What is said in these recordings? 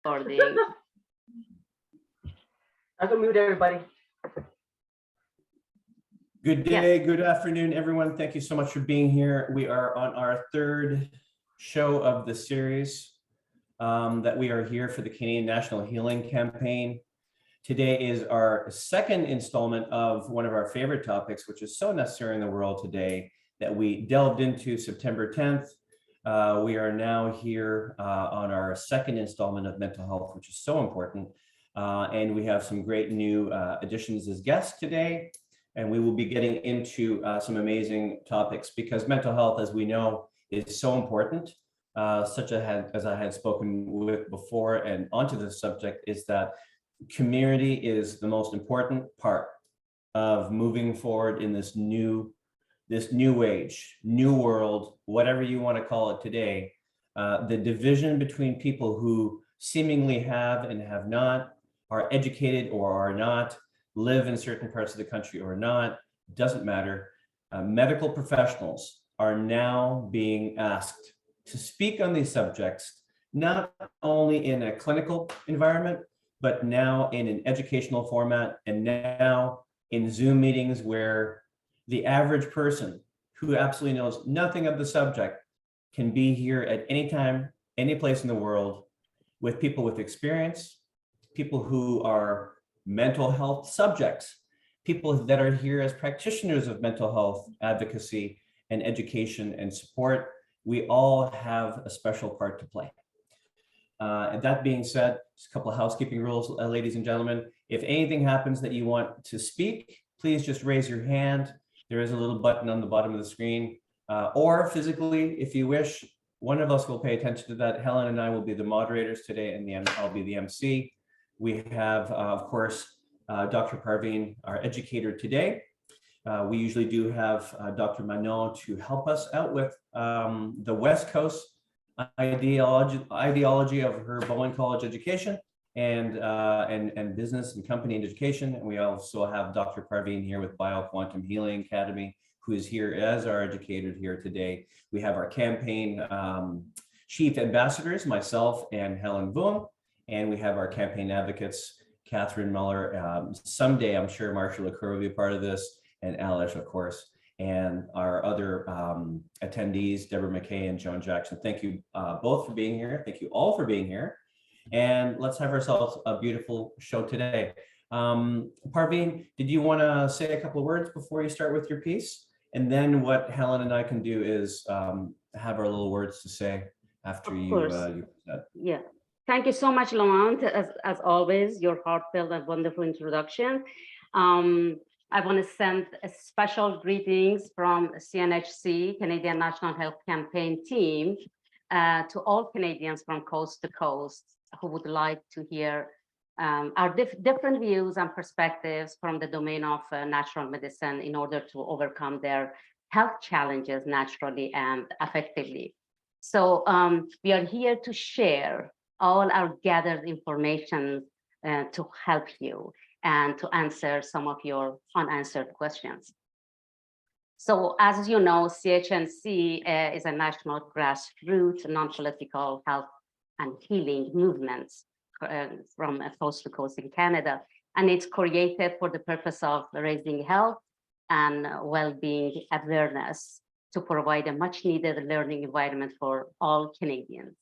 Recording. I'm gonna mute everybody. Good day, good afternoon, everyone. Thank you so much for being here. We are on our third show of the series that we are here for the Canadian National Healing Campaign. Today is our second installment of one of our favorite topics, which is so necessary in the world today, that we delved into September 10th. We are now here on our second installment of mental health, which is so important. And we have some great new additions as guests today. And we will be getting into some amazing topics because mental health, as we know, is so important. As I had spoken with before and onto this subject, is that community is the most important part of moving forward in this new age, new world, whatever you want to call it today. The division between people who seemingly have and have not, are educated or are not, live in certain parts of the country or not, doesn't matter. Medical professionals are now being asked to speak on these subjects, not only in a clinical environment, but now in an educational format, and now in Zoom meetings where the average person who absolutely knows nothing of the subject can be here at any time, any place in the world, with people with experience, people who are mental health subjects, people that are here as practitioners of mental health advocacy and education and support. We all have a special part to play. And that being said, just a couple of housekeeping rules, ladies and gentlemen. If anything happens that you want to speak, please just raise your hand. There is a little button on the bottom of the screen, or physically, if you wish, one of us will pay attention to that. Helen and I will be the moderators today, and I'll be the MC. We have, of course, Dr. Parveen, our educator today. We usually do have Dr. Manon to help us out with the West Coast ideology of her Bowen College education and business and company and education. And we also have Dr. Parveen here with Bioquantum Healing Academy, who is here as our educator here today. We have our campaign chief ambassadors, myself and Helen Boom. And we have our campaign advocates, Catherine Muller. Someday, I'm sure Marshall LaCour will be a part of this, and Alish, of course, and our other attendees, Deborah McKay and Joan Jackson. Thank you both for being here. Thank you all for being here. And let's have ourselves a beautiful show today. Parveen, did you want to say a couple of words before you start with your piece? And then what Helen and I can do is have our little words to say after you present. Yeah. Thank you so much, Lamont. As always, your heartfelt and wonderful introduction. I want to send a special greetings from C.N.H.C, Canadian National Health Campaign team, to all Canadians from coast to coast who would like to hear our different views and perspectives from the domain of natural medicine in order to overcome their health challenges naturally and effectively. So we are here to share all our gathered information to help you and to answer some of your unanswered questions. So as you know, C.H.N.C is a national grassroots non-political health and healing movement from coast to coast in Canada. And it's created for the purpose of raising health and well-being awareness to provide a much needed learning environment for all Canadians.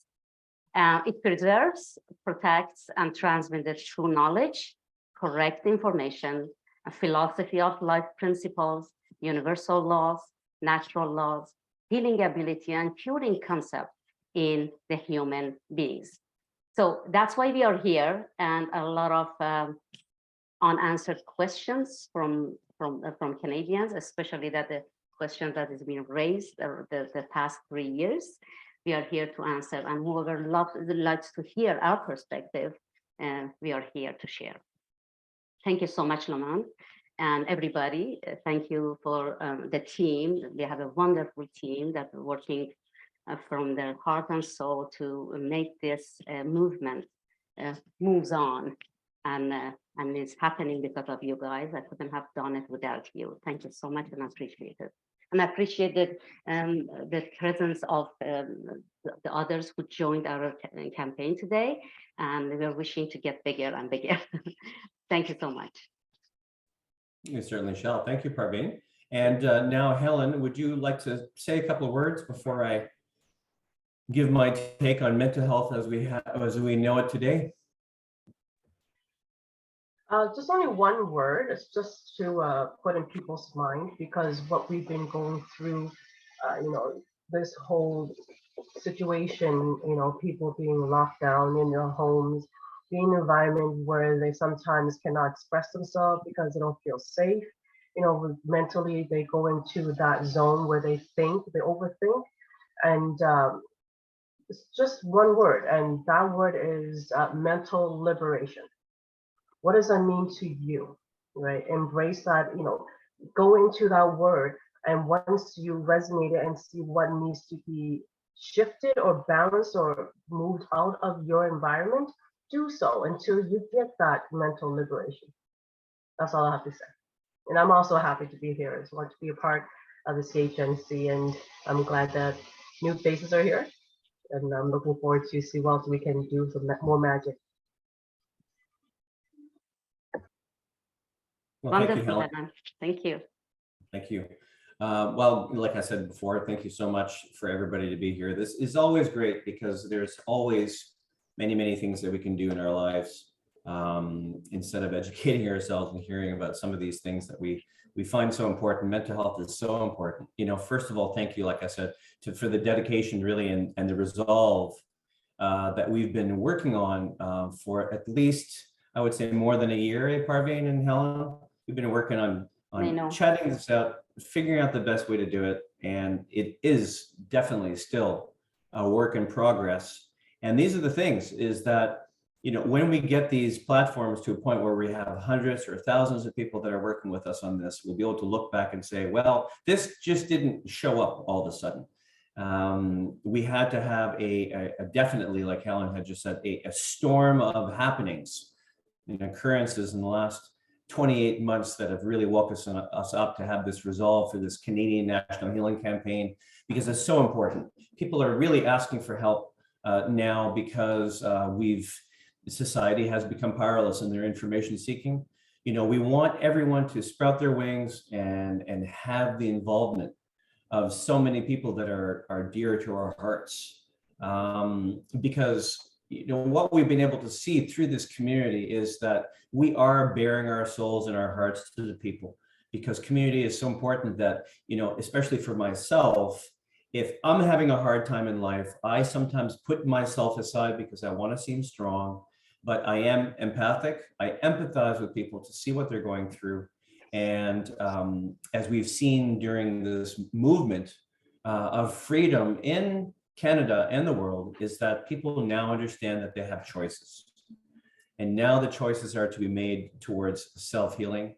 It preserves, protects, and transmits true knowledge, correct information, a philosophy of life principles, universal laws, natural laws, healing ability, and curing concept in the human beings. So that's why we are here, and a lot of unanswered questions from Canadians, especially that the question that has been raised the past 3 years. We are here to answer, and whoever likes to hear our perspective, we are here to share. Thank you so much, Lamont, and everybody. Thank you for the team. We have a wonderful team that are working from their heart and soul to make this movement moves on, and it's happening because of you guys. I couldn't have done it without you. Thank you so much, and I appreciate it. and I appreciated the presence of the others who joined our campaign today. And we're wishing to get bigger and bigger. Thank you so much. You certainly shall. Thank you, Parveen. And now, Helen, would you like to say a couple of words before I give my take on mental health as we know it today? Just only one word. It's just to put in people's mind, because what we've been going through, this whole situation, people being locked down in their homes, being in an environment where they sometimes cannot express themselves because they don't feel safe. Mentally they go into that zone where they overthink, and it's just one word, and that word is mental liberation. What does that mean to you, right? Embrace that, go into that word, and once you resonate it and see what needs to be shifted or balanced or moved out of your environment, do so until you get that mental liberation. That's all I have to say. And I'm also happy to be here as well, to be a part of the C.H.N.C, and I'm glad that new faces are here, and I'm looking forward to see what else we can do some more magic. Well, Wonderful, thank you, Helen. Helen. Thank you. Thank you. Well, like I said before, thank you so much for everybody to be here. This is always great because there's always many, many things that we can do in our lives instead of educating ourselves and hearing about some of these things that we find so important. Mental health is so important. First of all, thank you, like I said, for the dedication really and the resolve that we've been working on for at least, I would say, more than a year, Parveen and Helen. We've been working on chatting this out, figuring out the best way to do it. And it is definitely still a work in progress. And these are the things is that, when we get these platforms to a point where we have hundreds or thousands of people that are working with us on this, we'll be able to look back and say, well, this just didn't show up all of a sudden. We had to have a definitely, like Helen had just said, a storm of happenings and occurrences in the last 28 months that have really woke us up to have this resolve for this Canadian National Healing Campaign, because it's so important. People are really asking for help now because society has become powerless in their information seeking. We want everyone to sprout their wings and have the involvement of so many people that are dear to our hearts, because what we've been able to see through this community is that we are bearing our souls and our hearts to the people, because community is so important that, especially for myself, if I'm having a hard time in life, I sometimes put myself aside because I want to seem strong, but I am empathic. I empathize with people to see what they're going through. And as we've seen during this movement of freedom in Canada and the world, is that people now understand that they have choices. And now the choices are to be made towards self-healing.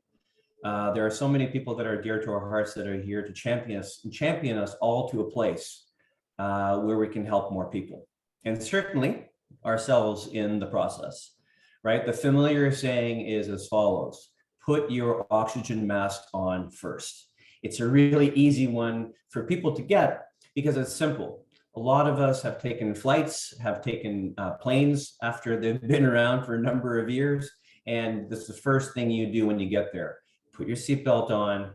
There are so many people that are dear to our hearts that are here to champion us all to a place where we can help more people. And certainly ourselves in the process, right? The familiar saying is as follows: put your oxygen mask on first. It's a really easy one for people to get because it's simple. A lot of us have taken flights, have taken planes after they've been around for a number of years. And this is the first thing you do when you get there. Put your seatbelt on,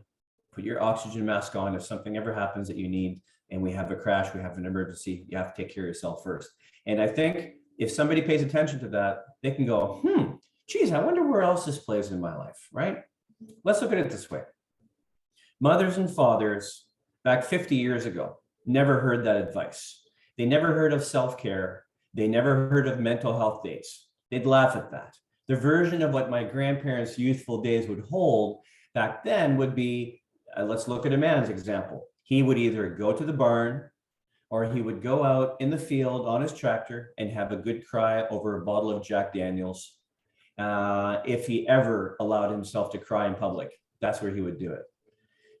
put your oxygen mask on. If something ever happens that you need, and we have a crash, we have an emergency, you have to take care of yourself first. And I think if somebody pays attention to that, they can go, geez, I wonder where else this plays in my life, right? Let's look at it this way. Mothers and fathers back 50 years ago never heard that advice. They never heard of self-care. They never heard of mental health days. They'd laugh at that. The version of what my grandparents' youthful days would hold back then would be, let's look at a man's example. He would either go to the barn or he would go out in the field on his tractor and have a good cry over a bottle of Jack Daniels. If he ever allowed himself to cry in public, that's where he would do it.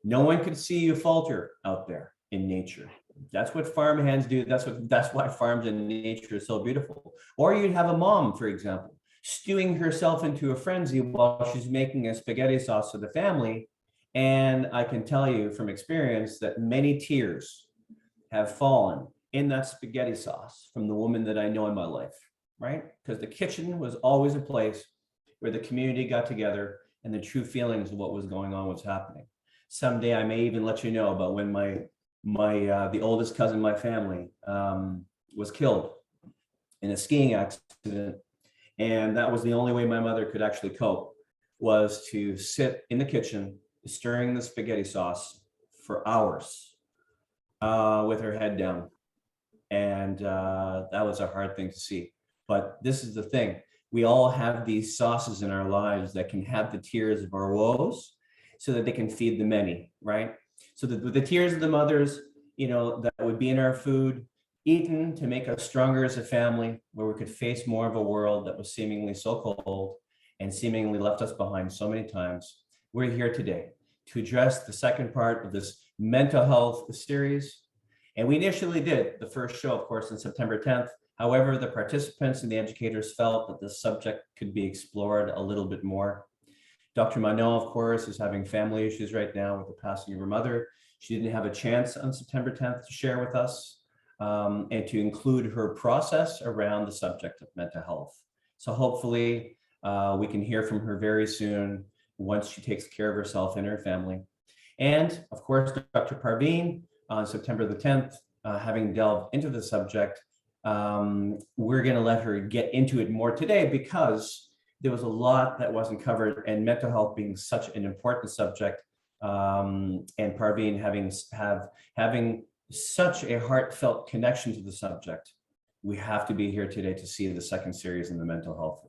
No one could see you falter out there in nature. That's what farm hands do. That's why farms and nature is so beautiful. Or you'd have a mom, for example, stewing herself into a frenzy while she's making a spaghetti sauce for the family, And I can tell you from experience that many tears have fallen in that spaghetti sauce from the woman that I know in my life, right? Because the kitchen was always a place where the community got together and the true feelings of what was going on was happening. Someday I may even let you know about when the oldest cousin in my family was killed in a skiing accident. And that was the only way my mother could actually cope, was to sit in the kitchen stirring the spaghetti sauce for hours with her head down. And that was a hard thing to see. But this is the thing. We all have these sauces in our lives that can have the tears of our woes so that they can feed the many, right? So that with the tears of the mothers, that would be in our food, eaten to make us stronger as a family, where we could face more of a world that was seemingly so cold and seemingly left us behind so many times. We're here today to address the second part of this mental health series. And we initially did the first show, of course, on September 10th. However, the participants and the educators felt that the subject could be explored a little bit more. Dr. Manon, of course, is having family issues right now with the passing of her mother. She didn't have a chance on September 10th to share with us and to include her process around the subject of mental health. So hopefully we can hear from her very soon once she takes care of herself and her family. And of course, Dr. Parveen on September the 10th, having delved into the subject, we're going to let her get into it more today because there was a lot that wasn't covered, and mental health being such an important subject, and Parveen having such a heartfelt connection to the subject. We have to be here today to see the second series in the mental health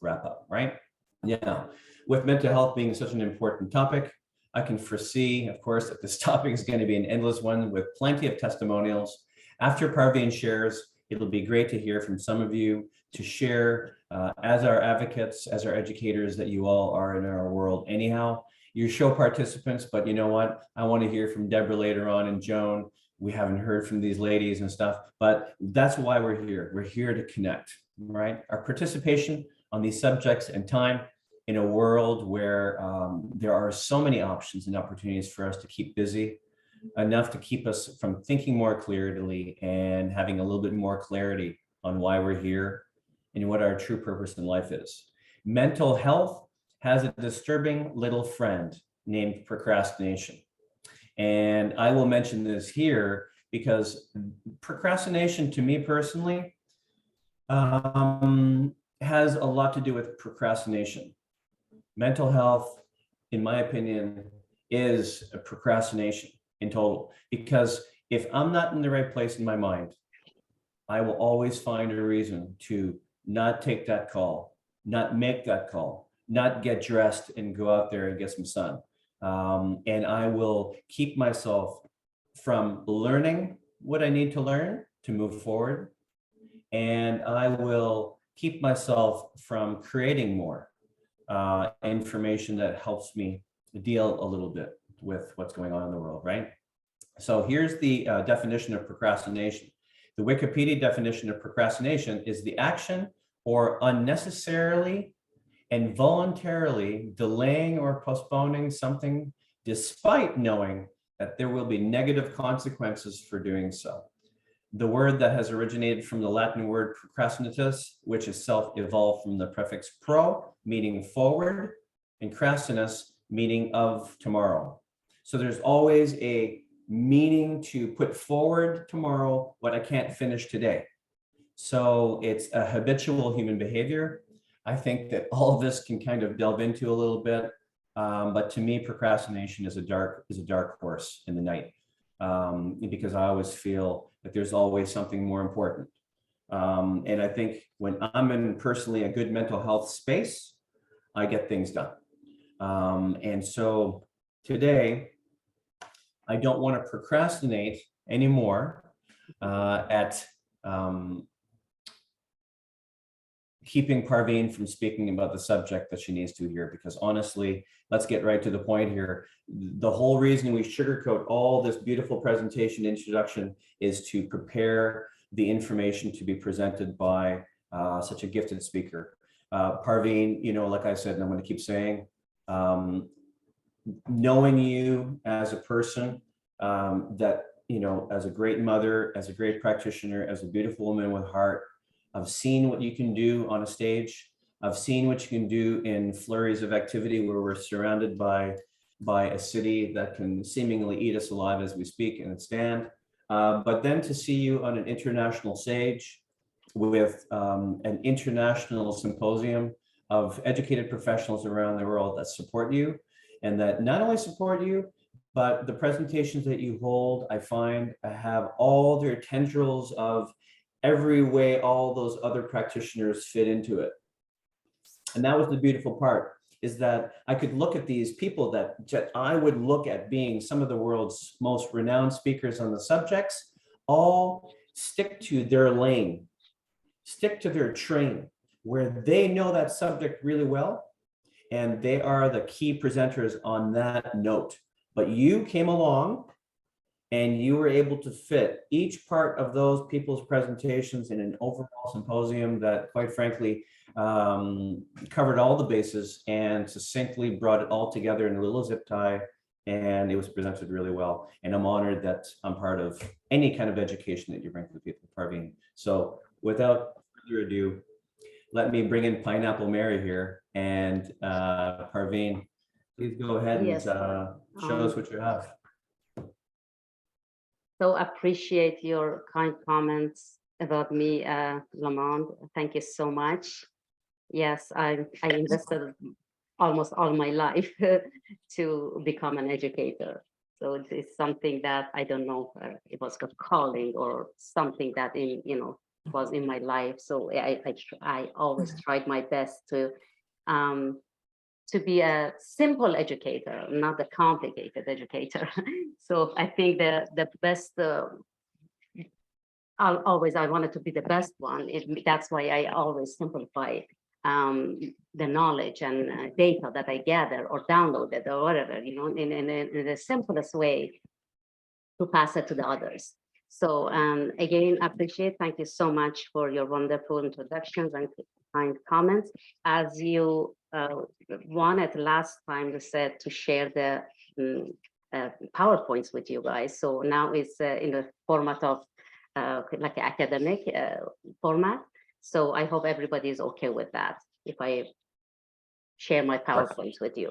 wrap up, right? Yeah, with mental health being such an important topic, I can foresee, of course, that this topic is going to be an endless one with plenty of testimonials. After Parveen shares, it'll be great to hear from some of you to share as our advocates, as our educators that you all are in our world anyhow. You're show participants, but you know what? I want to hear from Deborah later on and Joan. We haven't heard from these ladies and stuff, but that's why we're here. We're here to connect, right? Our participation on these subjects and time in a world where there are so many options and opportunities for us to keep busy, enough to keep us from thinking more clearly and having a little bit more clarity on why we're here and what our true purpose in life is. Mental health has a disturbing little friend named procrastination. And I will mention this here because procrastination, to me personally, has a lot to do with procrastination. Mental health, in my opinion, is a procrastination in total, because if I'm not in the right place in my mind, I will always find a reason to not take that call, not make that call, not get dressed and go out there and get some sun. And I will keep myself from learning what I need to learn to move forward. And I will keep myself from creating more information that helps me deal a little bit with what's going on in the world, right? So here's the definition of procrastination. The Wikipedia definition of procrastination is the action or unnecessarily and voluntarily delaying or postponing something despite knowing that there will be negative consequences for doing so. The word that has originated from the Latin word procrastinatus, which is self-evolved from the prefix pro, meaning forward, and crastinus, meaning of tomorrow. So there's always a meaning to put forward tomorrow what I can't finish today. So it's a habitual human behavior. I think that all of this can kind of delve into a little bit, but to me, procrastination is a dark horse in the night, because I always feel that there's always something more important. And I think when I'm in personally a good mental health space, I get things done. And so today, I don't want to procrastinate anymore at keeping Parveen from speaking about the subject that she needs to here, because honestly, let's get right to the point here. The whole reason we sugarcoat all this beautiful presentation introduction is to prepare the information to be presented by such a gifted speaker. Parveen, like I said, and I'm going to keep saying, knowing you as a person, that, you know, as a great mother, as a great practitioner, as a beautiful woman with heart. I've seen what you can do on a stage. I've seen what you can do in flurries of activity where we're surrounded by a city that can seemingly eat us alive as we speak and stand. But then to see you on an international stage with an international symposium of educated professionals around the world that support you, and that not only support you, but the presentations that you hold, I find have all their tendrils of every way all those other practitioners fit into it. And that was the beautiful part, is that I could look at these people that I would look at being some of the world's most renowned speakers on the subjects, all stick to their lane, stick to their train, where they know that subject really well, and they are the key presenters on that note. But you came along and you were able to fit each part of those people's presentations in an overall symposium that, quite frankly, covered all the bases and succinctly brought it all together in a little zip tie, and it was presented really well. And I'm honored that I'm part of any kind of education that you bring to the people, Parveen. So without further ado, let me bring in Pineapple Mary here, and Parveen, please go ahead and Yes. show us what you have. So appreciate your kind comments about me, Lamont. Thank you so much. Yes, I invested almost all my life to become an educator. So it's something that I don't know if it was a calling or something that was in my life. So I always tried my best to be a simple educator, not a complicated educator. So I think the best, I wanted to be the best one. That's why I always simplify the knowledge and data that I gather or downloaded or whatever, in the simplest way to pass it to the others. So again, thank you so much for your wonderful introductions and kind comments. As you wanted last time, you said to share the PowerPoints with you guys. So now it's in the format of like academic format. So I hope everybody is okay with that if I share my PowerPoints with you.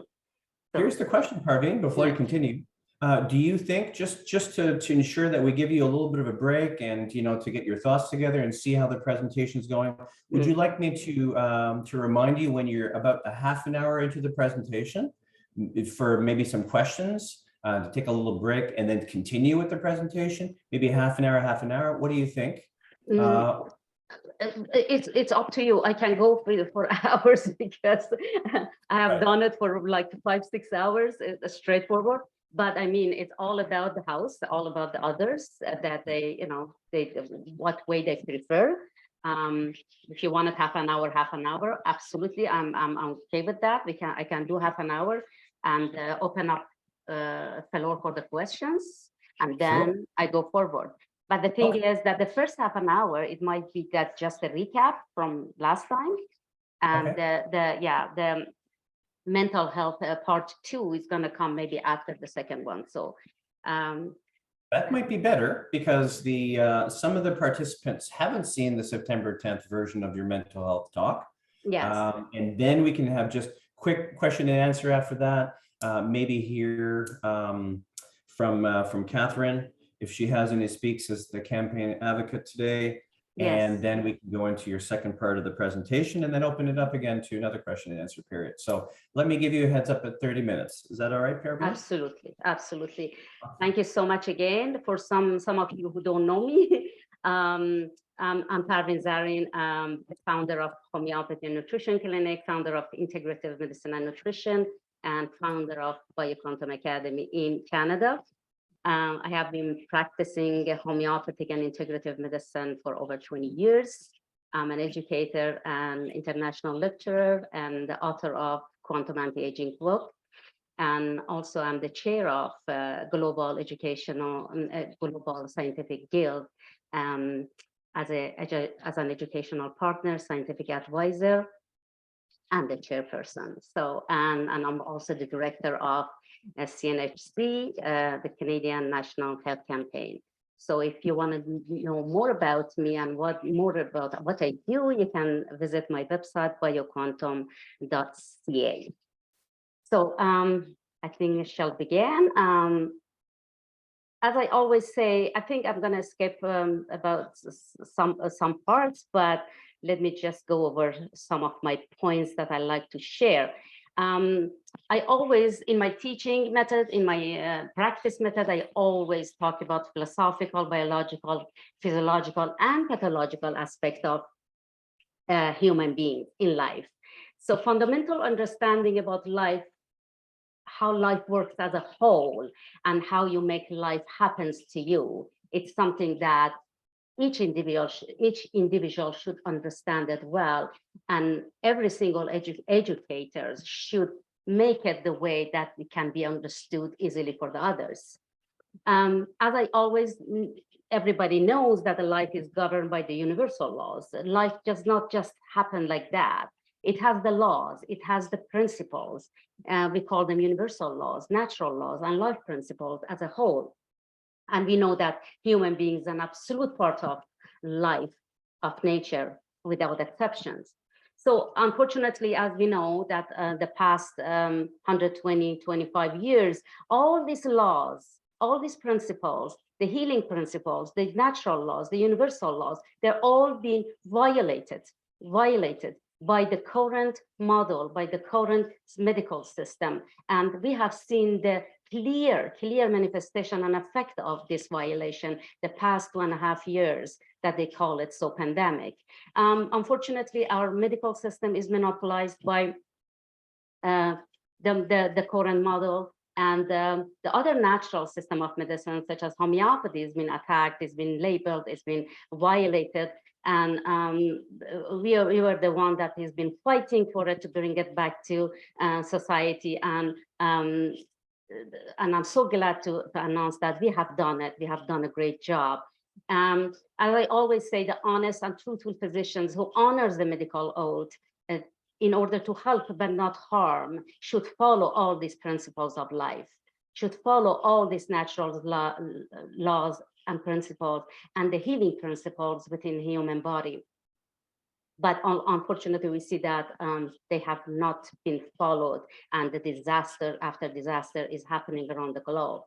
So, here's the question, Parveen, before you continue. Do you think, just to ensure that we give you a little bit of a break and to get your thoughts together and see how the presentation is going, would you like me to remind you when you're about a half an hour into the presentation for maybe some questions, to take a little break and then continue with the presentation, maybe half an hour? What do you think? It's up to you. I can go for hours because I have done it for like 5-6 hours. It's straightforward. But I mean, it's all about the house, all about the others that they what way they prefer. If you want it half an hour, absolutely. I'm okay with that. I can do half an hour and open up floor for the questions, and then I go forward. But the thing is that the first half an hour, it might be that just a recap from last time, and the mental health part 2 is going to come maybe after the second one. So that might be better because some of the participants haven't seen the September 10th version of your mental health talk. Yes. And then we can have just quick question and answer after that. Maybe hear from Catherine, if she has any speaks as the campaign advocate today. Yes. And then we can go into your second part of the presentation and then open it up again to another question and answer period. So let me give you a heads up at 30 minutes. Is that all right, Parveen? Absolutely. Absolutely. Thank you so much again. For some of you who don't know me, I'm Parveen Zarin, founder of Homeopathy and Nutrition Clinic, founder of Integrative Medicine and Nutrition, and founder of BioQuantum Academy in Canada. I have been practicing homeopathic and integrative medicine for over 20 years. I'm an educator and international lecturer and the author of Quantum Anti-Aging book. And also I'm the chair of Global Scientific Guild as an educational partner, scientific advisor. and the chairperson. So, and I'm also the director of C.N.H.C, the Canadian National Health Campaign. So if you want to know more about me and more about what I do, you can visit my website, bioquantum.ca. So I think I shall begin. As I always say, I think I'm going to skip about some parts, but let me just go over some of my points that I like to share. I always, in my teaching method, in my practice method, I always talk about philosophical, biological, physiological, and pathological aspect of human beings in life. So fundamental understanding about life, how life works as a whole, and how you make life happens to you. It's something that each individual should understand it well, and every single educator should make it the way that it can be understood easily for the others. As I always, everybody knows that life is governed by the universal laws. Life does not just happen like that. It has the laws, it has the principles. We call them universal laws, natural laws, and life principles as a whole. And we know that human beings are an absolute part of life, of nature, without exceptions. So unfortunately, as we know that the past 120, 25 years, all these laws, all these principles, the healing principles, the natural laws, the universal laws, they're all being violated by the current model, by the current medical system. And we have seen the clear manifestation and effect of this violation the past 2.5 years that they call it so pandemic. Unfortunately, our medical system is monopolized by the current model, and the other natural system of medicine, such as homeopathy, has been attacked, it's been labeled, it's been violated. And we were the one that has been fighting for it to bring it back to society. And I'm so glad to announce that we have done it. We have done a great job. As I always say, the honest and truthful physicians who honors the medical oath in order to help but not harm should follow all these principles of life, should follow all these natural laws and principles and the healing principles within the human body. But unfortunately, we see that they have not been followed, and the disaster after disaster is happening around the globe.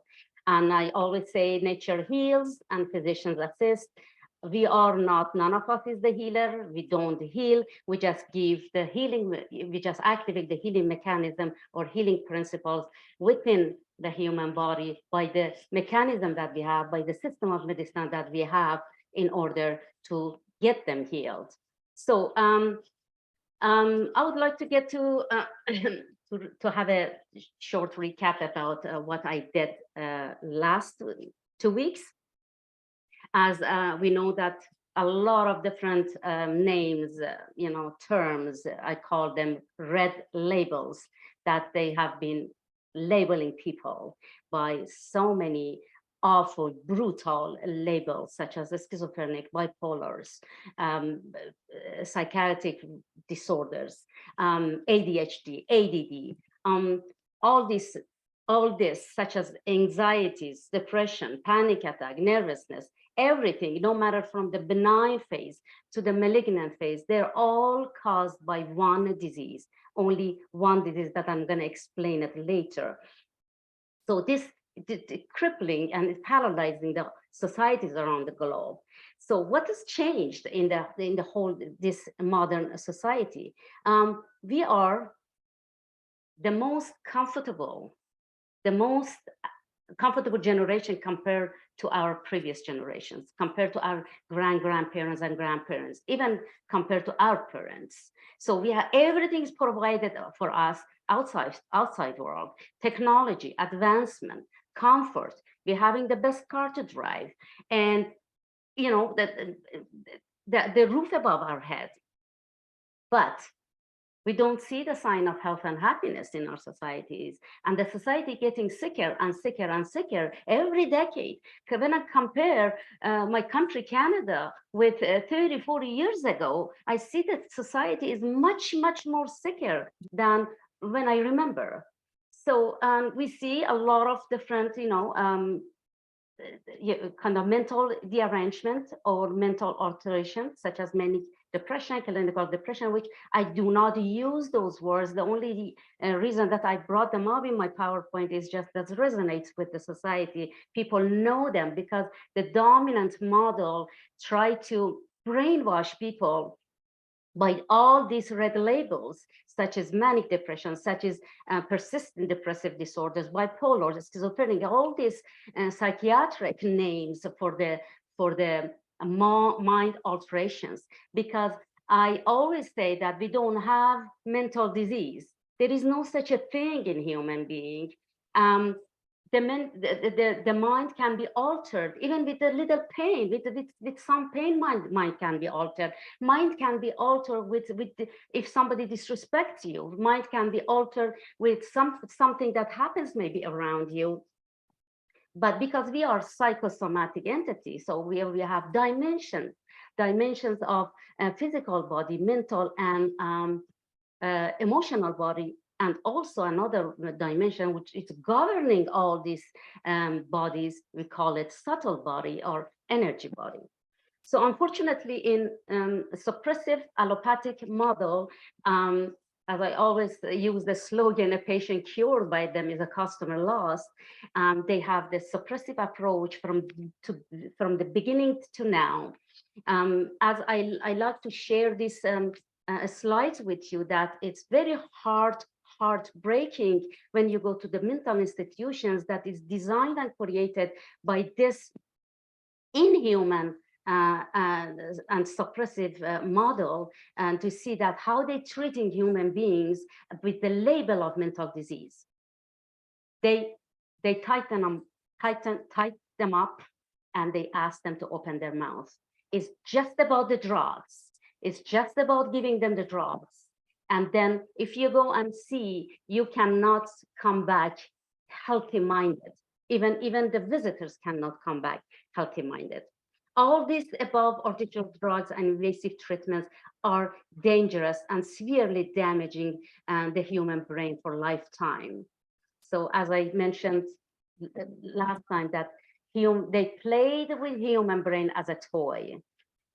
And I always say nature heals and physicians assist. We are not, none of us is the healer. We don't heal. We just give the healing, we just activate the healing mechanism or healing principles within the human body by the mechanism that we have, by the system of medicine that we have in order to get them healed. So I would like to get to have a short recap about what I did last 2 weeks. As we know that a lot of different names, terms, I call them red labels, that they have been labeling people by so many awful, brutal labels, such as schizophrenic, bipolars, psychiatric disorders, ADHD, ADD, all this, such as anxieties, depression, panic attack, nervousness, everything, no matter from the benign phase to the malignant phase, they're all caused by one disease, only one disease that I'm going to explain it later. So this crippling and paralyzing the societies around the globe. So what has changed in the whole this modern society? We are the most comfortable generation compared to our previous generations, compared to our grandparents and grandparents, even compared to our parents. So we have everything is provided for us outside world, technology, advancement, comfort. We're having the best car to drive, and the roof above our head. But We don't see the sign of health and happiness in our societies, and the society getting sicker and sicker and sicker every decade. When I compare my country, Canada, with 30, 40 years ago, I see that society is much, much more sicker than when I remember. So we see a lot of different, kind of mental derangement or mental alteration, such as manic depression, clinical depression, which I do not use those words. The only reason that I brought them up in my PowerPoint is just that resonates with the society. People know them because the dominant model try to brainwash people by all these red labels, such as manic depression, such as persistent depressive disorders, bipolar, schizophrenia, all these psychiatric names for the mind alterations. Because I always say that we don't have mental disease. There is no such a thing in human being. The mind can be altered, even with a little pain, with some pain, mind can be altered. Mind can be altered if somebody disrespects you. Mind can be altered with something that happens maybe around you. But because we are psychosomatic entities, so we have dimensions of physical body, mental, and emotional body, and also another dimension which is governing all these bodies. We call it subtle body or energy body. So unfortunately, in suppressive allopathic model, as I always use the slogan, a patient cured by them is a customer lost. They have the suppressive approach from the beginning to now. As I like to share this slides with you, that it's very heartbreaking when you go to the mental institutions that is designed and created by this inhuman and suppressive model, and to see that how they're treating human beings with the label of mental disease. They tighten them up, and they ask them to open their mouths. It's just about the drugs. It's just about giving them the drugs. And then if you go and see, you cannot come back healthy-minded. Even the visitors cannot come back healthy-minded. All these above artificial drugs and invasive treatments are dangerous and severely damaging the human brain for lifetime. So as I mentioned last time, that they played with human brain as a toy.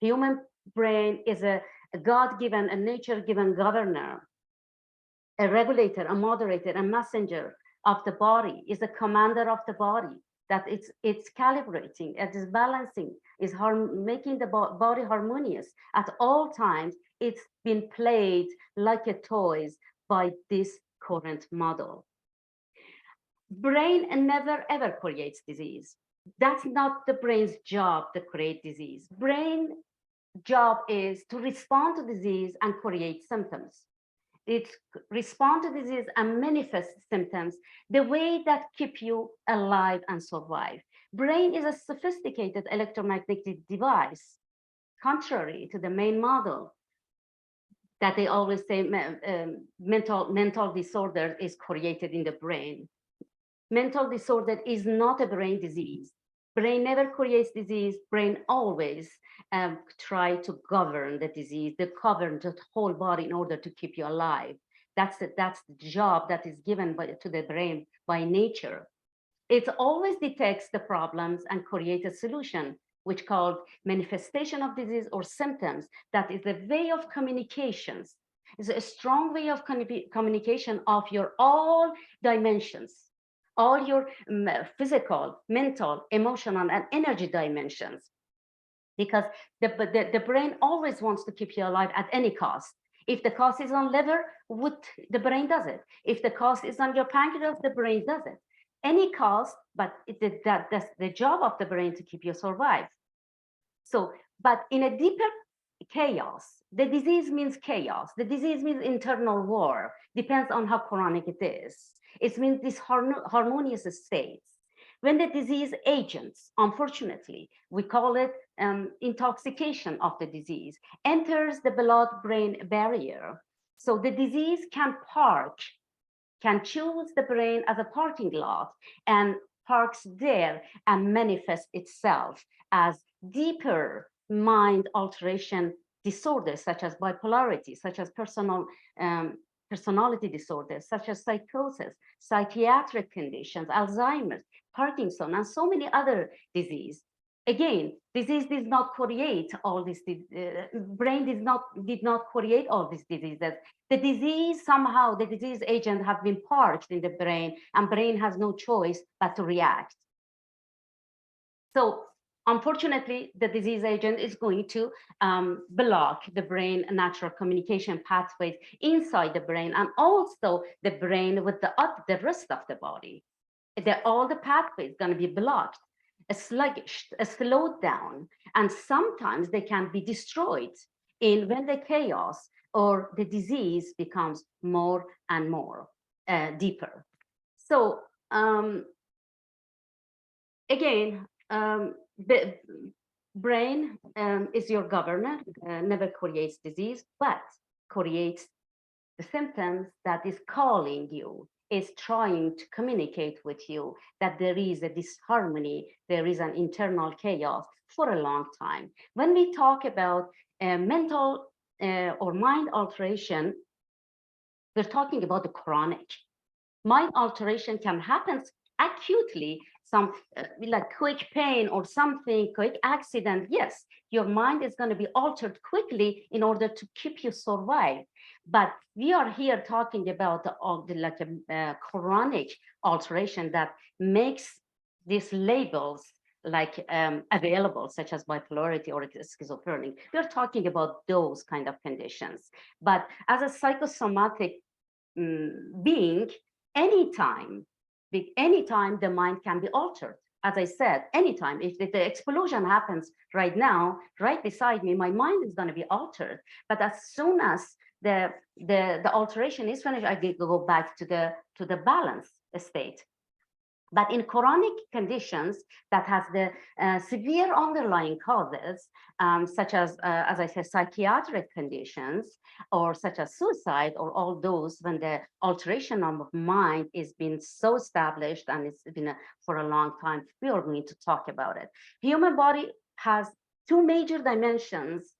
Human brain is a God-given, a nature-given governor, a regulator, a moderator, a messenger of the body, is a commander of the body, that it's calibrating, it is balancing, is making the body harmonious at all times. It's been played like a toys by this current model. Brain never ever creates disease. That's not the brain's job to create disease. Brain job is to respond to disease and create symptoms. It respond to disease and manifest symptoms the way that keep you alive and survive. Brain is a sophisticated electromagnetic device, contrary to the main model that they always say mental disorder is created in the brain. Mental disorder is not a brain disease. Brain never creates disease. Brain always try to govern the disease, to govern the whole body in order to keep you alive. That's the job that is given to the brain by nature. It always detects the problems and creates a solution, which called manifestation of disease or symptoms. That is a way of communications. It's a strong way of communication of your all dimensions, all your physical, mental, emotional, and energy dimensions. Because the brain always wants to keep you alive at any cost. If the cost is on liver, the brain does it. If the cost is on your pancreas, the brain does it. Any cost, but that's the job of the brain to keep you survive. So, but in a deeper chaos, the disease means chaos. The disease means internal war, depends on how chronic it is. It means this harmonious states. When the disease agents, unfortunately, we call it intoxication of the disease, enters the blood-brain barrier, So the disease can choose the brain as a parking lot and parks there and manifest itself as deeper mind alteration disorders such as bipolarity, such as personality disorders, such as psychosis, psychiatric conditions, Alzheimer's, Parkinson, and so many other diseases. Again, disease did not create all this, brain did not create all these diseases. The disease, somehow the disease agent have been parked in the brain, and brain has no choice but to react. So unfortunately, the disease agent is going to block the brain natural communication pathways inside the brain, and also the brain with the rest of the body. All the pathways going to be blocked, sluggish, slowed down, and sometimes they can be destroyed when the chaos or the disease becomes more and more deeper. So again, the brain is your governor, never creates disease, but creates the symptoms that is calling you, is trying to communicate with you that there is a disharmony, there is an internal chaos for a long time. When we talk about mental or mind alteration, we're talking about the chronic. Mind alteration can happen acutely, some like quick pain or something, quick accident. Yes, your mind is going to be altered quickly in order to keep you survive. But we are here talking about chronic alteration that makes these labels like available, such as bipolarity or schizophrenia. We're talking about those kind of conditions. But as a psychosomatic being, anytime the mind can be altered. As I said, anytime, if the explosion happens right now, right beside me, my mind is going to be altered. But as soon as the alteration is finished, I go back to the balance state. But in chronic conditions that has the severe underlying causes, such as I said, psychiatric conditions, or such as suicide, or all those when the alteration of mind is been so established and it's been for a long time, we are going to talk about it. Human body has two major dimensions.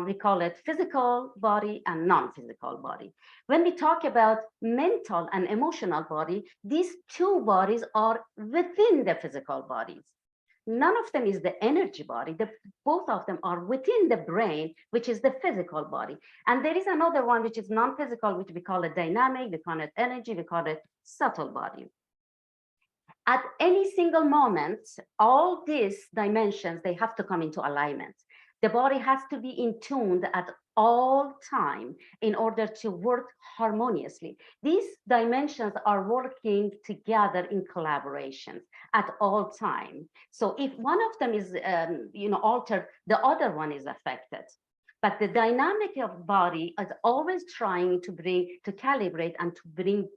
We call it physical body and non-physical body. When we talk about mental and emotional body, these two bodies are within the physical bodies. None of them is the energy body. Both of them are within the brain, which is the physical body. And there is another one, which is non-physical, which we call it dynamic, we call it energy, we call it subtle body. At any single moment, all these dimensions, they have to come into alignment. The body has to be in tune at all time in order to work harmoniously. These dimensions are working together in collaboration at all time. So if one of them is altered, the other one is affected. But the dynamic of body is always trying to calibrate and to bring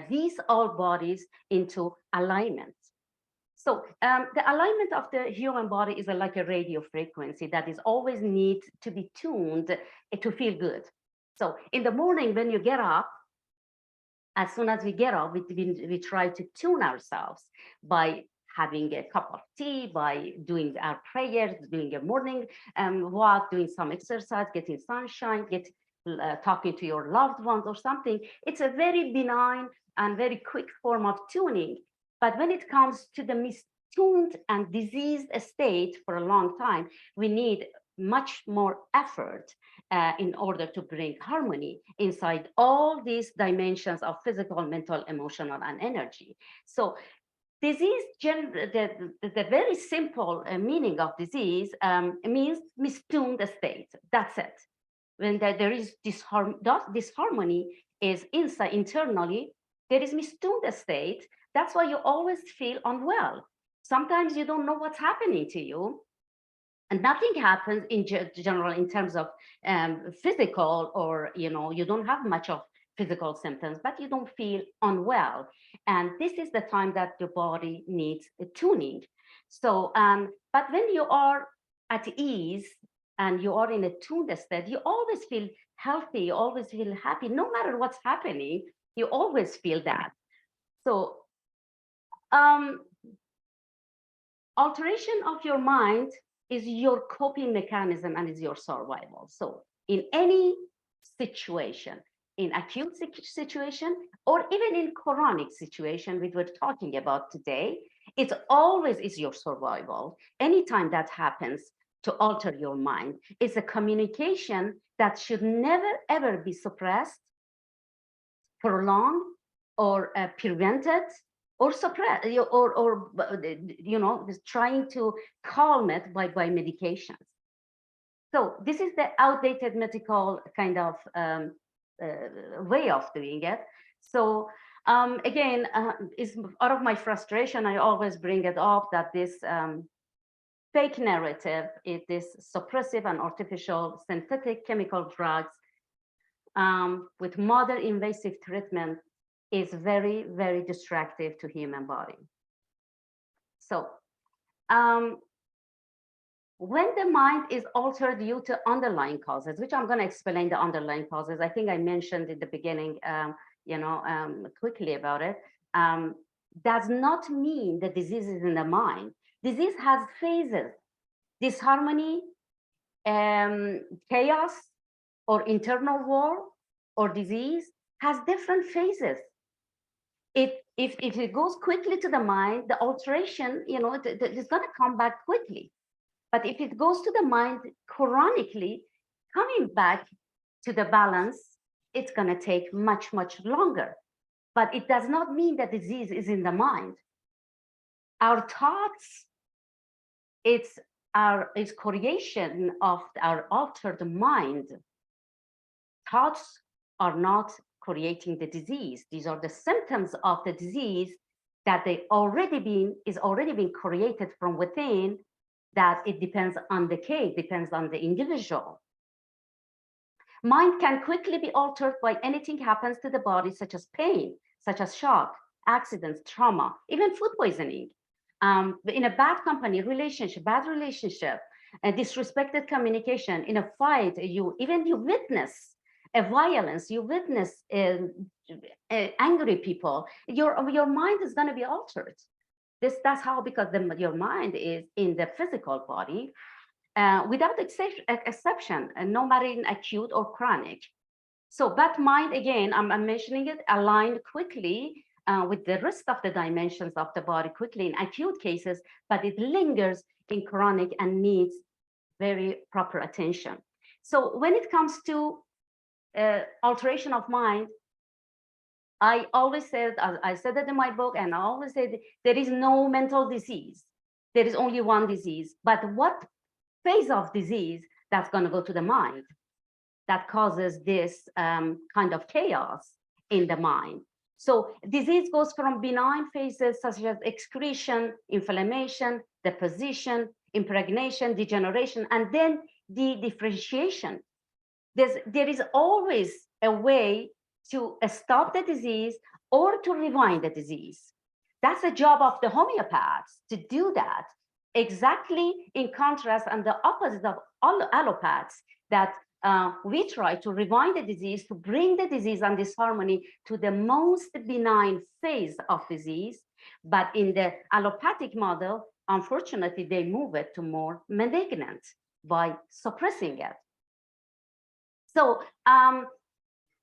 these all bodies into alignment. So the alignment of the human body is like a radio frequency that is always need to be tuned to feel good. So in the morning when you get up, as soon as we get up, we try to tune ourselves by having a cup of tea, by doing our prayers, doing a morning walk, doing some exercise, getting sunshine, talking to your loved ones or something. It's a very benign and very quick form of tuning. But when it comes to the mistuned and diseased state for a long time, we need much more effort in order to bring harmony inside all these dimensions of physical, mental, emotional, and energy. So disease, the very simple meaning of disease means mistuned state. That's it. When there is disharmony is inside, internally, there is mistuned state. That's why you always feel unwell. Sometimes you don't know what's happening to you. And nothing happens in general in terms of physical, or, you don't have much of physical symptoms, but you don't feel unwell. And this is the time that your body needs a tuning. So, but when you are at ease and you are in a tuned state, you always feel healthy, you always feel happy, no matter what's happening, you always feel that. So alteration of your mind is your coping mechanism and is your survival. So in any situation, in acute situation, or even in chronic situation, which we're talking about today, it always is your survival. Anytime that happens to alter your mind, it's a communication that should never, ever be suppressed, prolonged, or prevented, or suppressed, or just trying to calm it by medications. So this is the outdated medical kind of way of doing it. So again, is out of my frustration, I always bring it up that this fake narrative, it is suppressive and artificial synthetic chemical drugs with modern invasive treatment is very, very destructive to human body. So when the mind is altered due to underlying causes, which I'm going to explain the underlying causes, I think I mentioned in the beginning, quickly about it, does not mean the disease is in the mind. Disease has phases: disharmony, chaos, or internal war, or disease has different phases. If it goes quickly to the mind, the alteration, it's going to come back quickly. But if it goes to the mind chronically, coming back to the balance, it's going to take much, much longer. But it does not mean that disease is in the mind. Our thoughts, it's creation of our altered mind. Thoughts are not creating the disease. These are the symptoms of the disease that is already being created from within, that it depends on the case, depends on the individual. Mind can quickly be altered by anything happens to the body, such as pain, such as shock, accidents, trauma, even food poisoning. In a bad company, bad relationship, disrespected communication, in a fight, you witness a violence, you witness angry people, your mind is going to be altered. That's how, because your mind is in the physical body, without exception, no matter in acute or chronic. So that mind, again, I'm mentioning it, aligned quickly with the rest of the dimensions of the body quickly in acute cases, but it lingers in chronic and needs very proper attention. So when it comes to alteration of mind, I always said, I said that in my book, and I always say there is no mental disease. There is only one disease. But what phase of disease that's going to go to the mind that causes this kind of chaos in the mind? So disease goes from benign phases such as excretion, inflammation, deposition, impregnation, degeneration, and then the differentiation. There is always a way to stop the disease or to rewind the disease. That's the job of the homeopaths, to do that, exactly in contrast and the opposite of all allopaths, that we try to rewind the disease, to bring the disease and disharmony to the most benign phase of disease. But in the allopathic model, unfortunately, they move it to more malignant by suppressing it. So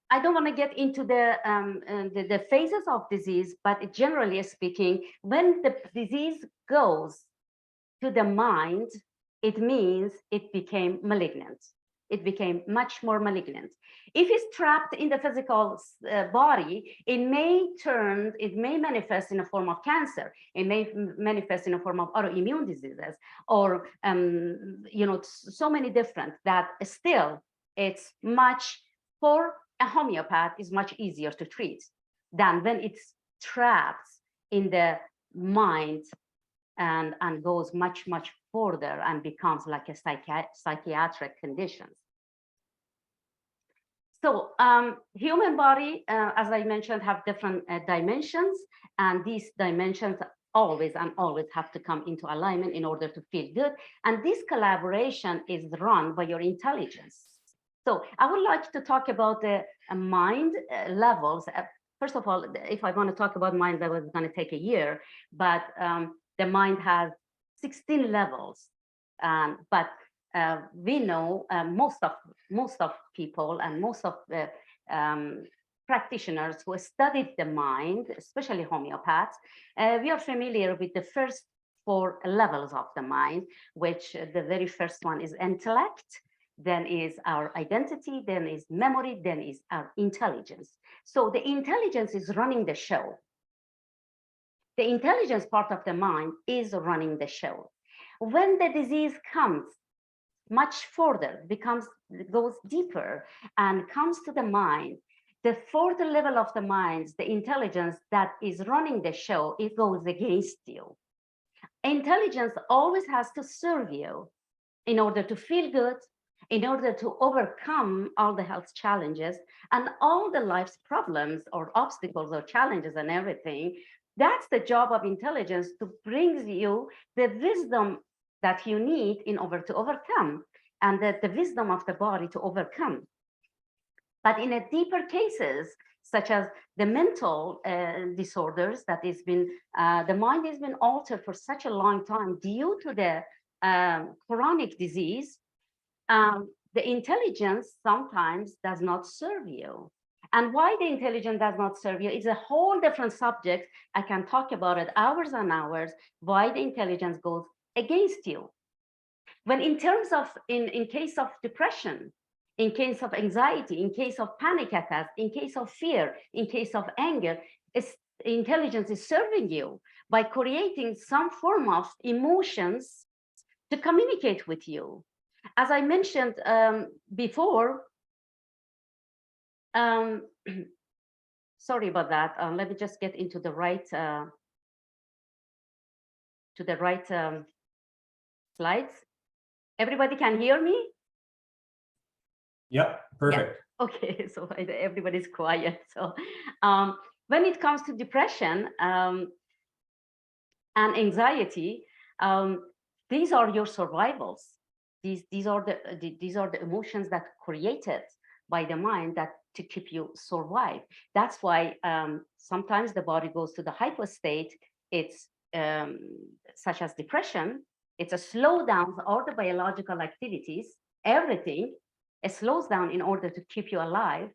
I don't want to get into the phases of disease, but generally speaking, when the disease goes to the mind, it means it became malignant. It became much more malignant. If it's trapped in the physical body, it may manifest in a form of cancer. It may manifest in a form of autoimmune diseases, or so many different, that still it's much, for a homeopath, is much easier to treat than when it's trapped in the mind and goes much, much further and becomes like a psychiatric condition. So human body, as I mentioned, have different dimensions, and these dimensions always have to come into alignment in order to feel good. And this collaboration is run by your intelligence. So I would like to talk about the mind levels. First of all, if I want to talk about mind levels, it's going to take a year, but the mind has 16 levels. But we know most of people and most of the practitioners who studied the mind, especially homeopaths, we are familiar with the first 4 levels of the mind, which the very first one is intellect, then is our identity, then is memory, then is our intelligence. So the intelligence is running the show. The intelligence part of the mind is running the show. When the disease comes much further, goes deeper and comes to the mind, the 4th level of the mind, the intelligence that is running the show, it goes against you. Intelligence always has to serve you in order to feel good, in order to overcome all the health challenges and all the life's problems or obstacles or challenges and everything. That's the job of intelligence, to bring you the wisdom that you need in order to overcome, and the wisdom of the body to overcome. But in a deeper cases, such as the mental disorders, that has been, the mind has been altered for such a long time due to the chronic disease, the intelligence sometimes does not serve you. And why the intelligence does not serve you is a whole different subject. I can talk about it hours and hours, why the intelligence goes against you. When in terms of, in case of depression, in case of anxiety, in case of panic attacks, in case of fear, in case of anger, intelligence is serving you by creating some form of emotions to communicate with you. As I mentioned before, sorry about that. Let me just get into the right slides. Everybody can hear me? Yep, perfect. Yeah. Okay, so everybody's quiet. So when it comes to depression and anxiety, these are your survivals. These are the emotions that created by the mind that to keep you survive. That's why sometimes the body goes to the hypo state. It's such as depression. It's a slowdown of all the biological activities, everything. It slows down in order to keep you alive.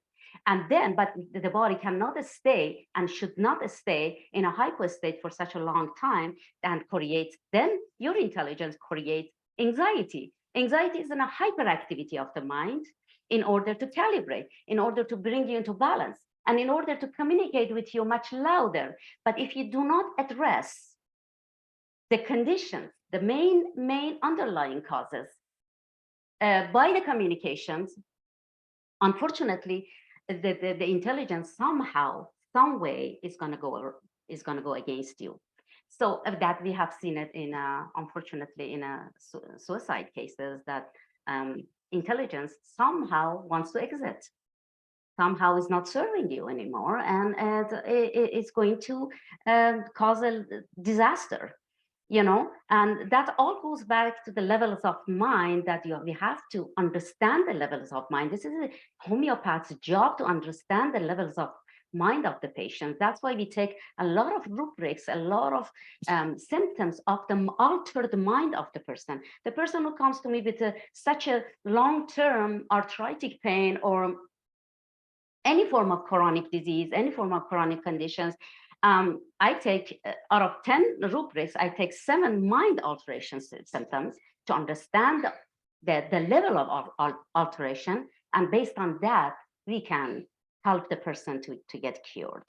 And then, but the body cannot stay and should not stay in a hypo state for such a long time, and creates, then your intelligence creates anxiety. Anxiety is a hyperactivity of the mind in order to calibrate, in order to bring you into balance, and in order to communicate with you much louder. But if you do not address the conditions, the main underlying causes by the communications, unfortunately, the intelligence somehow, some way is going to go against you. So that we have seen it in, unfortunately, in suicide cases, that intelligence somehow wants to exit, somehow is not serving you anymore, and it's going to cause a disaster. And that all goes back to the levels of mind that we have to understand the levels of mind. This is a homeopath's job, to understand the levels of mind of the patient. That's why we take a lot of rubrics, a lot of symptoms of the altered mind of the person. The person who comes to me with such a long-term arthritic pain or any form of chronic disease, any form of chronic conditions, I take, out of 10 rubrics, I take 7 mind alteration symptoms to understand the level of alteration. And based on that, we can help the person to get cured.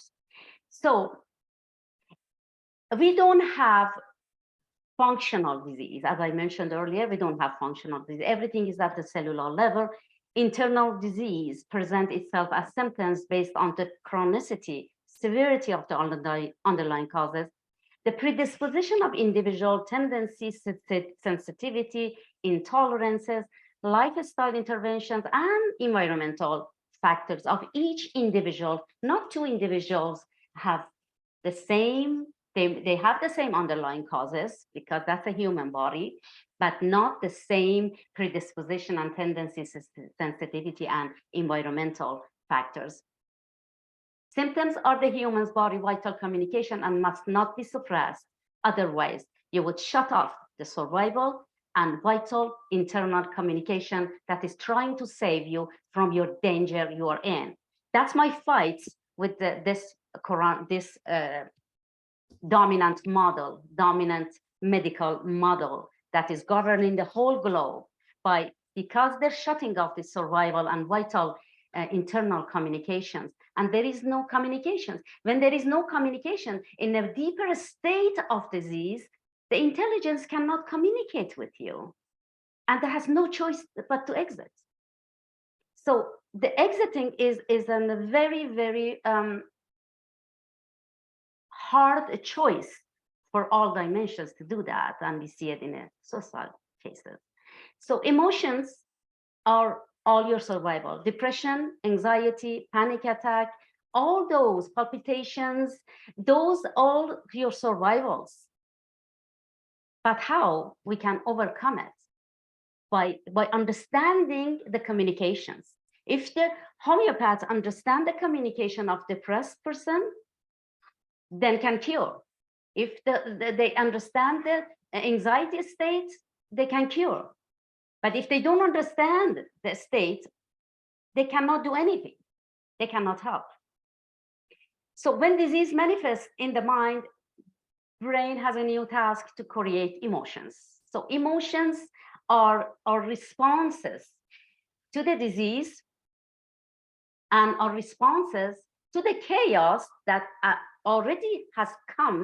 So we don't have functional disease. As I mentioned earlier, we don't have functional disease. Everything is at the cellular level. Internal disease presents itself as symptoms based on the chronicity, severity of the underlying causes, the predisposition of individual tendencies, sensitivity, intolerances, lifestyle interventions, and environmental factors of each individual. Not two individuals have the same, they have the same underlying causes, because that's a human body, but not the same predisposition and tendencies, sensitivity, and environmental factors. Symptoms are the human's body vital communication and must not be suppressed. Otherwise, you would shut off the survival and vital internal communication that is trying to save you from your danger you are in. That's my fight with this dominant model, dominant medical model that is governing the whole globe because they're shutting off the survival and vital internal communications, and there is no communication. When there is no communication in a deeper state of disease, the intelligence cannot communicate with you, and there has no choice but to exit. So the exiting is a very, very hard choice for all dimensions to do that, and we see it in a social cases. So emotions are all your survival: depression, anxiety, panic attack, all those palpitations, those all your survivals. But how we can overcome it? By understanding the communications. If the homeopaths understand the communication of depressed person, then can cure. If they understand the anxiety state, they can cure. But if they don't understand the state, they cannot do anything. They cannot help. So when disease manifests in the mind, brain has a new task to create emotions. So emotions are responses to the disease and are responses to the chaos that already has come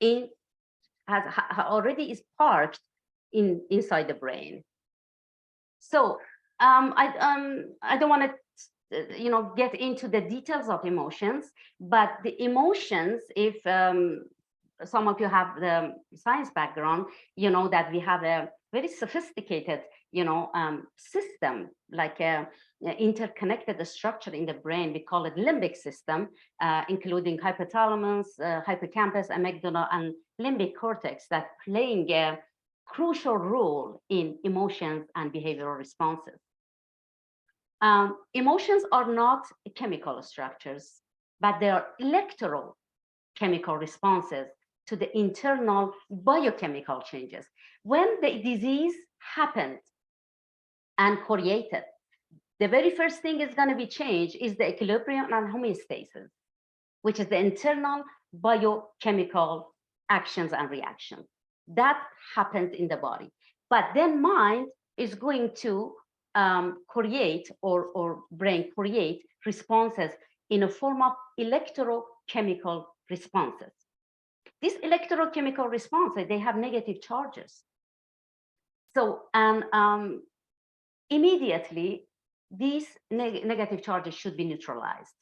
in, already is parked inside the brain. So I don't want to get into the details of emotions, but the emotions, if some of you have the science background, you know that we have a very sophisticated system, like a interconnected structure in the brain. We call it limbic system, including hypothalamus, hippocampus, amygdala, and limbic cortex, that playing a crucial role in emotions and behavioral responses. Emotions are not chemical structures, but they are electoral chemical responses to the internal biochemical changes. When the disease happened and created, the very first thing is going to be changed is the equilibrium and homeostasis, which is the internal biochemical actions and reactions. That happens in the body. But then mind is going to create, or brain create responses in a form of electrochemical responses. These electrochemical responses, they have negative charges. So, immediately, these negative charges should be neutralized.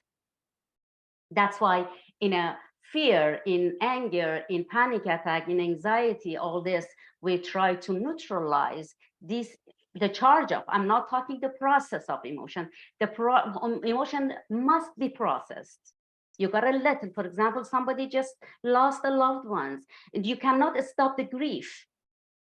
That's why in a fear, in anger, in panic attack, in anxiety, all this, we try to neutralize the charge of. I'm not talking the process of emotion. Emotion must be processed. You gotta let it. For example, somebody just lost a loved one, and you cannot stop the grief,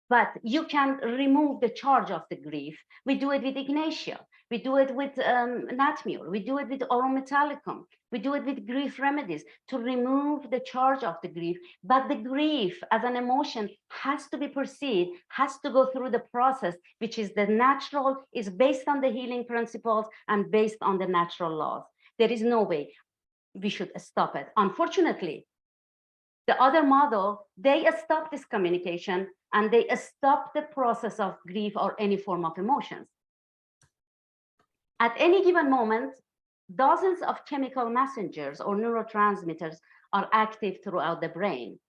but you can remove the charge of the grief. We do it with Ignatia. We do it with Natmur. We do it with orometallicum. We do it with grief remedies to remove the charge of the grief. But the grief as an emotion has to be perceived, has to go through the process, which is the natural, is based on the healing principles and based on the natural laws. There is no way we should stop it. Unfortunately, the other model, they stop this communication and they stop the process of grief or any form of emotions. At any given moment, dozens of chemical messengers or neurotransmitters are active throughout the brain.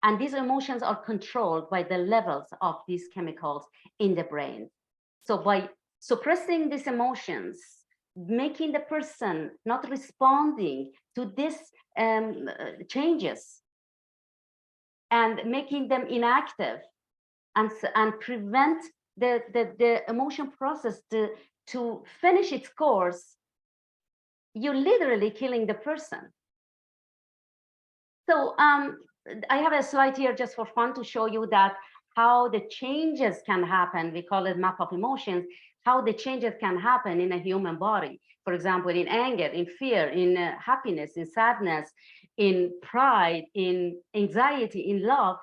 And these emotions are controlled by the levels of these chemicals in the brain. So by suppressing these emotions, making the person not responding to these changes, and making them inactive, and prevent the emotion process to finish its course, you're literally killing the person. So I have a slide here just for fun to show you that how the changes can happen. We call it map of emotions, how the changes can happen in a human body. For example, in anger, in fear, in happiness, in sadness, in pride, in anxiety, in love.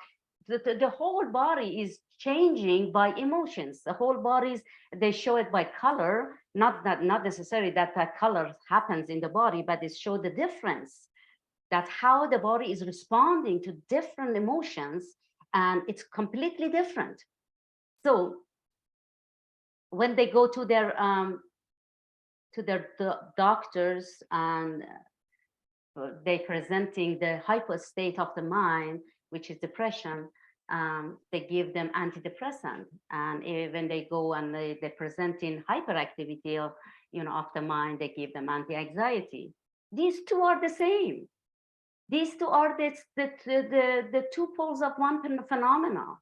The whole body is changing by emotions. The whole bodies, they show it by color, not necessarily that color happens in the body, but it shows the difference. That's how the body is responding to different emotions, and it's completely different. So when they go to their doctors and they presenting the hypo state of the mind, which is depression, they give them antidepressant. And when they go and they present in hyperactivity of, of the mind, they give them anti-anxiety. These two are the same. These two are the two poles of one phenomena.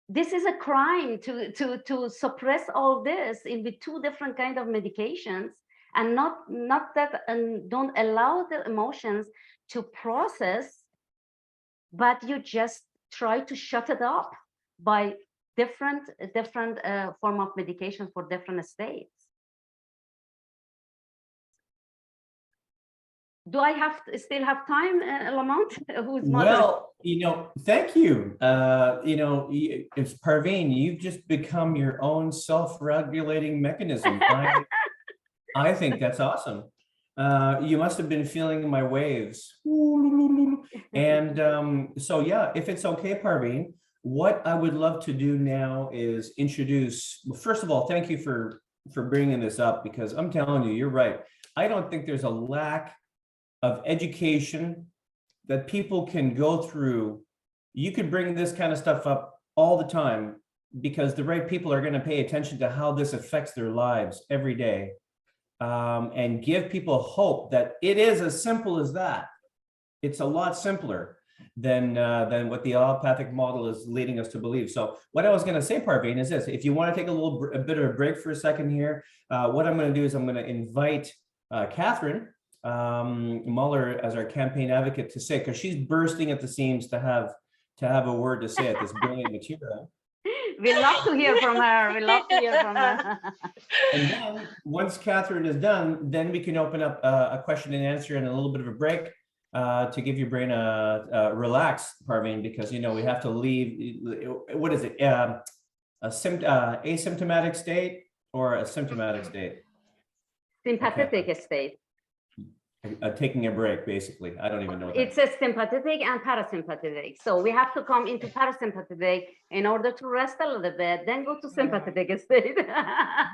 This is a crime to suppress all this with two different kind of medications, and not that, and don't allow the emotions to process, but you just try to shut it up by different form of medication for different states. Do I still have time, Lamont? Who's Well, thank you. It's Parveen, you've just become your own self-regulating mechanism. I think that's awesome. You must have been feeling my waves. And so, yeah, if it's okay, Parveen, what I would love to do now is introduce, well, first of all, thank you for bringing this up, because I'm telling you, you're right. I don't think there's a lack of education that people can go through. You could bring this kind of stuff up all the time, because the right people are going to pay attention to how this affects their lives every day, and give people hope that it is as simple as that. It's a lot simpler than what the allopathic model is leading us to believe. So what I was going to say, Parveen, is this: if you want to take a bit of a break for a second here, what I'm going to do is I'm going to invite Catherine Muller as our campaign advocate to say, because she's bursting at the seams to have a word to say at this brilliant material. We love to hear from her. We love to hear from her. And then once Catherine is done, then we can open up a question and answer and a little bit of a break to give your brain a relax, Parveen, because we have to leave. What is it? Asymptomatic state or a symptomatic state? Sympathetic state. Taking a break, basically. I don't even know. It's a sympathetic and parasympathetic. So we have to come into parasympathetic in order to rest a little bit, then go to sympathetic state.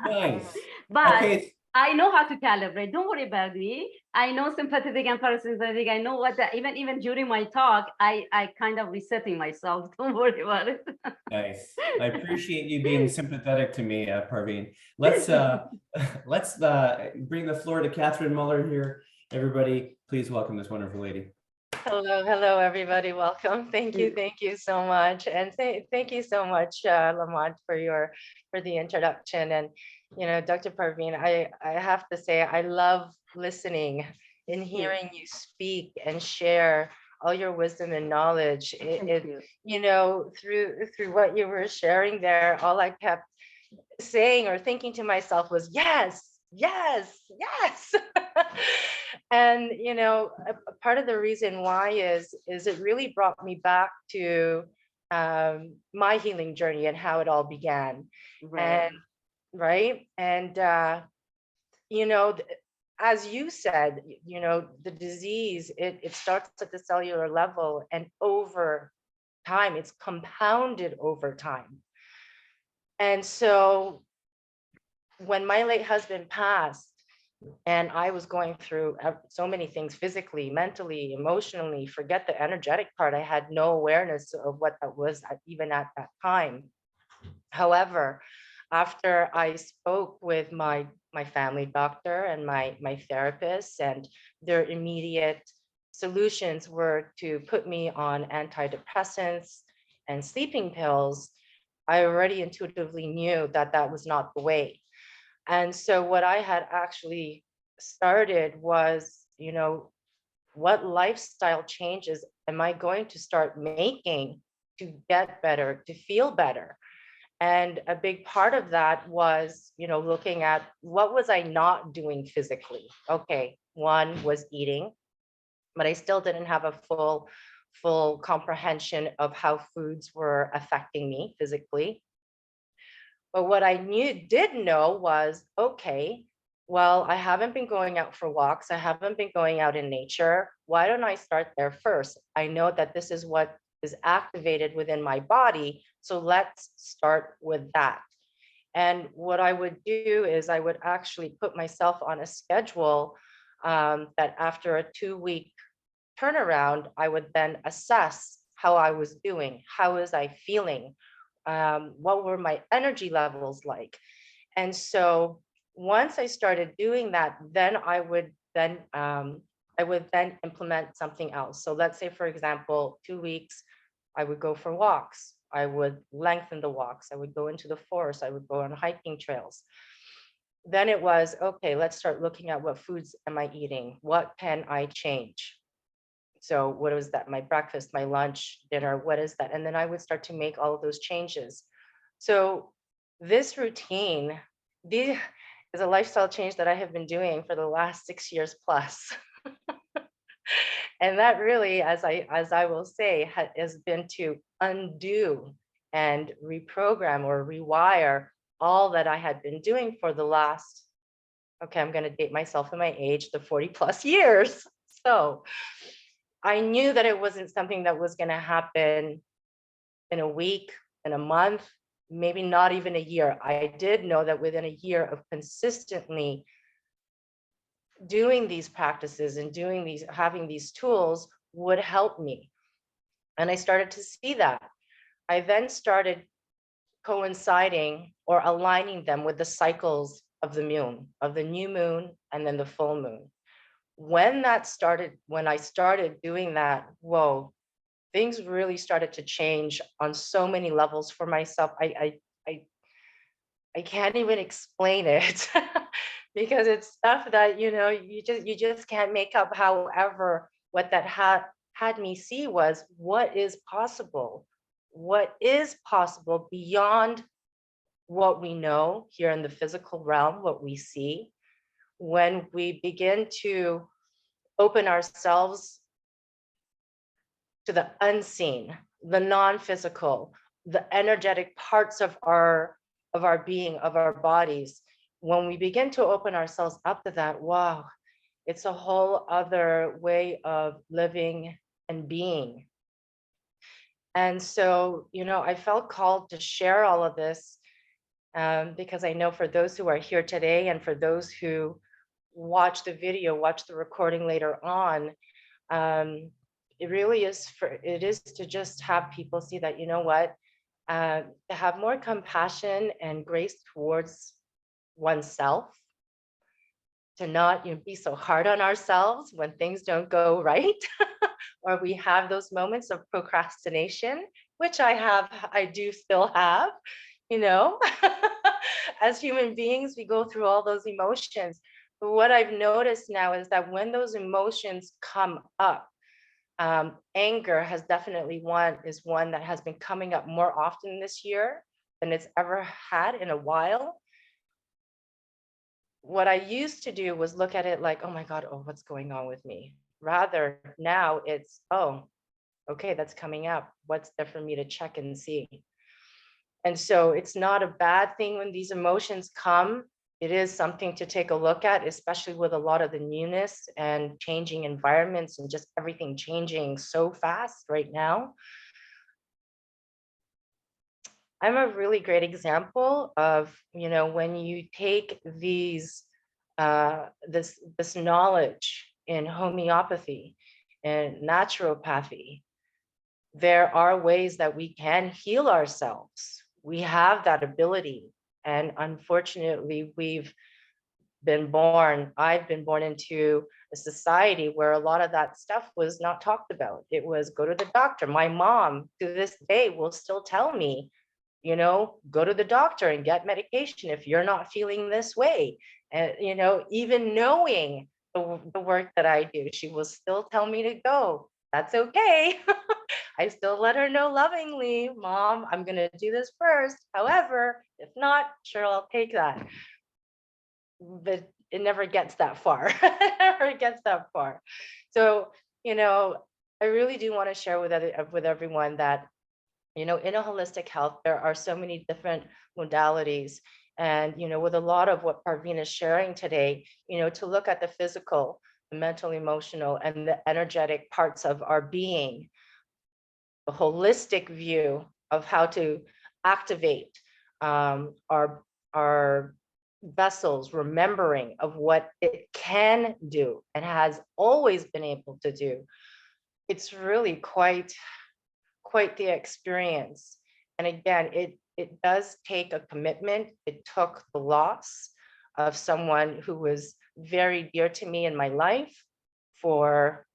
Nice. But Okay. I know how to calibrate. Don't worry about me. I know sympathetic and parasympathetic. I know what even during my talk, I kind of resetting myself. Don't worry about it. Nice. I appreciate you being sympathetic to me, Parveen. Let's bring the floor to Catherine Muller here. Everybody, please welcome this wonderful lady. Hello, everybody. Welcome. Thank you so much, and thank you so much, Lamont, for the introduction. And Dr. Parveen, I have to say I love listening and hearing you speak and share all your wisdom and knowledge. Through what you were sharing there, all I kept saying or thinking to myself was yes. And a part of the reason why is it really brought me back to my healing journey and how it all began. And as you said, the disease, it starts at the cellular level, and over time it's compounded over time. And so when my late husband passed, and I was going through so many things physically, mentally, emotionally, forget the energetic part. I had no awareness of what that was even at that time. However, after I spoke with my family doctor and my therapist, and their immediate solutions were to put me on antidepressants and sleeping pills, I already intuitively knew that that was not the way. And so what I had actually started was, what lifestyle changes am I going to start making to get better, to feel better. And a big part of that was, looking at what was I not doing physically. Okay, one was eating, but I still didn't have a full comprehension of how foods were affecting me physically. But what I did know was, okay, well, I haven't been going out for walks. I haven't been going out in nature. Why don't I start there first? I know that this is what is activated within my body. So let's start with that. And what I would do is I would actually put myself on a schedule that after a 2-week turnaround, I would then assess how I was doing, how was I feeling, what were my energy levels like. And so once I started doing that, then I would then implement something else. So let's say, for example, 2 weeks, I would go for walks. I would lengthen the walks. I would go into the forest. I would go on hiking trails. Then it was, okay, let's start looking at what foods am I eating? What can I change? So what was that? My breakfast, my lunch, dinner, what is that? And then I would start to make all of those changes. So this routine, is a lifestyle change that I have been doing for the last 6 years plus. And that really, as I will say, has been to undo and reprogram or rewire all that I had been doing for the last, okay, I'm going to date myself in my age, the 40 plus years. So I knew that it wasn't something that was going to happen in a week, in a month, maybe not even a year. I did know that within a year of consistently doing these practices and having these tools would help me. And I started to see that. I then started coinciding or aligning them with the cycles of the moon, of the new moon, and then the full moon. When I started doing that, whoa, things really started to change on so many levels for myself. I can't even explain it because it's stuff that you just can't make up. However, what that had me see was what is possible beyond what we know here in the physical realm, what we see, when we begin to open ourselves to the unseen, the non-physical, the energetic parts of our being, of our bodies. When we begin to open ourselves up to that, wow, it's a whole other way of living and being. And so, I felt called to share all of this because I know for those who are here today and for those who watch the video, watch the recording later on, it is to just have people see that, to have more compassion and grace towards oneself, to not be so hard on ourselves when things don't go right, or we have those moments of procrastination, which I do still have, as human beings, we go through all those emotions. But what I've noticed now is that when those emotions come up, anger has definitely one that has been coming up more often this year than it's ever had in a while. What I used to do was look at it like, oh my God, what's going on with me? Rather now it's, oh, okay, that's coming up. What's there for me to check and see? And so it's not a bad thing when these emotions come. It is something to take a look at, especially with a lot of the newness and changing environments and just everything changing so fast right now. I'm a really great example of, when you take this knowledge in homeopathy and naturopathy, there are ways that we can heal ourselves. We have that ability. And unfortunately, I've been born into a society where a lot of that stuff was not talked about. It was go to the doctor. My mom to this day will still tell me, go to the doctor and get medication if you're not feeling this way. And, even knowing the work that I do, she will still tell me to go. That's okay. I still let her know lovingly, Mom, I'm going to do this first. However, if not, sure, I'll take that. But it never gets that far. It never gets that far. So, I really do want to share with everyone that, in a holistic health, there are so many different modalities. And, with a lot of what Parveen is sharing today, to look at the physical, the mental, emotional, and the energetic parts of our being, a holistic view of how to activate our vessels, remembering of what it can do and has always been able to do. It's really quite the experience. And again, it does take a commitment. It took the loss of someone who was very dear to me in my life for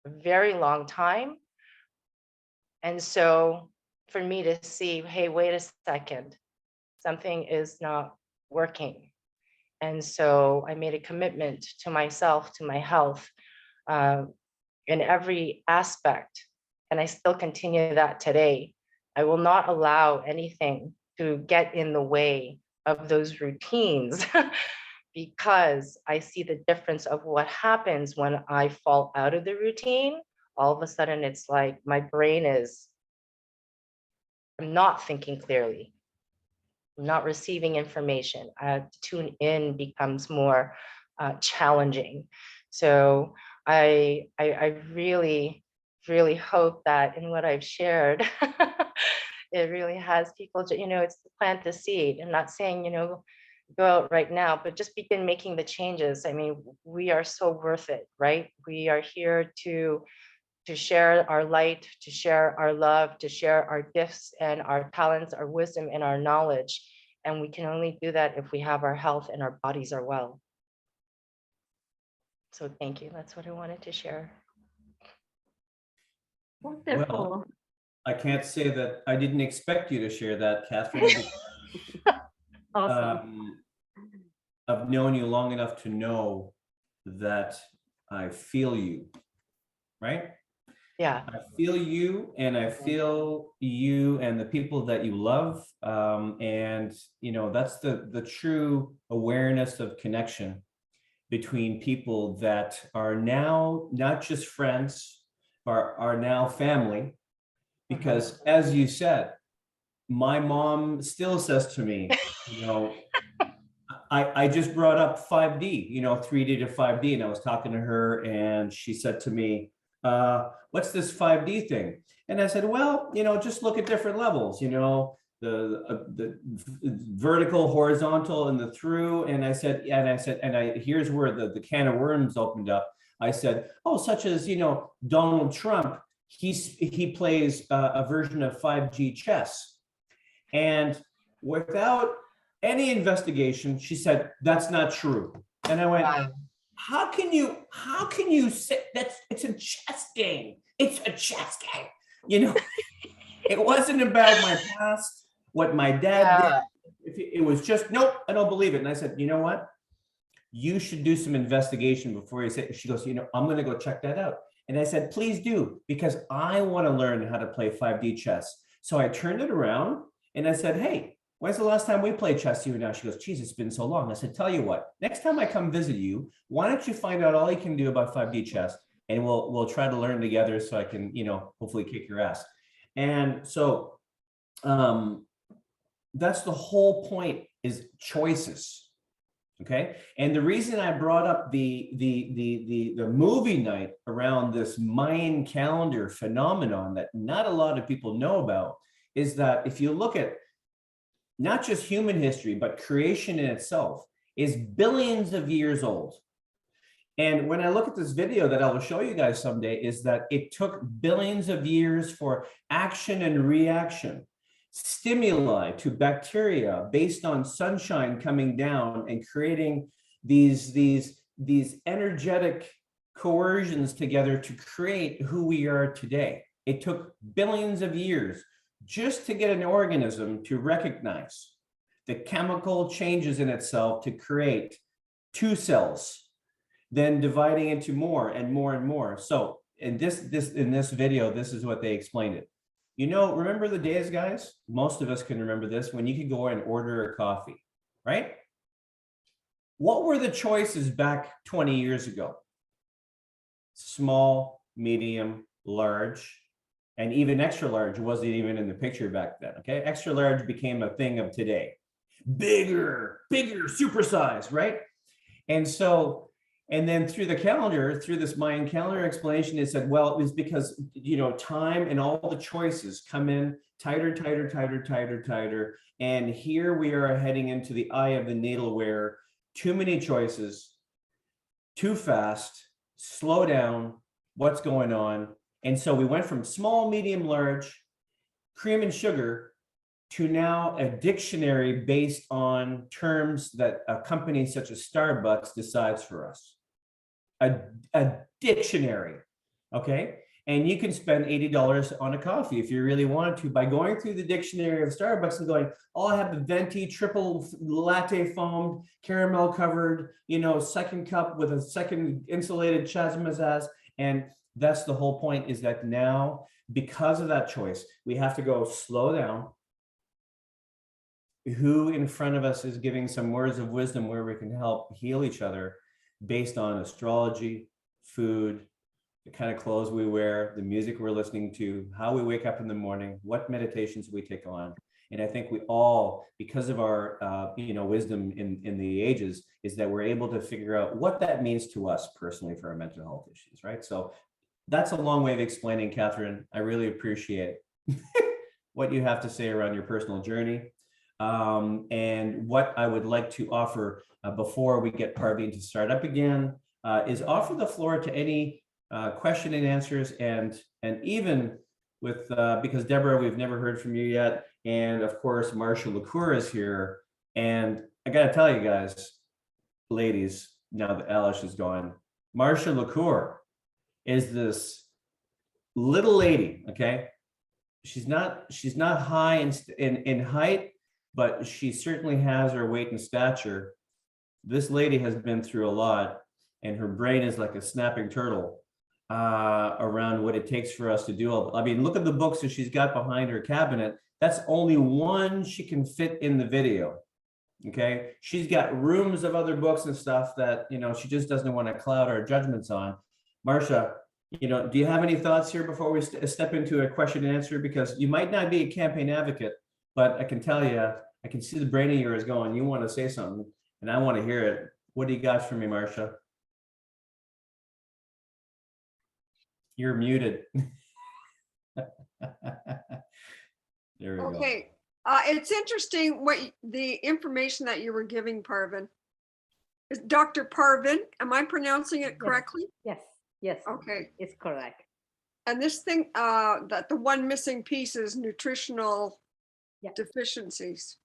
a very long time. And so for me to see, hey, wait a second, something is not working. And so I made a commitment to myself, to my health, in every aspect. And I still continue that today. I will not allow anything to get in the way of those routines because I see the difference of what happens when I fall out of the routine. All of a sudden, it's like my brain I'm not thinking clearly. I'm not receiving information. To tune in becomes more challenging. So I really, really hope that in what I've shared, it really has people, it's to plant the seed. I'm not saying, go out right now, but just begin making the changes. I mean, we are so worth it, right? We are here to share our light, to share our love, to share our gifts and our talents, our wisdom and our knowledge. And we can only do that if we have our health and our bodies are well. So thank you. That's what I wanted to share. Wonderful. Well, I can't say that I didn't expect you to share that, Catherine. Awesome. I've known you long enough to know that I feel you, right? Yeah. I feel you, and I feel you and the people that you love. And that's the true awareness of connection between people that are now not just friends, are now family. Because as you said, my mom still says to me, I just brought up 5D, 3D to 5D, and I was talking to her, and she said to me, what's this 5D thing? And I said, well, just look at different levels, the vertical, horizontal, and the through. And I said, here's where the can of worms opened up. I said, oh, such as, Donald Trump, he plays a version of 5G chess. And without any investigation, she said, that's not true. And I went, how can you say it's a chess game? It's a chess game. It wasn't about my past, what my dad did. It was just, nope, I don't believe it. And I said, you know what? You should do some investigation before you say. She goes, I'm going to go check that out. And I said, please do, because I want to learn how to play 5D chess. So I turned it around and I said, hey, when's the last time we played chess, you and I? She goes, geez, it's been so long. I said, tell you what, next time I come visit you, why don't you find out all you can do about 5D chess, and we'll try to learn together so I can, hopefully kick your ass. And so that's the whole point, is choices. Okay. And the reason I brought up the movie night around this Mayan calendar phenomenon that not a lot of people know about is that if you look at not just human history, but creation in itself is billions of years old. And when I look at this video that I will show you guys someday, is that it took billions of years for action and reaction, stimuli to bacteria based on sunshine coming down and creating these energetic coercions together to create who we are today. It took billions of years just to get an organism to recognize the chemical changes in itself to create 2 cells, then dividing into more and more and more. So in this video, this is what they explained it. You know, remember the days, guys? Most of us can remember this, when you could go and order a coffee, right? What were the choices back 20 years ago? Small, medium, large, and even extra large wasn't even in the picture back then, okay? Extra large became a thing of today. Bigger, supersize, right? And so, and then through the calendar, through this Mayan calendar explanation, it said, well, it was because, you know, time and all the choices come in tighter, tighter, tighter, tighter, tighter. And here we are heading into the eye of the needle where too many choices, too fast, slow down, what's going on? And so we went from small, medium, large, cream and sugar to now a dictionary based on terms that a company such as Starbucks decides for us. A dictionary, okay? And you can spend $80 on a coffee if you really wanted to by going through the dictionary of Starbucks and going, oh, I have the venti triple latte foamed, caramel covered, you know, second cup with a second insulated chasmazaz. And that's the whole point, is that now, because of that choice, we have to go slow down. Who in front of us is giving some words of wisdom where we can help heal each other based on astrology, food, the kind of clothes we wear, the music we're listening to, how we wake up in the morning, what meditations we take on. And I think we all, because of our you know, wisdom in the ages, is that we're able to figure out what that means to us personally for our mental health issues, right? So that's a long way of explaining, Catherine. I really appreciate what you have to say around your personal journey. And what I would like to offer before we get Parveen to start up again is offer the floor to any question and answers, and even with because Deborah, we've never heard from you yet, and of course Marsha LaCour is here, and I got to tell you guys, ladies, now that Alice is gone, Marsha LaCour is this little lady. Okay, she's not high in height, but she certainly has her weight and stature. This lady has been through a lot, and her brain is like a snapping turtle around what it takes for us to do all. I mean, look at the books that she's got behind her cabinet. That's only one she can fit in the video. Okay, she's got rooms of other books and stuff that, you know, she just doesn't want to cloud our judgments on. Marsha, you know, do you have any thoughts here before we step into a question and answer? Because you might not be a campaign advocate, but I can tell you, I can see the brain of yours going, you want to say something, and I want to hear it. What do you got for me, Marsha? You're muted. There we go. Okay, it's interesting the information that you were giving, Parvin. Is Dr. Parvin, am I pronouncing it correctly? Yes, yes, Okay, it's correct. and this thing, that the one missing piece is nutritional Yeah. deficiencies.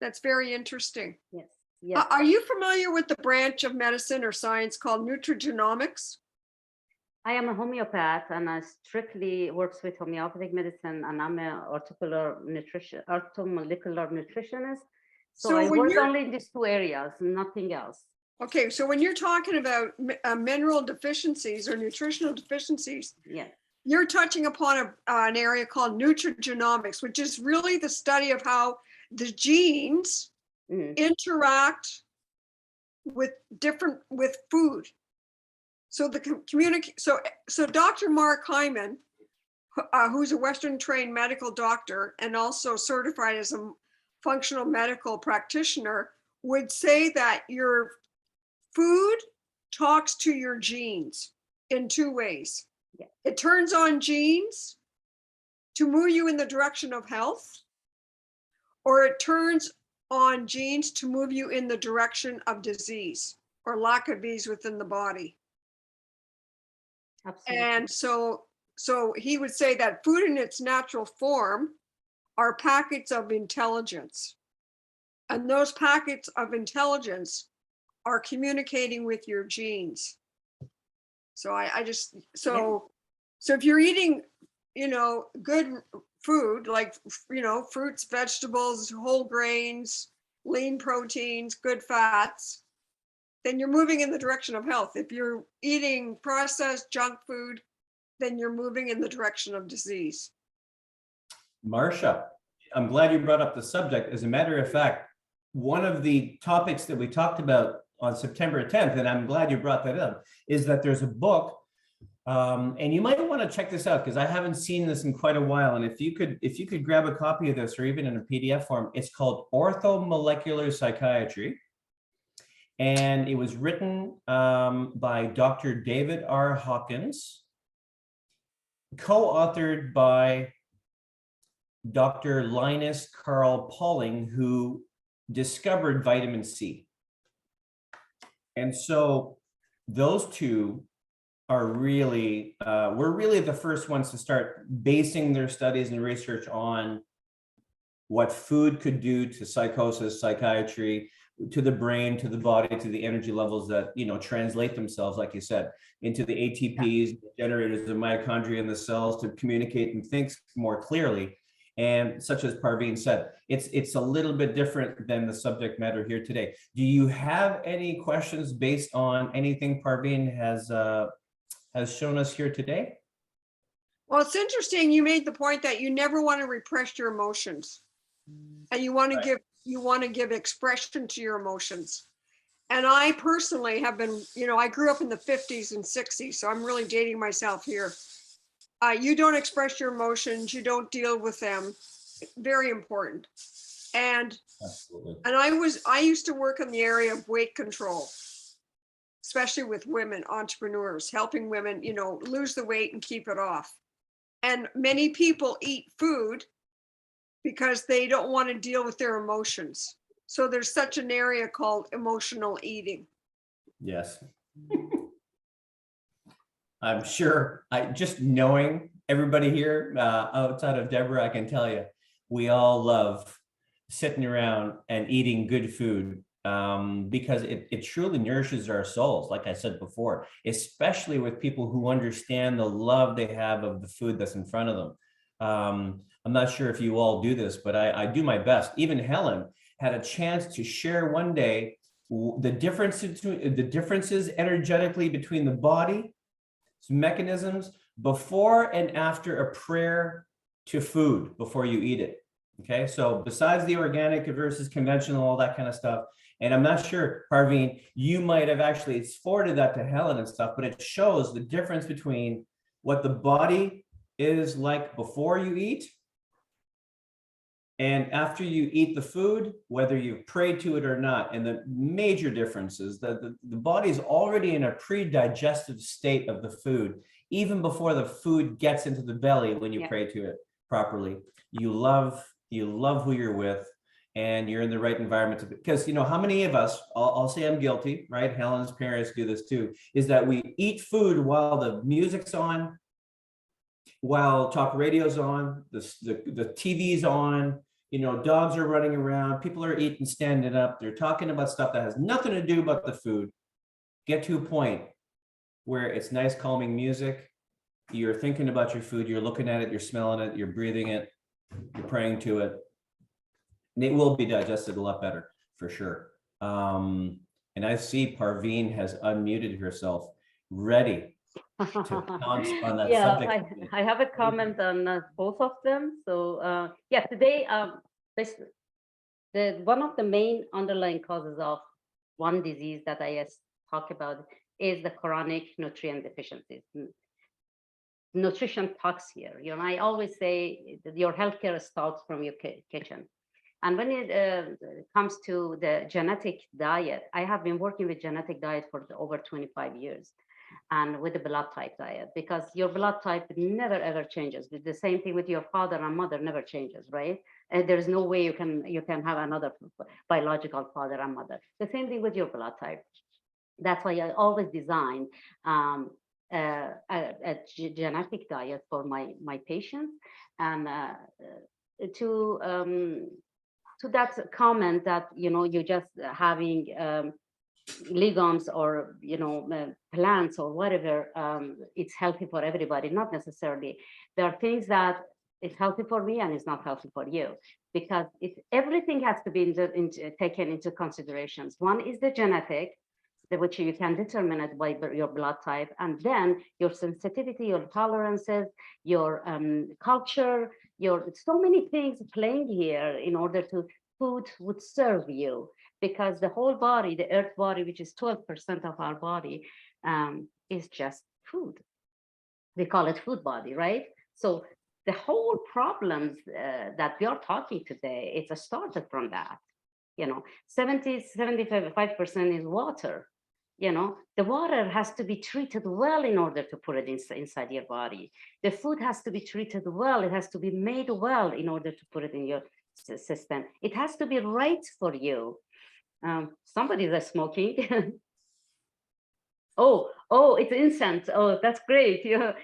That's very interesting. Yes, yes. Are you familiar with the branch of medicine or science called nutrigenomics? I am a homeopath, and I strictly works with homeopathic medicine, and I'm a orthomolecular nutritionist. So I when work you're- only in these two areas, nothing else. Okay, so when you're talking about mineral deficiencies or nutritional deficiencies, Yeah, you're touching upon an area called nutrigenomics, which is really the study of how the genes mhm, interact with food. So the so Dr. Mark Hyman, who's a Western trained medical doctor and also certified as a functional medical practitioner, would say that your food talks to your genes in two ways. Yeah. It turns on genes to move you in the direction of health, or it turns on genes to move you in the direction of disease or lack of ease within the body. absolutely. And so he would say that food in its natural form are packets of intelligence. And those packets of intelligence are communicating with your genes. So so if you're eating, you know, good food, like, you know, fruits, vegetables, whole grains, lean proteins, good fats, then you're moving in the direction of health. If you're eating processed junk food, then you're moving in the direction of disease. Marcia, I'm glad you brought up the subject. As a matter of fact, one of the topics that we talked about on September 10th, and I'm glad you brought that up, is that there's a book, and you might want to check this out because I haven't seen this in quite a while. And if you could grab a copy of this, or even in a PDF form, it's called Orthomolecular Psychiatry. And it was written by Dr. David R. Hawkins, co-authored by Dr. Linus Carl Pauling, who discovered vitamin C. And so those two are really, were really the first ones to start basing their studies and research on what food could do to psychosis, psychiatry, to the brain, to the body, to the energy levels that, you know, translate themselves, like you said, into the ATPs, generators, the mitochondria in the cells to communicate and think more clearly. And such as Parveen said, it's a little bit different than the subject matter here today. Do you have any questions based on anything Parveen has shown us here today? Well, it's interesting. You made the point that you never want to repress your emotions, and you want to give expression to your emotions. And I personally have been, you know, I grew up in the 50s and 60s, so I'm really dating myself here. You don't express your emotions, you don't deal with them. Very important. And Absolutely. and I used to work in the area of weight control, especially with women entrepreneurs, helping women, you know, lose the weight and keep it off. And many people eat food because they don't want to deal with their emotions. So there's such an area called emotional eating. Yes. I'm sure, just knowing everybody here outside of Deborah, I can tell you, we all love sitting around and eating good food because it truly nourishes our souls, like I said before, especially with people who understand the love they have of the food that's in front of them. I'm not sure if you all do this, but I do my best. Even Helen had a chance to share one day the differences energetically between the body mechanisms before and after a prayer to food before you eat it. Okay, so besides the organic versus conventional, all that kind of stuff, and I'm not sure, Parveen, you might have actually forwarded that to Helen and stuff, but it shows the difference between what the body is like before you eat and after you eat the food, whether you've prayed to it or not. And the major difference is that the body is already in a pre-digestive state of the food, even before the food gets into the belly when you pray to it properly. You love who you're with, and you're in the right environment. Because, you know, how many of us, I'll say I'm guilty, right? Helen's parents do this too, is that we eat food while the music's on, while talk radio's on, the TV's on, you know, dogs are running around, people are eating, standing up, they're talking about stuff that has nothing to do about the food. Get to a point where it's nice, calming music, you're thinking about your food, you're looking at it, you're smelling it, you're breathing it, you're praying to it, and it will be digested a lot better, for sure. And I see Parveen has unmuted herself, ready to pounce on that subject. I have a comment on both of them. So today, one of the main underlying causes of one disease that I talk about is the chronic nutrient deficiencies. Nutrition talks here. You know, I always say that your healthcare starts from your kitchen. And when it comes to the genetic diet, I have been working with genetic diet for over 25 years. And with the blood type diet, because your blood type never ever changes. The same thing with your father and mother never changes, right? And there's no way you can have another biological father and mother. The same thing with your blood type. That's why I always design a genetic diet for my patients. And to that comment that, you know, you're just having legumes or, you know, plants or whatever, it's healthy for everybody. Not necessarily. There are things that is healthy for me and is not healthy for you, because everything has to be taken into considerations. One is the genetic, which you can determine it by your blood type, and then your sensitivity, your tolerances, your culture, so many things playing here in order to food would serve you, because the whole body, the earth body, which is 12% of our body, is just food. We call it food body, right? So the whole problems that we are talking today, it's started from that. 75% is water. The water has to be treated well in order to put it inside your body. The food has to be treated well. It has to be made well in order to put it in your system. It has to be right for you. Somebody is smoking. Oh, it's incense. Oh, that's great. Yeah.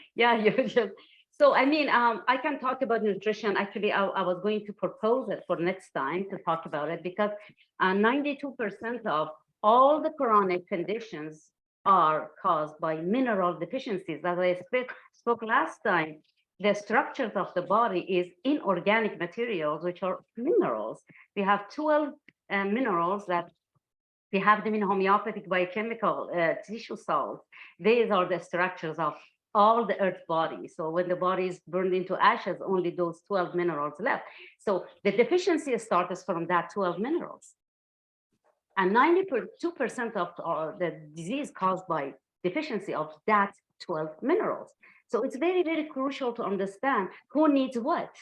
So, I mean, I can talk about nutrition. Actually, I was going to propose it for next time to talk about it, because 92% of all the chronic conditions are caused by mineral deficiencies. As I spoke last time, the structures of the body is inorganic materials, which are minerals. We have 12 minerals that we have them in homeopathic biochemical tissue salts. These are the structures of all the earth body. So when the body is burned into ashes, only those 12 minerals left. So the deficiency starts from that 12 minerals. And 92% of the disease caused by deficiency of that 12 minerals. So it's very, very crucial to understand who needs what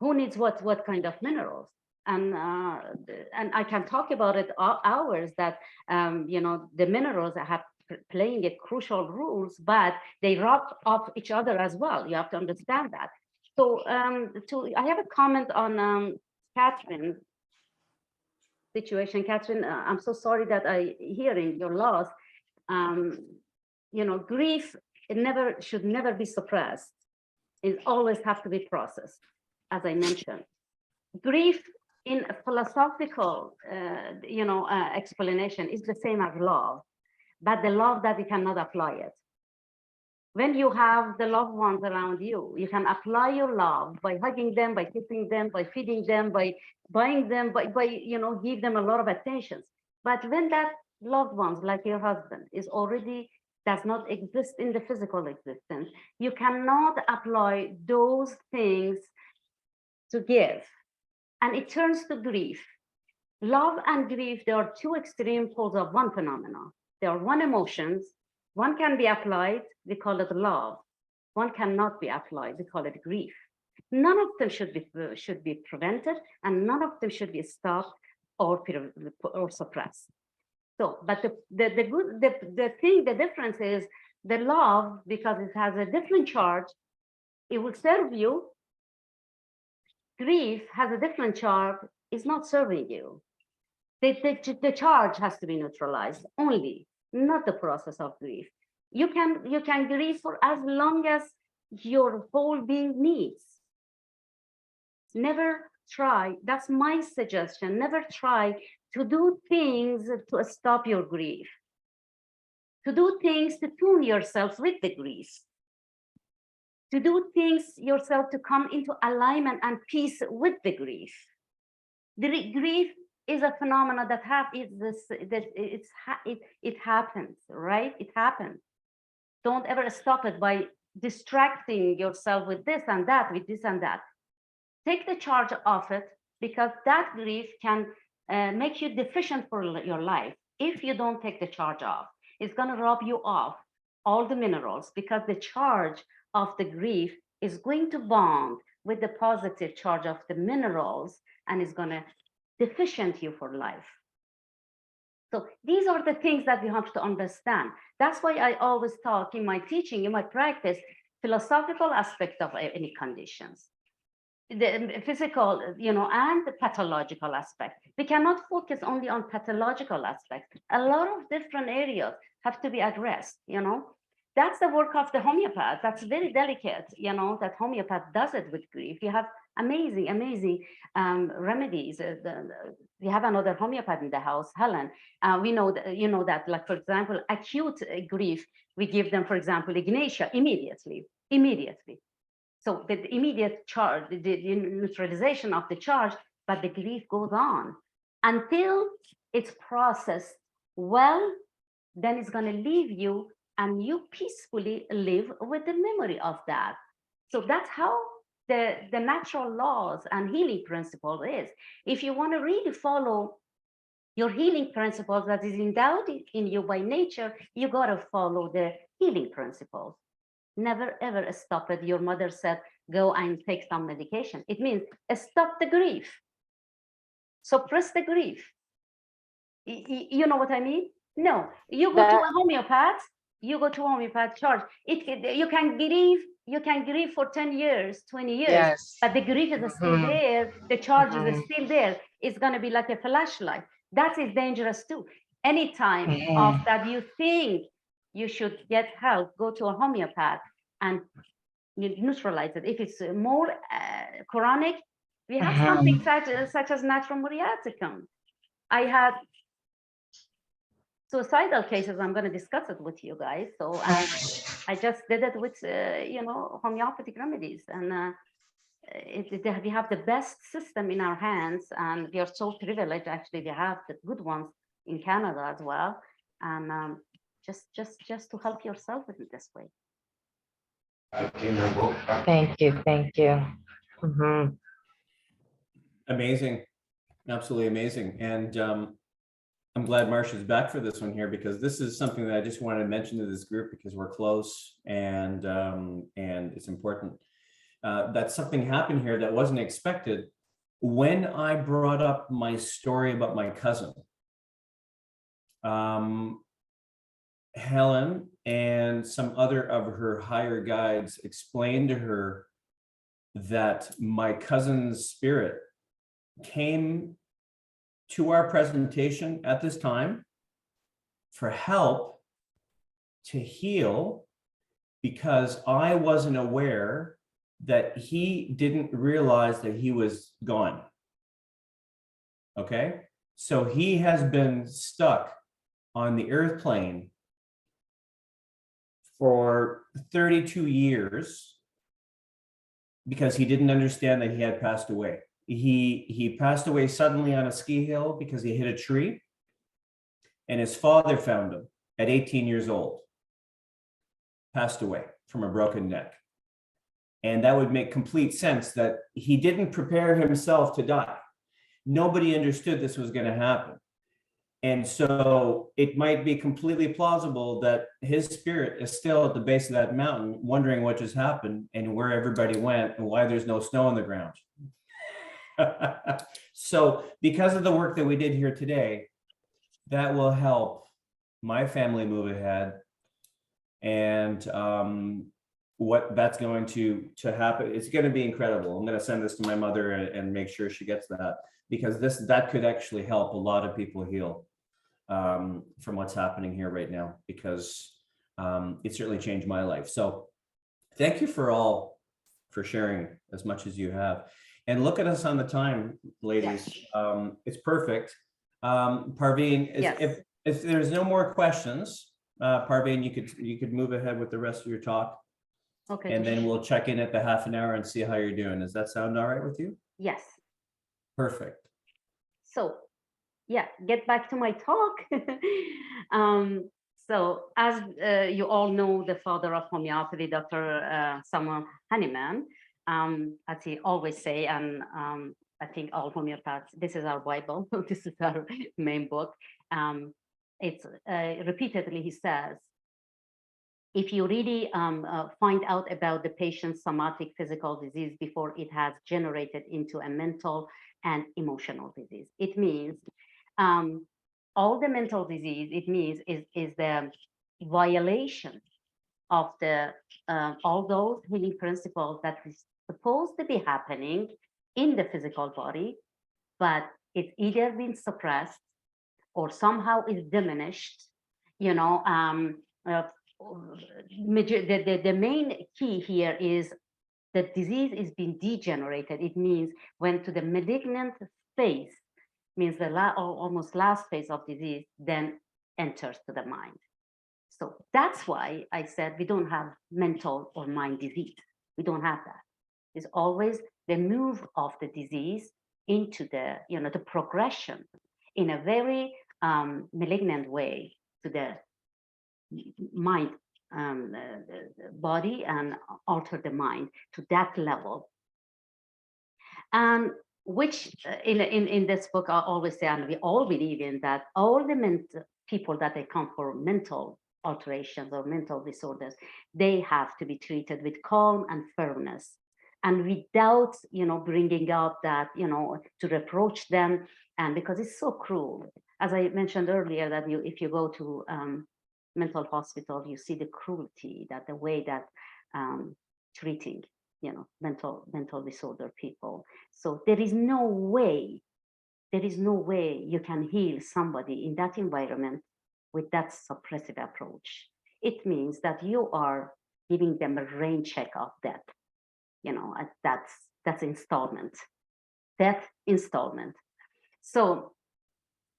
what kind of minerals. And I can talk about it hours that, the minerals have playing a crucial roles, but they rub off each other as well. You have to understand that. So I have a comment on Catherine's situation. Catherine, I'm so sorry that I hearing your loss. Grief, should never be suppressed. It always have to be processed, as I mentioned. Grief in a philosophical, explanation is the same as love, but the love that you cannot apply it. When you have the loved ones around you, you can apply your love by hugging them, by kissing them, by feeding them, by buying them, by give them a lot of attention. But when that loved ones, like your husband, does not exist in the physical existence, you cannot apply those things to give. And it turns to grief. Love and grief, they are two extreme poles of one phenomenon. They are one emotions. One can be applied, we call it love. One cannot be applied, we call it grief. None of them should be prevented, and none of them should be stopped or suppressed. So, but the difference is the love, because it has a different charge, it will serve you. Grief has a different charge, is not serving you. The charge has to be neutralized only, not the process of grief. You can grieve for as long as your whole being needs. Never try, that's my suggestion, never try to do things to stop your grief. To do things to tune yourself with the grief. To do things yourself to come into alignment and peace with the grief. The grief is a phenomenon that it happens, right? It happens. Don't ever stop it by distracting yourself with this and that, with this and that. Take the charge of it, because that grief can make you deficient for your life. If you don't take the charge off, it's going to rob you of all the minerals, because the charge of the grief is going to bond with the positive charge of the minerals, and is going to deficient you for life. So these are the things that we have to understand. That's why I always talk in my teaching, in my practice, philosophical aspect of any conditions, the physical, and the pathological aspect. We cannot focus only on pathological aspects. A lot of different areas have to be addressed, That's the work of the homeopath. That's very delicate, that homeopath does it with grief. You have amazing remedies. We have another homeopath in the house, Helen. We know that, that, like, for example, acute grief, we give them, for example, Ignatia immediately. So the immediate charge, the neutralization of the charge, but the grief goes on until it's processed well then it's going to leave you, and you peacefully live with the memory of that. So that's how the natural laws and healing principle is. If you want to really follow your healing principles that is endowed in you by nature, you got to follow the healing principles. Never ever stop it. Your mother said, go and take some medication. It means stop the grief. Suppress the grief. You know what I mean? No, you go to a homeopath, you go to a homeopath charge. You can grieve for 10 years, 20 years, Yes. but the grief is still there, the charge is still there. It's gonna be like a flashlight. That is dangerous too. Anytime of that you think you should get help, go to a homeopath and neutralize it. If it's more chronic, we have something such as natrum muriaticum. I had suicidal cases. I'm going to discuss it with you guys. So I just did it with, homeopathic remedies. And we have the best system in our hands. And we are so privileged. Actually, we have the good ones in Canada as well. And just to help yourself in this way. Thank you. Thank you. Amazing. Absolutely amazing. And I'm glad Marcia's back for this one here, because this is something that I just wanted to mention to this group because we're close and it's important. That something happened here that wasn't expected. When I brought up my story about my cousin, Helen and some other of her higher guides explained to her that my cousin's spirit came to our presentation at this time for help to heal, because I wasn't aware that he didn't realize that he was gone. Okay, so he has been stuck on the earth plane for 32 years because he didn't understand that he had passed away. He passed away suddenly on a ski hill because he hit a tree, and his father found him at 18 years old, passed away from a broken neck. And that would make complete sense that he didn't prepare himself to die. Nobody understood this was going to happen. And so it might be completely plausible that his spirit is still at the base of that mountain, wondering what just happened and where everybody went and why there's no snow on the ground. So because of the work that we did here today, that will help my family move ahead. And what that's going to happen, it's going to be incredible. I'm going to send this to my mother and make sure she gets that, because that could actually help a lot of people heal from what's happening here right now, because it certainly changed my life. So thank you for sharing as much as you have. And look at us on the time, ladies. Yes. It's perfect. Parveen, Yes. if there's no more questions, Parveen, you could move ahead with the rest of your talk. Okay. And then we'll check in at the half an hour and see how you're doing. Does that sound all right with you? Yes. Perfect. So, yeah, get back to my talk. So, as you all know, the father of homeopathy, Dr. Samuel Hahnemann, as he always say, and I think all homeopaths, this is our Bible, this is our main book. It's repeatedly he says, if you really find out about the patient's somatic physical disease before it has generated into a mental and emotional disease, it means all the mental disease, it means is the violation of the all those healing principles that is supposed to be happening in the physical body, but it's either been suppressed or somehow is diminished, you know. The main key here is the disease is being degenerated. It means when to the malignant phase, means the almost last phase of disease, then enters to the mind. So that's why I said we don't have mental or mind disease. We don't have that. It's always the move of the disease into the, the progression in a very malignant way to the mind, body, and alter the mind to that level. And which in this book, I always say, and we all believe in that, all the people that they come for mental alterations or mental disorders, they have to be treated with calm and firmness, and without, bringing up that, to reproach them, and because it's so cruel. As I mentioned earlier, that if you go to mental hospital, you see the cruelty, that the way that treating, mental disorder people. So there is no way you can heal somebody in that environment with that suppressive approach. It means that you are giving them a rain check of death. That's installment, death installment. So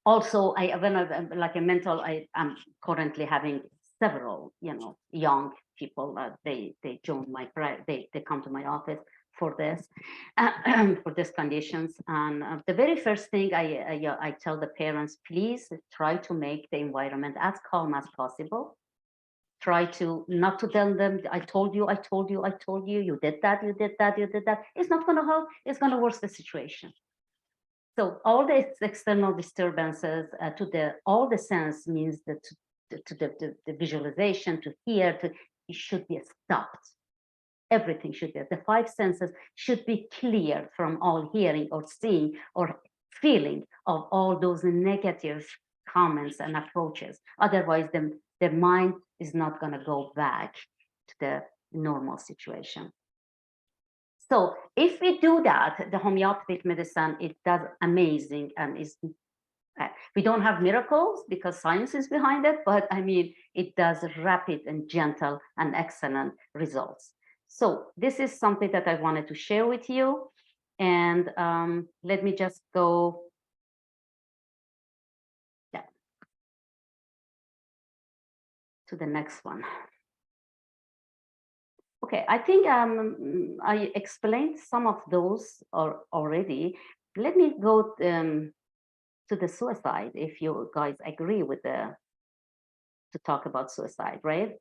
also, when I'm like a mental, I'm currently having several, young people. They join they come to my office for this, for these conditions. And the very first thing I tell the parents, please try to make the environment as calm as possible. Try to not to tell them, I told you, you did that, you did that, you did that. It's not going to help. It's going to worsen the situation. So all the external disturbances all the sense means that to the visualization, to hear, it should be stopped. Everything should be, the five senses should be cleared from all hearing or seeing or feeling of all those negative comments and approaches. Otherwise, the mind is not going to go back to the normal situation. So if we do that, the homeopathic medicine, it does amazing, and we don't have miracles because science is behind it, but I mean, it does rapid and gentle and excellent results. So this is something that I wanted to share with you. And let me just go. To the next one. Okay, I think I explained some of those already. Let me go to the suicide, if you guys agree with to talk about suicide, right?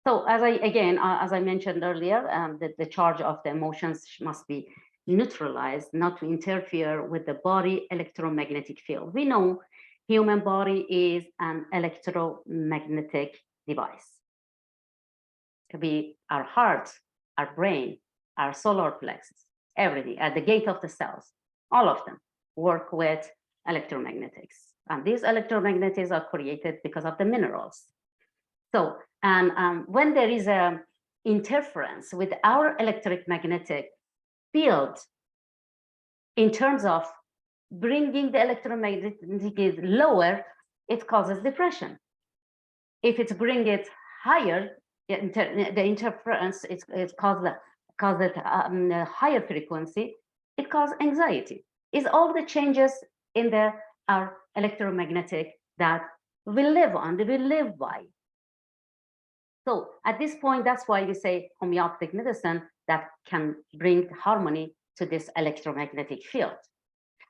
So as I mentioned earlier, the charge of the emotions must be neutralized, not to interfere with the body electromagnetic field. We know human body is an electromagnetic device. It could be our heart, our brain, our solar plexus, everything at the gate of the cells. All of them work with electromagnetics. And these electromagnetics are created because of the minerals. So, and when there is a interference with our electromagnetic field in terms of bringing the electromagnetic lower, it causes depression. If it's bring it higher, the interference it causes a higher frequency, it causes anxiety. It's all the changes in our electromagnetic that we live on, that we live by. So at this point, that's why we say homeopathic medicine that can bring harmony to this electromagnetic field.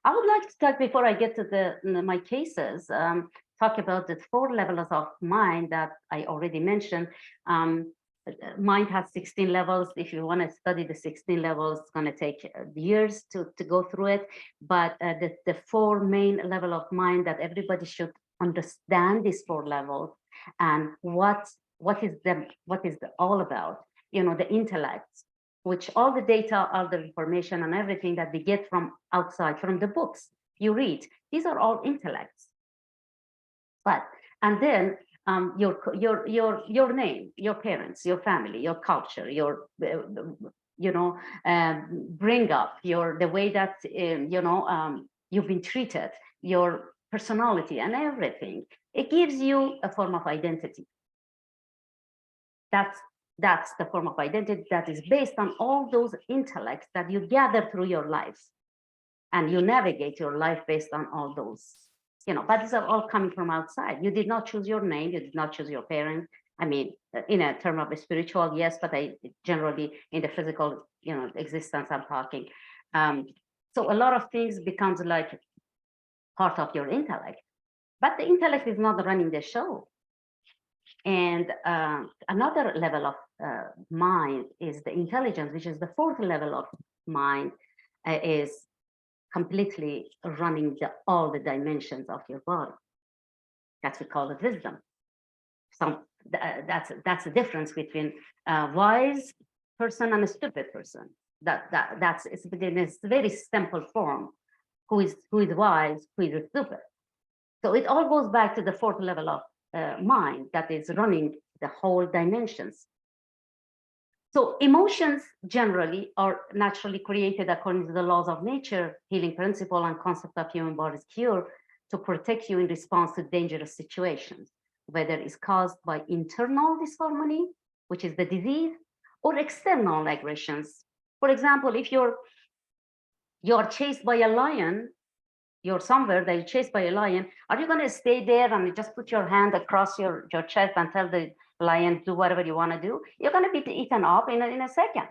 I would like to talk, before I get to my cases, talk about the 4 levels of mind that I already mentioned. Mind has 16 levels. If you want to study the 16 levels, it's going to take years to go through it. But the 4 main level of mind that everybody should understand, these 4 levels, and what is all about, the intellect, which all the data, all the information and everything that we get from outside, from the books you read, these are all intellects. And then your name, your parents, your family, your culture, your bring up, the way that you've been treated, your personality and everything. It gives you a form of identity. That's the form of identity that is based on all those intellects that you gather through your lives, and you navigate your life based on all those, but these are all coming from outside. You did not choose your name, you did not choose your parents. I mean, in a term of a spiritual, yes, but I generally in the physical, existence I'm talking. So a lot of things becomes like part of your intellect. but the intellect is not running the show. And another level of mind is the intelligence, which is the fourth level of mind, is completely running all the dimensions of your body. That's we call it wisdom. That's the difference between a wise person and a stupid person. That's in a very simple form. Who is wise, who is stupid. So it all goes back to the fourth level of mind that is running the whole dimensions. So emotions generally are naturally created according to the laws of nature, healing principle, and concept of human body's cure to protect you in response to dangerous situations, whether it's caused by internal disharmony, which is the disease, or external aggressions. For example, if you're chased by a lion, you're somewhere that you're chased by a lion, are you going to stay there and just put your hand across your chest and tell the lion, do whatever you want to do? You're going to be eaten up in a second.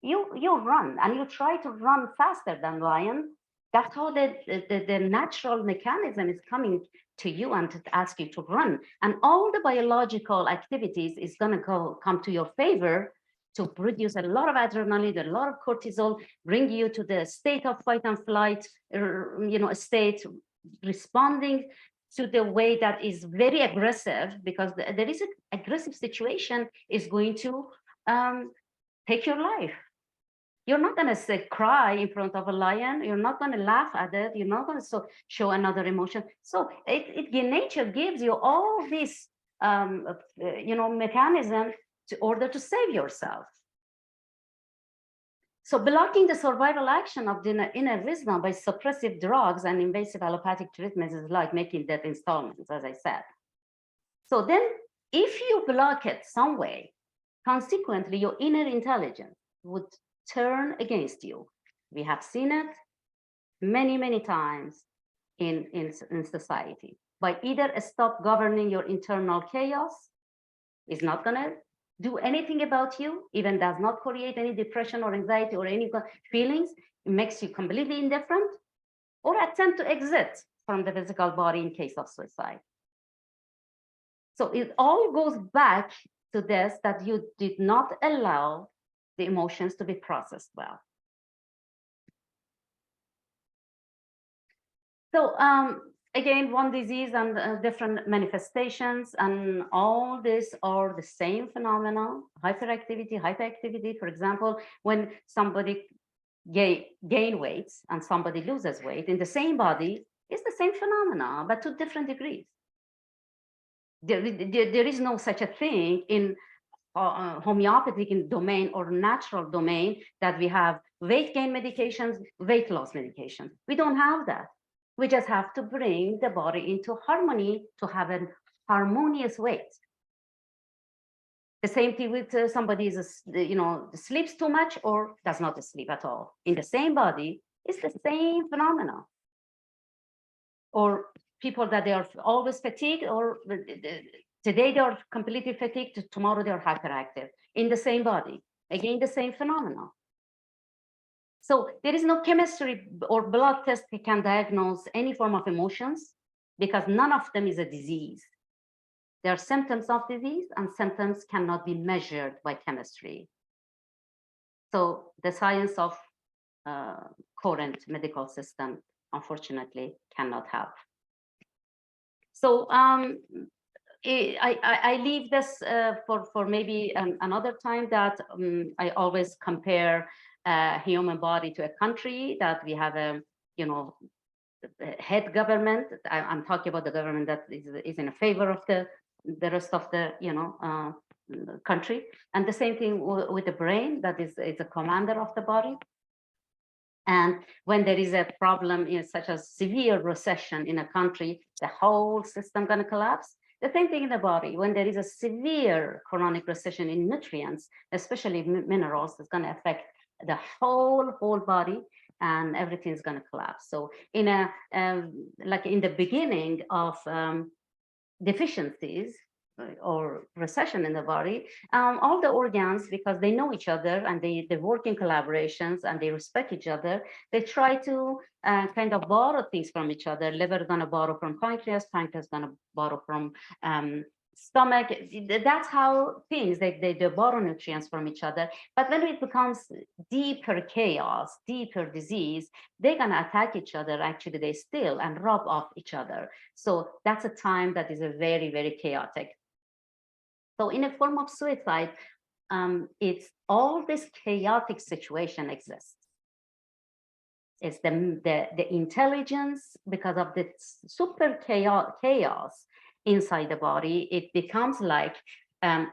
You run, and you try to run faster than lion. That's how the natural mechanism is coming to you and to ask you to run. And all the biological activities is going to come to your favor to produce a lot of adrenaline, a lot of cortisol, bring you to the state of fight and flight, a state responding to the way that is very aggressive, because there is an aggressive situation is going to take your life. You're not going to cry in front of a lion. You're not going to laugh at it. You're not going to show another emotion. So nature gives you all this, mechanism in order to save yourself. So blocking the survival action of the inner wisdom by suppressive drugs and invasive allopathic treatments is like making death installments, as I said. So then if you block it some way, consequently, your inner intelligence would turn against you. We have seen it many, many times in society. By either stop governing your internal chaos, is not going to do anything about you, even does not create any depression or anxiety or any feelings, it makes you completely indifferent, or attempt to exit from the physical body in case of suicide. So it all goes back to this, that you did not allow the emotions to be processed well. So again, one disease and different manifestations, and all this are the same phenomena: hyperactivity, hyperactivity. For example, when somebody gain weight and somebody loses weight in the same body, it's the same phenomena, but to different degrees. There is no such a thing in homeopathic domain or natural domain that we have weight gain medications, weight loss medications. We don't have that. We just have to bring the body into harmony to have a harmonious weight. The same thing with somebody sleeps too much or does not sleep at all. In the same body, it's the same phenomena. Or people that they are always fatigued, or today they are completely fatigued, tomorrow they are hyperactive. In the same body, again, the same phenomena. So there is no chemistry or blood test that can diagnose any form of emotions, because none of them is a disease. There are symptoms of disease, and symptoms cannot be measured by chemistry. So the science of current medical system, unfortunately, cannot help. So I leave this for maybe another time, that I always compare human body to a country, that we have a head government. I'm talking about the government that is in favor of the rest of the country, and the same thing with the brain, that is a commander of the body. And when there is a problem, such as severe recession in a country, the whole system going to collapse. The same thing in the body. When there is a severe chronic recession in nutrients, especially minerals, it's going to affect the whole body, and everything is going to collapse. So in like in the beginning of deficiencies, or recession in the body, all the organs, because they know each other and they work in collaborations and they respect each other, they try to kind of borrow things from each other. Liver is going to borrow from pancreas, pancreas is going to borrow from stomach. That's how things, they borrow nutrients from each other. But when it becomes deeper chaos, deeper disease, they're going to attack each other. Actually, they steal and rob off each other. So that's a time that is a very, very chaotic. So in a form of suicide, it's all this chaotic situation exists. It's the intelligence, because of the super chaos inside the body, it becomes like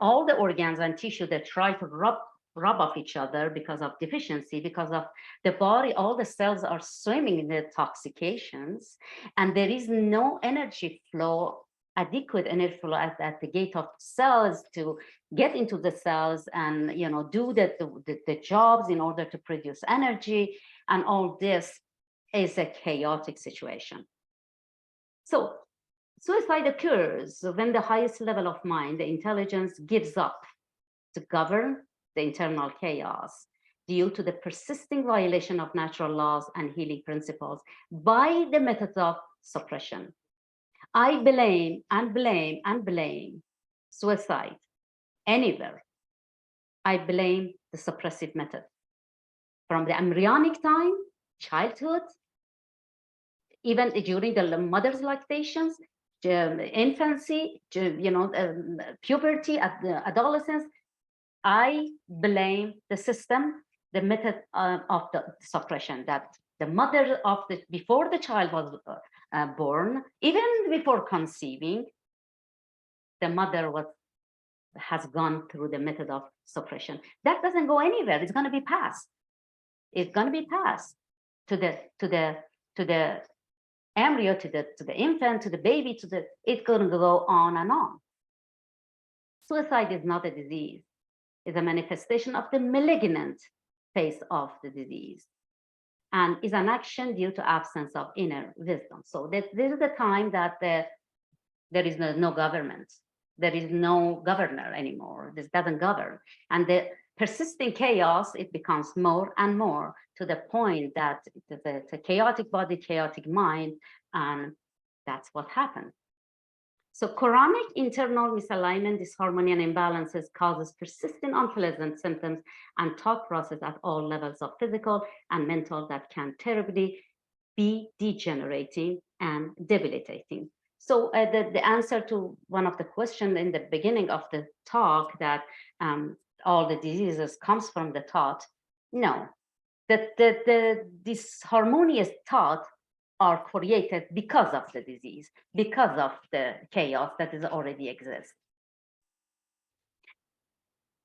all the organs and tissue that try to rub off each other because of deficiency, because of the body, all the cells are swimming in the toxications, and there is no energy flow, adequate energy flow at the gate of cells to get into the cells and do the jobs in order to produce energy. And all this is a chaotic situation. So suicide occurs when the highest level of mind, the intelligence, gives up to govern the internal chaos due to the persisting violation of natural laws and healing principles by the method of suppression. I blame and blame and blame suicide anywhere. I blame the suppressive method. From the embryonic time, childhood, even during the mother's lactations, infancy, puberty, adolescence, I blame the system, the method of the suppression, that the mother before the child was born, even before conceiving, the mother has gone through the method of suppression. That doesn't go anywhere. It's going to be passed. It's going to be passed to the embryo, to the infant, to the baby, it's going to go on and on. Suicide is not a disease. It's a manifestation of the malignant phase of the disease, and is an action due to absence of inner wisdom. So this is the time that there is no government. There is no governor anymore. This doesn't govern. And the persisting chaos, it becomes more and more, to the point that it's a chaotic body, chaotic mind, and that's what happened. So chronic internal misalignment, disharmony, and imbalances causes persistent unpleasant symptoms and thought process at all levels of physical and mental that can terribly be degenerating and debilitating. So the answer to one of the questions in the beginning of the talk, that all the diseases comes from the thought, no, that the disharmonious thought are created because of the disease, because of the chaos that is already exists.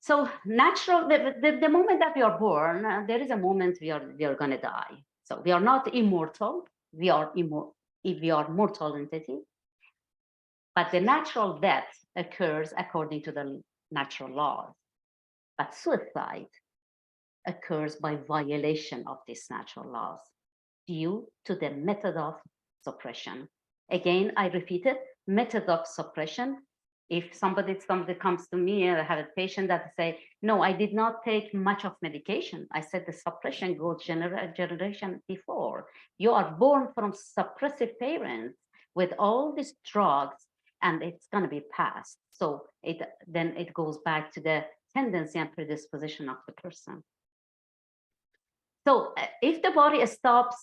So natural, the moment that we are born, there is a moment we are going to die. So we are not immortal. We are mortal entity. But the natural death occurs according to the natural laws. But suicide occurs by violation of these natural laws due to the method of suppression. Again, I repeat it, method of suppression. If somebody comes to me and I have a patient that say, no, I did not take much of medication. I said the suppression goes generation before. You are born from suppressive parents with all these drugs, and it's going to be passed. So then it goes back to the tendency and predisposition of the person. So if the body stops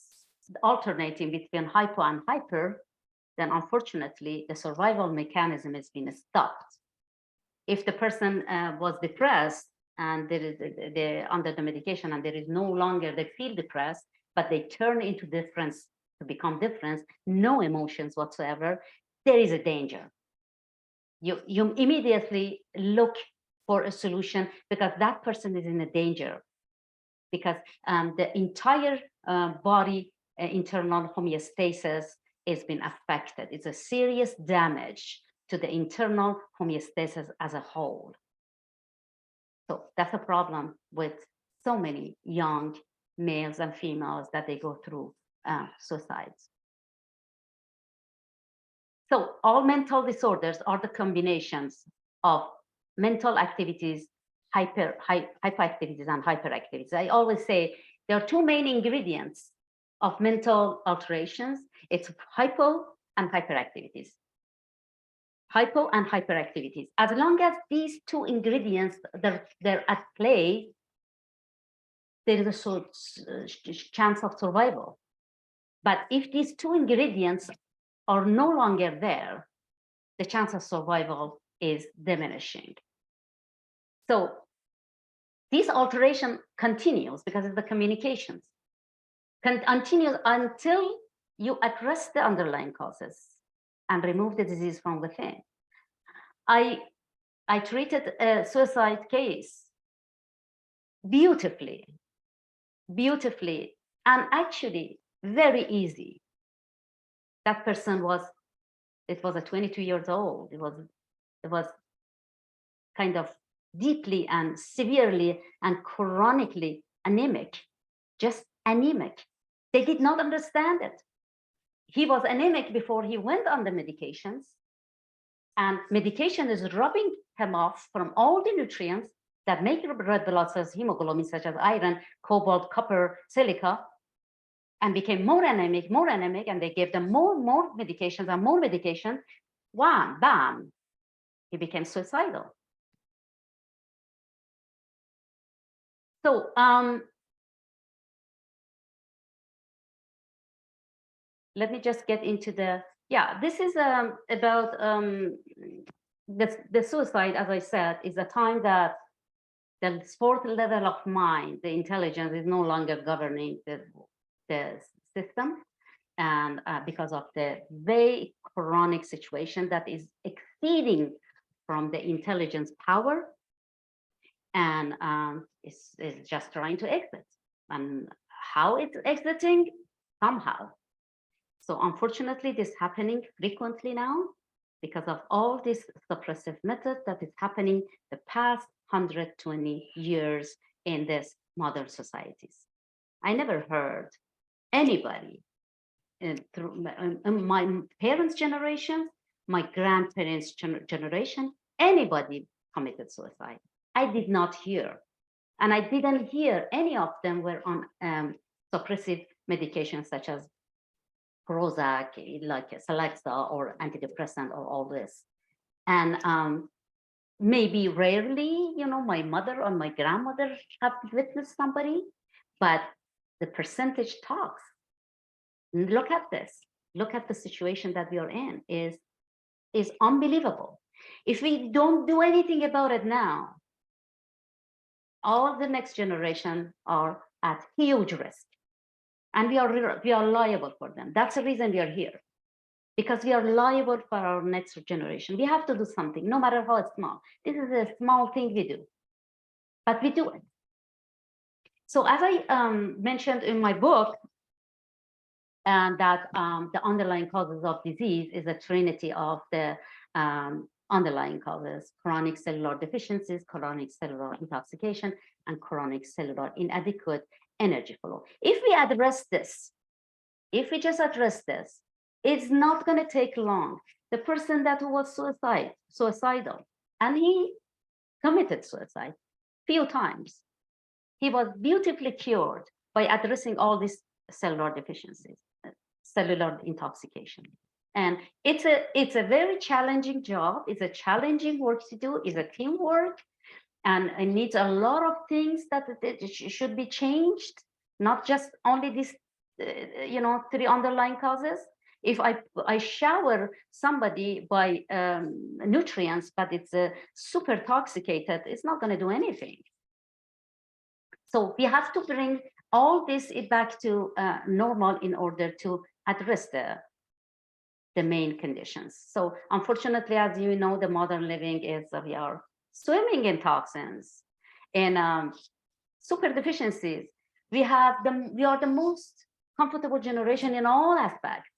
alternating between hypo and hyper, then unfortunately the survival mechanism has been stopped. If the person was depressed and they're under the medication and there is no longer, they feel depressed, but they turn into difference, to become difference, no emotions whatsoever, there is a danger. You immediately look for a solution, because that person is in a danger, because the entire body internal homeostasis has been affected. It's a serious damage to the internal homeostasis as a whole. So that's a problem with so many young males and females that they go through suicides. So all mental disorders are the combinations of mental activities, hyperactivities and hyperactivities. I always say there are two main ingredients of mental alterations. It's hypo and hyperactivities. Hypo and hyperactivities. As long as these two ingredients they're at play, there is a chance of survival. But if these two ingredients are no longer there, the chance of survival is diminishing. So this alteration continues because of the communications. Continues until you address the underlying causes and remove the disease from within. I treated a suicide case beautifully, and actually very easy. That person was, it was a 22 years old. It was kind of deeply and severely and chronically anemic, just anemic. They did not understand it. He was anemic before he went on the medications, and medication is robbing him off from all the nutrients that make red blood cells hemoglobin, such as iron, cobalt, copper, silica, and became more anemic, and they gave them more medications and more medication. Wham, bam, he became suicidal. So let me just get into the, yeah, this is about the suicide, as I said, is a time that the fourth level of mind, the intelligence, is no longer governing the system. And because of the very chronic situation that is exceeding from the intelligence power, and is just trying to exit. And how it's exiting? Somehow. So unfortunately, this is happening frequently now because of all this suppressive method that is happening the past 120 years in this modern societies. I never heard anybody through my parents' generation, my grandparents' generation, anybody committed suicide. I did not hear. And I didn't hear any of them were on suppressive medications such as Prozac, like Celexa or antidepressant or all this. And maybe rarely, you know, my mother or my grandmother have witnessed somebody, but the percentage talks. Look at this. Look at the situation that we are in is unbelievable. If we don't do anything about it now, all the next generation are at huge risk. And we are liable for them. That's the reason we are here, because we are liable for our next generation. We have to do something, no matter how small. This is a small thing we do, but we do it. So as I mentioned in my book, and that the underlying causes of disease is a trinity of the underlying causes: chronic cellular deficiencies, chronic cellular intoxication, and chronic cellular inadequate energy flow. If we address this, if we just address this, it's not going to take long. The person that was suicidal, and he committed suicide few times, he was beautifully cured by addressing all these cellular deficiencies, cellular intoxication. And it's a very challenging job. It's a challenging work to do. It's a teamwork. And it needs a lot of things that should be changed, not just only these, you know, three underlying causes. If I shower somebody by nutrients, but it's super toxicated, it's not going to do anything. So we have to bring all this back to normal in order to address the main conditions. So unfortunately, as you know, the modern living is we are swimming in toxins and super deficiencies. We are the most comfortable generation in all aspects: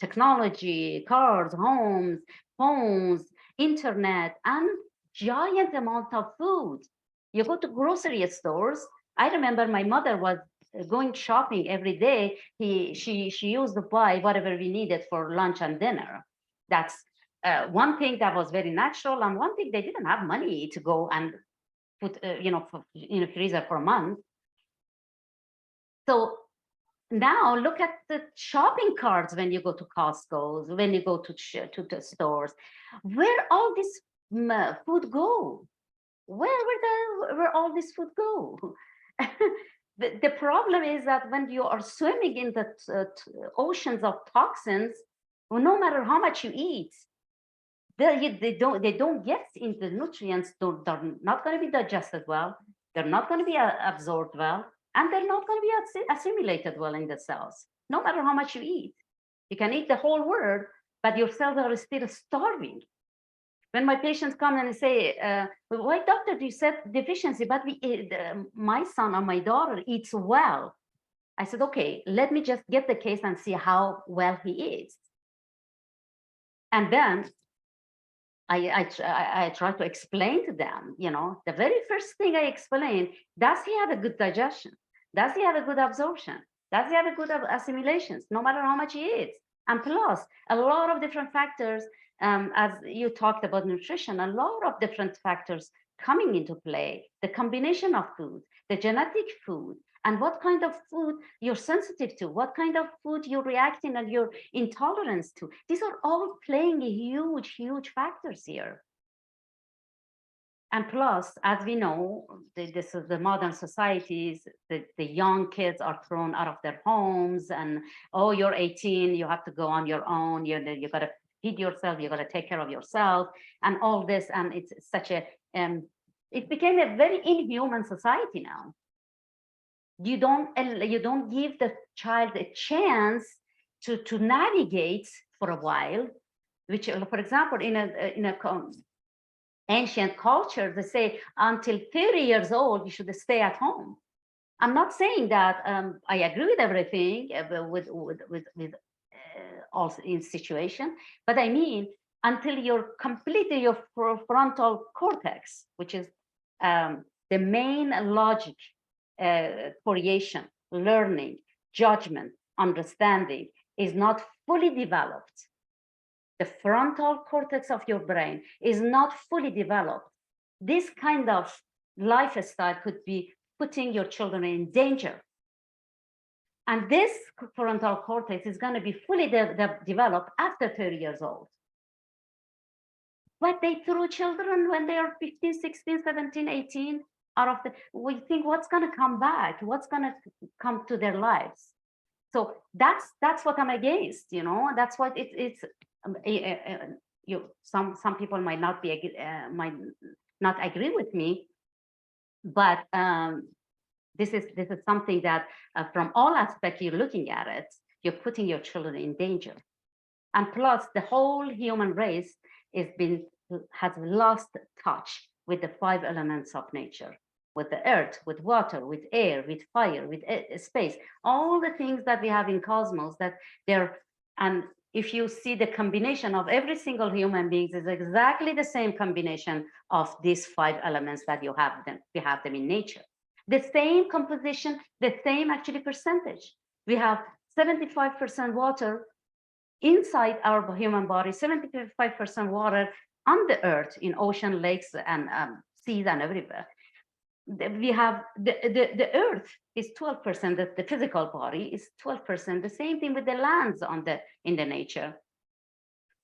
technology, cars, homes, phones, internet, and giant amount of food. You go to grocery stores. I remember my mother was going shopping every day. She used to buy whatever we needed for lunch and dinner. That's one thing that was very natural, and one thing they didn't have money to go and put, in a freezer for a month. So now look at the shopping carts when you go to Costco's, when you go to the stores. Where all this food go? Where all this food go? The problem is that when you are swimming in the oceans of toxins, well, no matter how much you eat, they don't get into the nutrients. They're not going to be digested well. They're not going to be absorbed well, and they're not going to be assimilated well in the cells. No matter how much you eat, you can eat the whole world, but your cells are still starving. When my patients come and say, "Why, doctor, you said deficiency, but my son or my daughter eats well." I said, "Okay, let me just get the case and see how well he eats." And then I try to explain to them, the very first thing I explain, does he have a good digestion? Does he have a good absorption? Does he have a good assimilations, no matter how much he eats? And plus, a lot of different factors, as you talked about nutrition, a lot of different factors coming into play, the combination of food, the genetic food, and what kind of food you're sensitive to, what kind of food you're reacting and you're intolerant to. These are all playing a huge factors here. And plus, as we know, this is the modern societies, the young kids are thrown out of their homes and, oh, you're 18, you have to go on your own, you got to feed yourself, you got to take care of yourself and all this. And it's such a, it became a very inhuman society now. You don't give the child a chance to navigate for a while, which, for example, in a ancient culture, they say until 30 years old, you should stay at home. I'm not saying that I agree with everything with also in situation, but I mean, until you're completely your frontal cortex, which is the main logic, creation, learning, judgment, understanding is not fully developed. The frontal cortex of your brain is not fully developed. This kind of lifestyle could be putting your children in danger. And this frontal cortex is going to be fully developed after 30 years old. But they threw children when they are 15, 16, 17, 18 out of we think what's going to come back, what's going to come to their lives. So that's what I'm against, that's what it's some people might not agree with me, but this is something that from all aspects you're looking at it, you're putting your children in danger. And plus the whole human race has lost touch with the 5 elements of nature, with the earth, with water, with air, with fire, with space, all the things that we have in cosmos that and if you see the combination of every single human being is exactly the same combination of these 5 elements that we have them in nature. The same composition, the same actually percentage. We have 75% water inside our human body, 75% water on the earth, in ocean, lakes, and seas, and everywhere. We have the earth is 12%, the physical body is 12%. The same thing with the lands in the nature.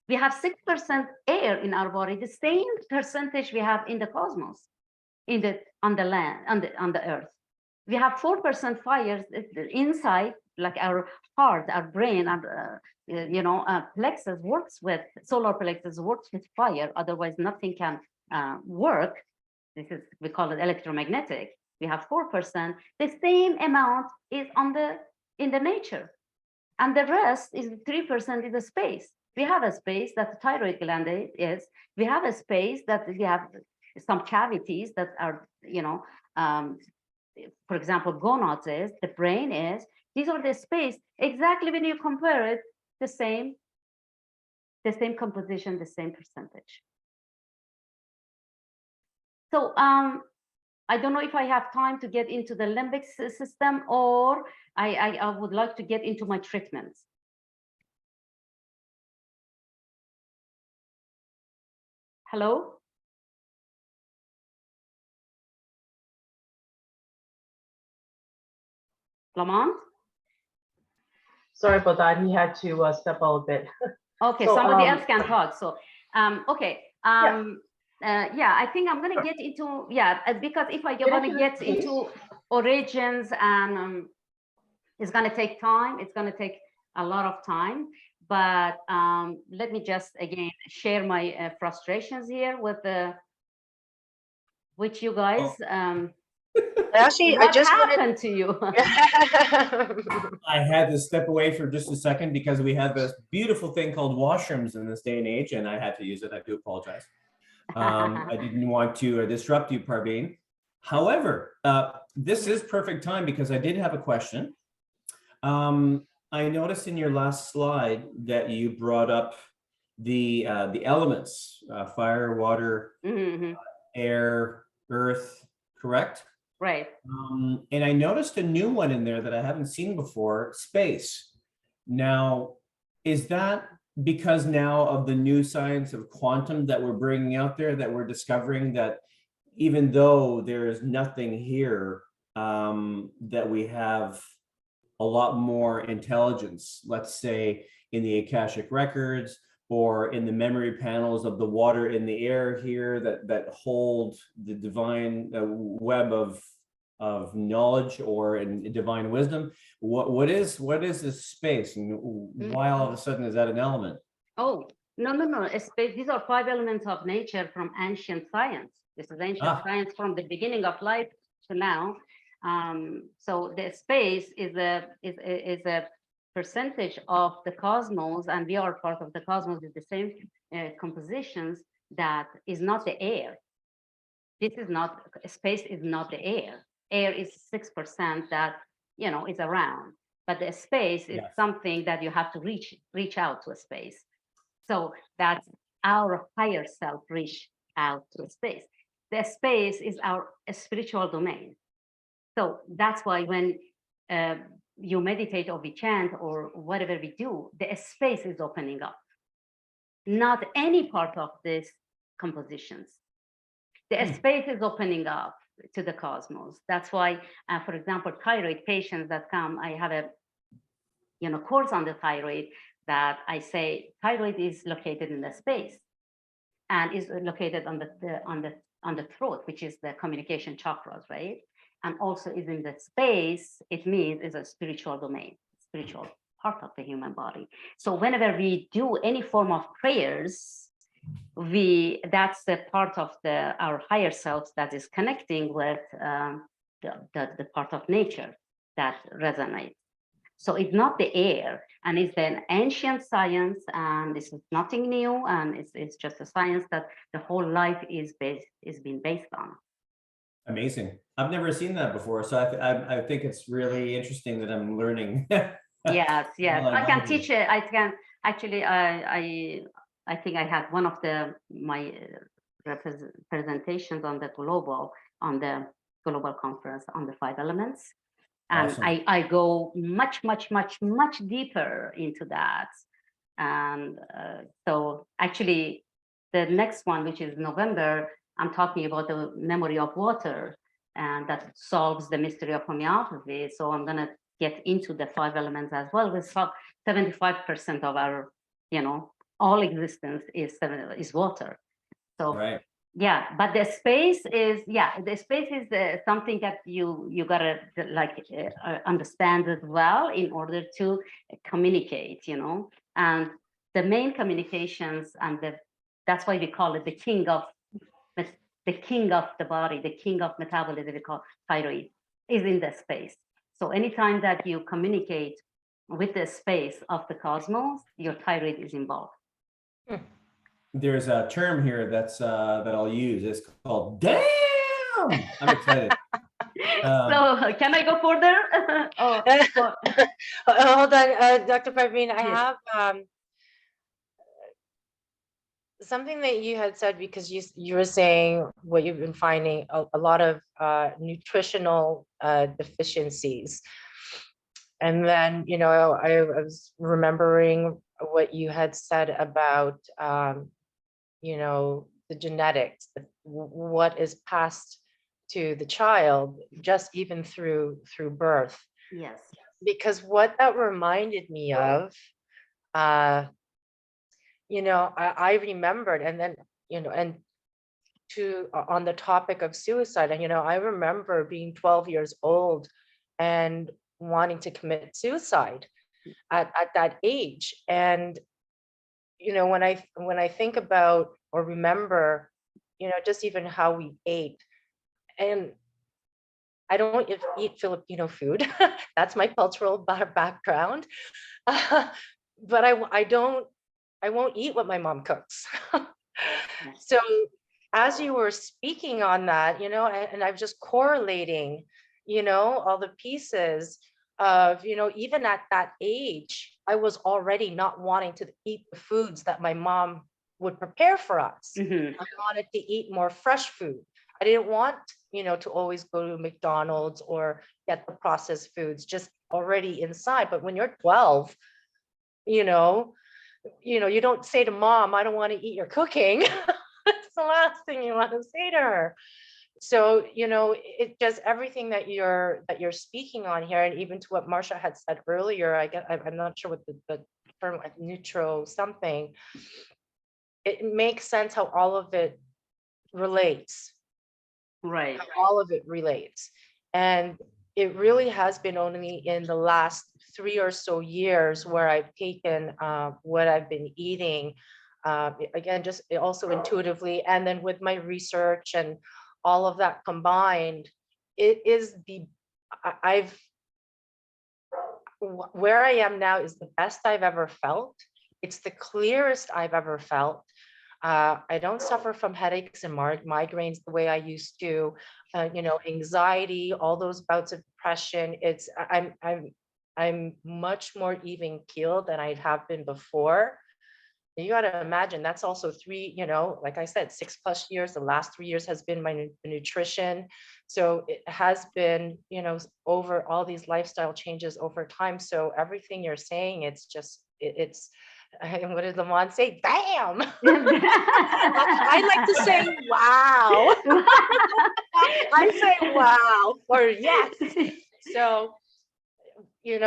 We have 6% air in our body, the same percentage we have in the cosmos, on the land, on the earth. We have 4% fires inside, like our heart, our brain, and plexus works with, solar plexus works with fire. Otherwise, nothing can work. We call it electromagnetic. We have 4%. The same amount is in the nature, and the rest is 3% in the space. We have a space that the thyroid gland is. We have a space that we have some cavities that are, for example, gonads is, the brain is. These are the space. Exactly when you compare it, the same composition, the same percentage. So I don't know if I have time to get into the limbic system, or I would like to get into my treatments. Hello? Lamont? Sorry about that. He had to step out a bit. Okay, So, somebody else can talk. So, okay. Yeah. Yeah, I think I'm going to get into, yeah, because if I want to into get the case. into origins and it's going to take time, it's going to take a lot of time. But let me just again share my frustrations here with you guys. Actually, I What just wanted. happened to you? I had to step away for just a second because we have this beautiful thing called washrooms in this day and age, and I had to use it. I do apologize. I didn't want to disrupt you, Parveen. However, this is perfect time because I did have a question. I noticed in your last slide that you brought up the elements, fire, water, Mhm. air, earth, correct? Right. And I noticed a new one in there that I haven't seen before, space. Now, is that because now of the new science of quantum that we're bringing out there, that we're discovering that even though there is nothing here, that we have a lot more intelligence, let's say in the Akashic records or in the memory panels of the water in the air here that hold the divine web of knowledge or in divine wisdom. What is this space, and why all of a sudden is that an element? Oh, no. Space, these are 5 elements of nature from ancient science. This is ancient science from the beginning of life to now. So the space is a percentage of the cosmos, and we are part of the cosmos with the same compositions that is not the air. This is not, space is not the air. Air is 6% that, is around, but the space is something that you have to reach out to a space. So that's our higher self reach out to space. The space is our spiritual domain. So that's why when you meditate or we chant or whatever we do, the space is opening up. Not any part of this compositions. The space is opening up to the cosmos. That's why, for example, thyroid patients that come, I have a course on the thyroid that I say thyroid is located in the space and is located on the throat, which is the communication chakras, right? And also is in the space. It means is a spiritual domain, spiritual part of the human body. So whenever we do any form of prayers, that's the part of our higher selves that is connecting with the part of nature that resonates. So it's not the air, and it's an ancient science, and this is nothing new, and it's just a science that the whole life is being based on. Amazing. I've never seen that before, so I think it's really interesting that I'm learning. Yes. Well, I can teach it. I can actually. I think I had one of my presentations on the global conference on the 5 elements. And Awesome. I go much deeper into that. And so actually the next one, which is November, I'm talking about the memory of water, and that solves the mystery of homeopathy. So I'm going to get into the 5 elements as well. With 75% of our, all existence is water. So Right. yeah, but the space is something that you gotta understand as well in order to communicate, and the main communications and that's why we call it the king of the body, the king of metabolism. We call thyroid is in the space. So anytime that you communicate with the space of the cosmos, your thyroid is involved. There's a term here that I'll use. It's called "damn." I'm excited. So can I go further? Hold on, Dr. Parveen, I Yes. have something that you had said, because you were saying what you've been finding a lot of nutritional deficiencies. And then, I was remembering what you had said about, the genetics, what is passed to the child, just even through birth. Yes. Because what that reminded me of, I remembered, and then, and on the topic of suicide, and I remember being 12 years old and wanting to commit suicide at that age. And when I think about or remember, just even how we ate, and I don't eat Filipino food. That's my cultural background. But I won't eat what my mom cooks. So as you were speaking on that, and I'm just correlating, all the pieces of, even at that age, I was already not wanting to eat the foods that my mom would prepare for us. Mhm. I wanted to eat more fresh food. I didn't want, to always go to McDonald's or get the processed foods just already inside. But when you're 12, you know, you don't say to mom, I don't want to eat your cooking. It's the last thing you want to say to her. So, it just everything that you're speaking on here, and even to what Marcia had said earlier, I'm not sure what the term, like neutral something. It makes sense how all of it relates. Right. All of it relates. And it really has been only in the last 3 or so years where I've taken what I've been eating, again, just also intuitively, and then with my research and all of that combined, it is where I am now is the best I've ever felt. It's the clearest I've ever felt. I don't suffer from headaches and migraines the way I used to. Anxiety, all those bouts of depression. I'm much more even keeled than I have been before. You got to imagine that's also three, like I said, 6+ years. The last 3 years has been my nutrition. So it has been, over all these lifestyle changes over time. So everything you're saying, it's just, it's, what did Lamont say? Damn. I like to say, wow. I say, wow, or yes. So, and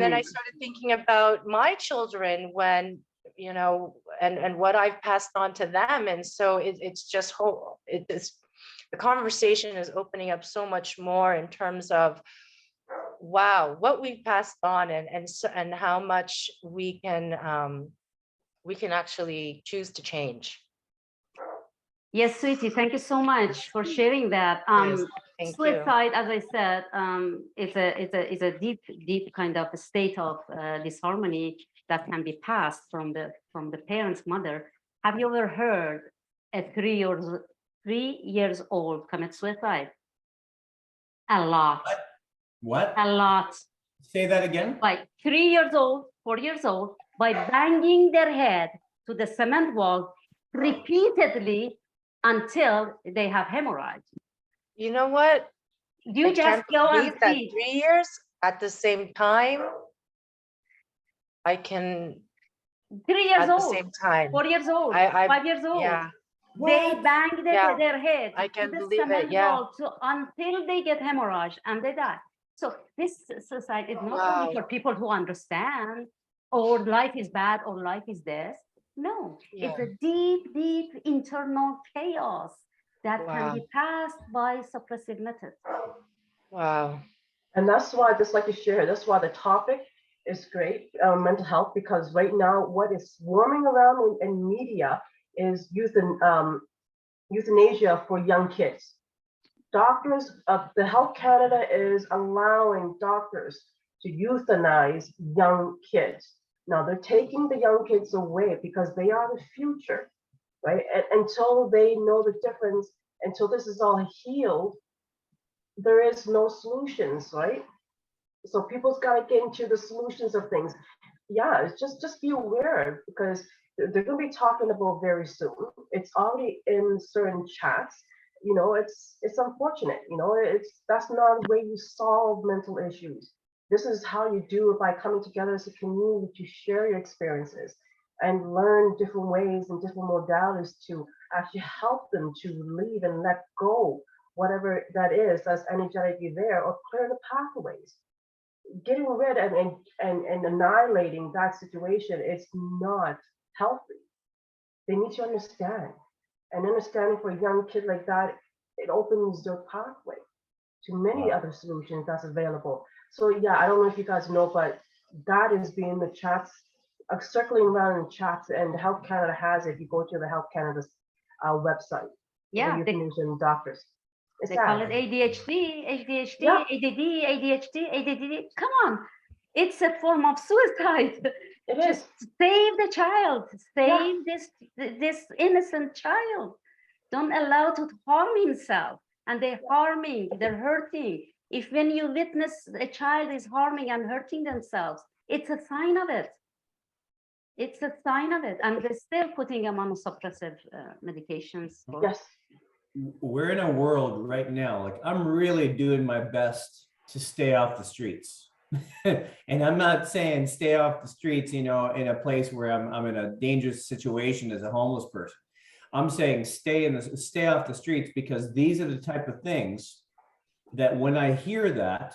then I Amazing. started thinking about my children when, and what I've passed on to them. And so it's just whole, the conversation is opening up so much more in terms of, wow, what we've passed on, and how much we can actually choose to change. Yes, sweetie, thank you so much for sharing that. Yes, thank you. Suicide, as I said, it's a deep kind of a state of disharmony that can be passed from the parent's mother. Have you ever heard a 3 years old commit suicide? A lot, What? a lot. Say that again? Like 3 years old, 4 years old, by banging their head to the cement wall repeatedly until they have hemorrhage. You know what? You I just can't go and believe that see. 3 years at the same time. I can 3 years at the old, same time. 4 years old, I 5 years old. yeah. They bang Yeah, their head I to can the believe it. cement Yeah. wall until they get hemorrhage and they die. So this society is not only Wow. for people who understand, or life is bad or life is this. No, it's Yeah. a deep internal chaos that can Wow. be passed by suppressive methods. Wow. And that's why I just like to share. That's why the topic is great, mental health, because right now what is swarming around in media is euthanasia for young kids. Doctors, the Health Canada is allowing doctors to euthanize young kids. Now they're taking the young kids away because they are the future, right? And until they know the difference, until this is all healed, there is no solutions, right? So people's got to get into the solutions of things. Yeah, it's just be aware, because they're going to be talking about very soon. It's already in certain chats. It's unfortunate. That's not the way you solve mental issues. This is how you do it, by coming together as a community to share your experiences. and learn different ways and different modalities to actually help them to leave and let go whatever that is that's energetically there, or clear the pathways. Getting rid and annihilating that situation is not healthy. They need to understand. And understanding for a young kid like that, it opens their pathway to many Wow. other solutions that's available. So yeah, I don't know if you guys know, but that is being the chats, circling around in chats, and Health Canada has it. If you go to the Health Canada's website, Yeah, the information doctors. It's they call sad. it ADHD, ADHD, Yeah, ADD, ADHD, ADD. Come on, it's a form of suicide. it Just is. save the child, Yeah. save this innocent child. Don't allow to harm himself. And they're harming, they're hurting. If when you witness a child is harming and hurting themselves, it's a sign of it. It's a sign of it. And they're still putting them on suppressive medications. Yes. We're in a world right now, like I'm really doing my best to stay off the streets. And I'm not saying stay off the streets, in a place where I'm in a dangerous situation as a homeless person. I'm saying stay off the streets, because these are the type of things that when I hear that,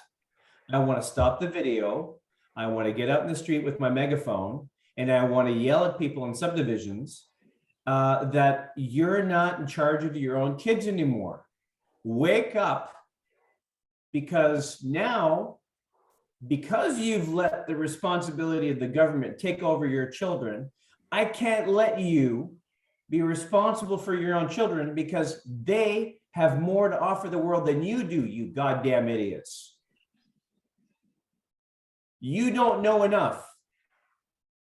I want to stop the video. I want to get out in the street with my megaphone, and I want to yell at people in subdivisions that you're not in charge of your own kids anymore. Wake up, because now, because you've let the responsibility of the government take over your children, I can't let you be responsible for your own children, because they have more to offer the world than you do, you goddamn idiots. You don't know enough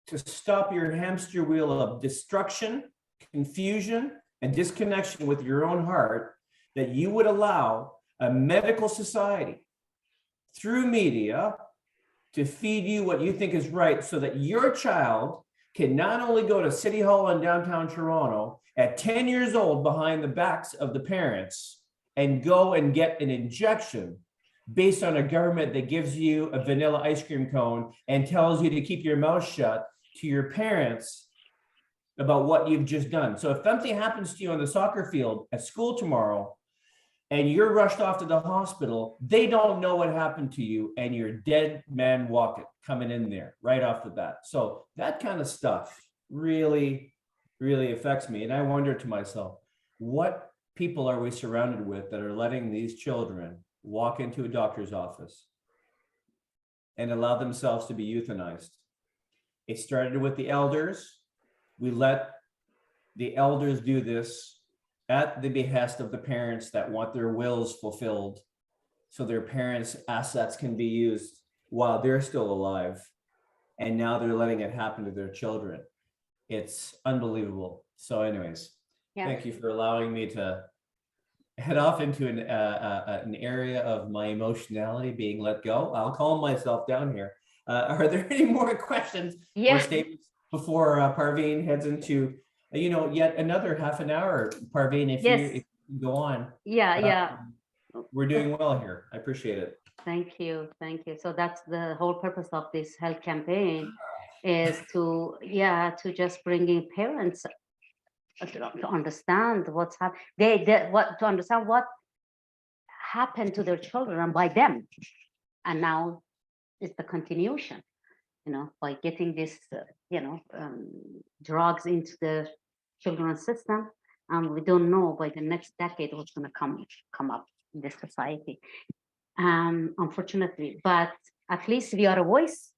to stop your hamster wheel of destruction, confusion, and disconnection with your own heart, that you would allow a medical society through media to feed you what you think is right, so that your child can not only go to City Hall in downtown Toronto at 10 years old behind the backs of the parents and go and get an injection based on a government that gives you a vanilla ice cream cone and tells you to keep your mouth shut to your parents about what you've just done. So if something happens to you on the soccer field at school tomorrow and you're rushed off to the hospital, they don't know what happened to you, and you're dead man walking, coming in there right off the bat. So that kind of stuff really, really affects me. And I wonder to myself, what people are we surrounded with that are letting these children walk into a doctor's office and allow themselves to be euthanized? It started with the elders. We let the elders do this at the behest of the parents that want their wills fulfilled, so their parents' assets can be used while they're still alive. And now they're letting it happen to their children. It's unbelievable. So anyways, Yeah. thank you for allowing me to head off into an area of my emotionality being let go. I'll calm myself down here. Are there any more questions or statements before Parveen heads into yet another half an hour? Parveen, if you go on. Yeah. We're doing well here. I appreciate it. Thank you. So that's the whole purpose of this health campaign, is to just bringing parents to understand what's happening. To understand what happened to their children and by them, and now it's the continuation. By getting this, drugs into the children's system, and we don't know by the next decade what's going to come up in this society. Unfortunately, but at least we are a voice,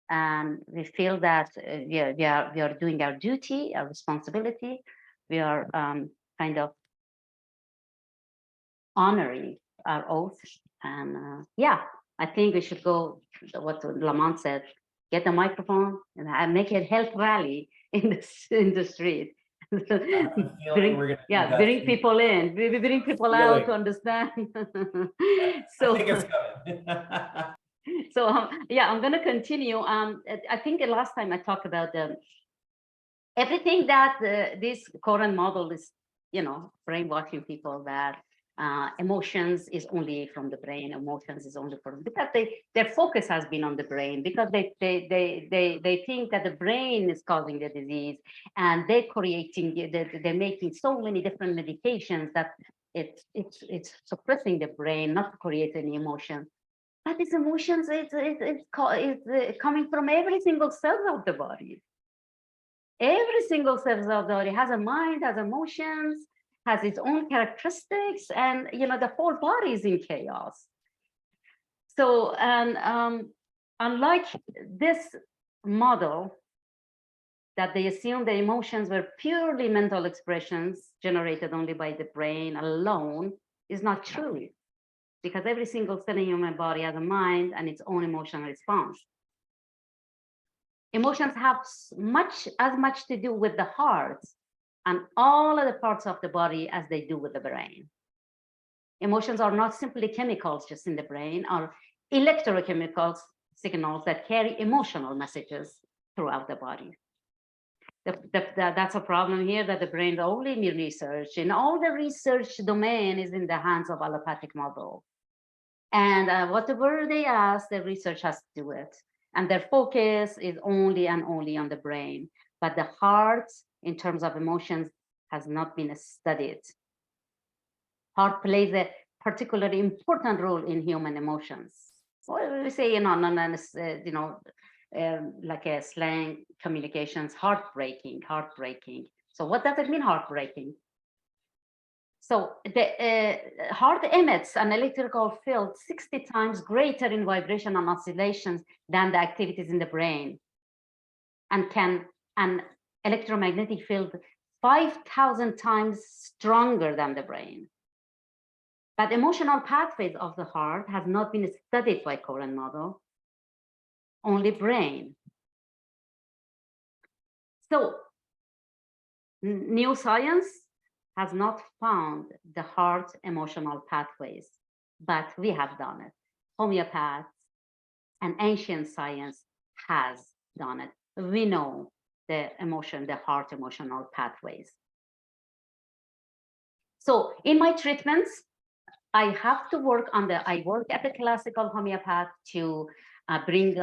and we feel that we are doing our duty, our responsibility. We are kind of honoring our oath, and I think we should go what Lamont said: get a microphone and make a health rally in the street. Bring people in, we bring people out to understand. So I think it's coming. so I'm going to continue. I think the last time I talked about everything that this current model is, brainwashing people that emotions is only from the brain, emotions is only from, because their focus has been on the brain, because they think that the brain is causing the disease, and they're creating, they're making so many different medications that it's suppressing the brain, not to create any emotion. But these emotions, it's coming from every single cell of the body. Every single cell of the body has a mind, has emotions, has its own characteristics, and the whole body is in chaos. So, and unlike this model that they assume the emotions were purely mental expressions generated only by the brain alone, is not true, because every single cell in human body has a mind and its own emotional response. Emotions have as much to do with the heart and all of the parts of the body as they do with the brain. Emotions are not simply chemicals just in the brain, or electrochemical signals that carry emotional messages throughout the body. That's a problem here, that the brain only in research, and all the research domain is in the hands of allopathic model. And whatever they ask, the research has to do it. And their focus is only and only on the brain. But the heart, in terms of emotions, has not been studied. Heart plays a particularly important role in human emotions. Well, we say, like a slang communications, heartbreaking. So what does it mean, heartbreaking? So the heart emits an electrical field 60 times greater in vibration and oscillations than the activities in the brain, and can an electromagnetic field 5,000 times stronger than the brain. But emotional pathways of the heart have not been studied by current model, only brain. So new science has not found the heart emotional pathways, but we have done it. Homeopaths and ancient science has done it. We know the heart emotional pathways. So in my treatments, I have to work I work at the classical homeopath to bring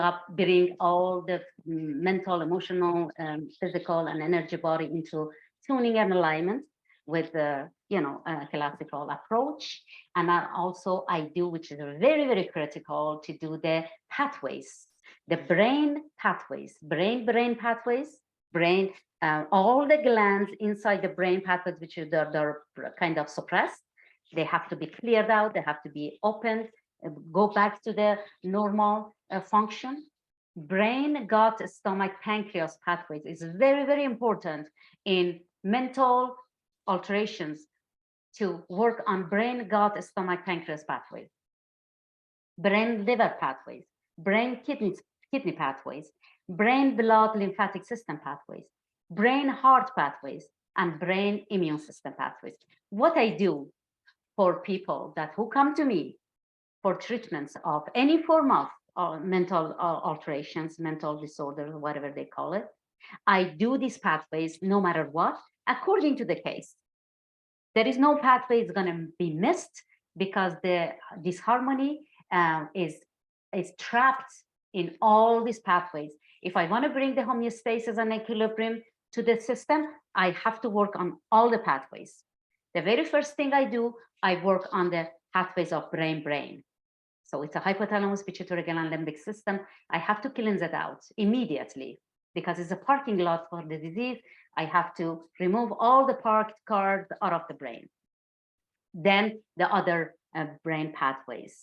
all the mental, emotional, physical, and energy body into tuning and alignment with the classical approach. And I do, which is very, very critical, to do the pathways, the brain pathways, brain pathways, all the glands inside the brain pathways, which they're kind of suppressed. They have to be cleared out, they have to be opened, go back to the normal function. Brain, gut, stomach, pancreas pathways is very, very important in mental alterations, to work on brain, gut, stomach, pancreas pathways, brain, liver pathways, brain, kidney pathways, brain, blood, lymphatic system pathways, brain, heart pathways, and brain, immune system pathways. What I do for people who come to me for treatments of any form of mental alterations, mental disorders, whatever they call it, I do these pathways no matter what, according to the case. There is no pathway is going to be missed, because the disharmony is trapped in all these pathways. If I want to bring the homeostasis and equilibrium to the system, I have to work on all the pathways. The very first thing I do, I work on the pathways of brain. So it's a hypothalamus, pituitary gland, limbic system. I have to cleanse it out immediately, because it's a parking lot for the disease. I have to remove all the parked cars out of the brain. Then the other brain pathways.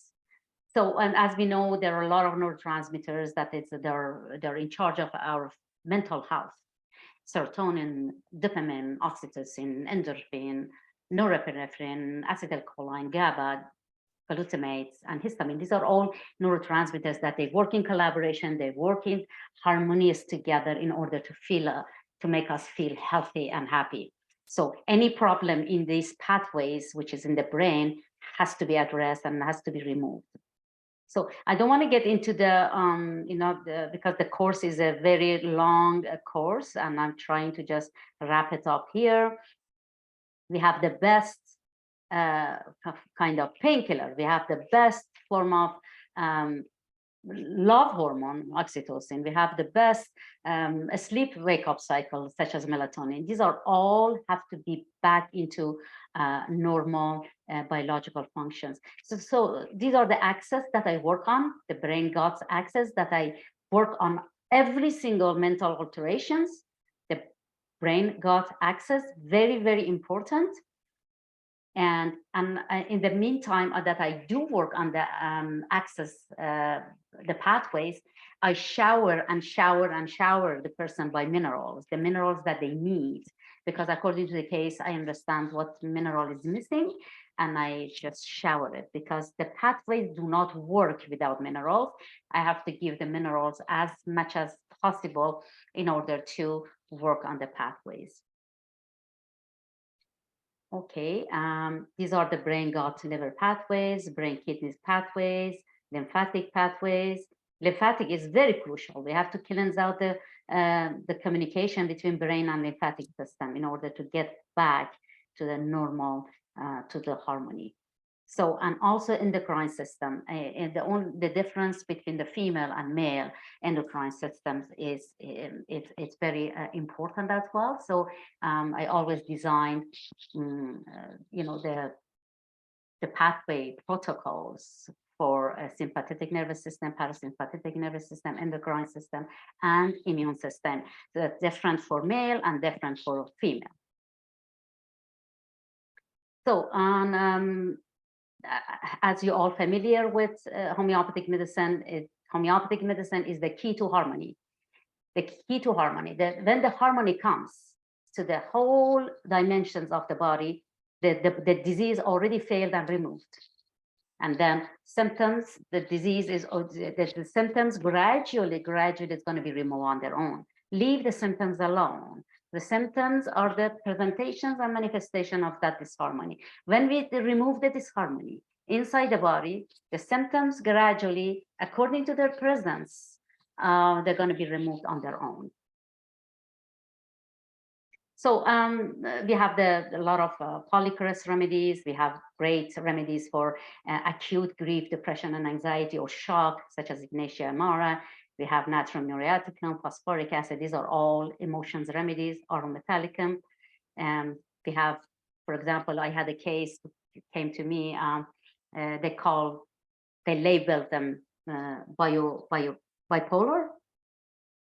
So, and as we know, there are a lot of neurotransmitters that they're in charge of our mental health. Serotonin, dopamine, oxytocin, endorphin, norepinephrine, acetylcholine, GABA, glutamates, and histamine. These are all neurotransmitters that they work in collaboration, they work in harmonious together in order to make us feel healthy and happy. So any problem in these pathways, which is in the brain, has to be addressed and has to be removed. So I don't want to get into the, because the course is a very long course, and I'm trying to just wrap it up here. We have the best kind of painkiller. We have the best form of love hormone, oxytocin. We have the best sleep wake-up cycle, such as melatonin. These are all have to be back into normal biological functions. So these are the axes that I work on, the brain-gut axis that I work on every single mental alterations. The brain-gut axis, very, very important. And in the meantime that I do work on the access, the pathways, I shower the person by minerals, the minerals that they need, because according to the case, I understand what mineral is missing, and I just shower it, because the pathways do not work without minerals. I have to give the minerals as much as possible in order to work on the pathways. Okay, these are the brain gut liver pathways, brain kidneys pathways, lymphatic pathways. Lymphatic is very crucial. We have to cleanse out the communication between brain and lymphatic system in order to get back to the normal, to the harmony. So, and also endocrine system, and the difference between the female and male endocrine systems is it's very important as well. So I always design, you know, the pathway protocols for sympathetic nervous system, parasympathetic nervous system, endocrine system, and immune system. So that's different for male and different for female. So on as you're all familiar with homeopathic medicine, homeopathic medicine is the key to harmony. The key to harmony. When the harmony comes to the whole dimensions of the body, the disease already failed and removed. And then symptoms, the disease is, the symptoms gradually is going to be removed on their own. Leave the symptoms alone. The symptoms are the presentations and manifestation of that disharmony. When we remove the disharmony inside the body, the symptoms gradually, according to their presence, they're going to be removed on their own. So we have a lot of polychrus remedies. We have great remedies for acute grief, depression, and anxiety or shock, such as Ignatia amara. We have natrium muriaticum, phosphoric acid. These are all emotions remedies, orometallicum. We have, for example, I had a case came to me. They labeled them bipolar.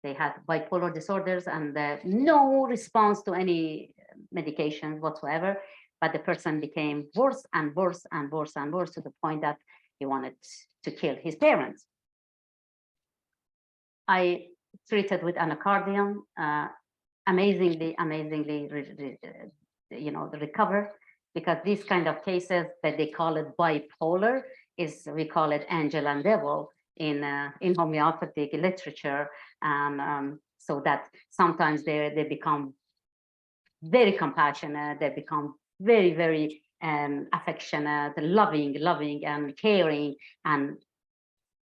They had bipolar disorders and no response to any medication whatsoever, but the person became worse and worse and worse and worse to the point that he wanted to kill his parents. I treated with anacardium, amazingly, you know, recover, because these kind of cases that they call it bipolar is, we call it angel and devil in homeopathic literature. And so that sometimes they become very compassionate, they become very, very affectionate, loving and caring, and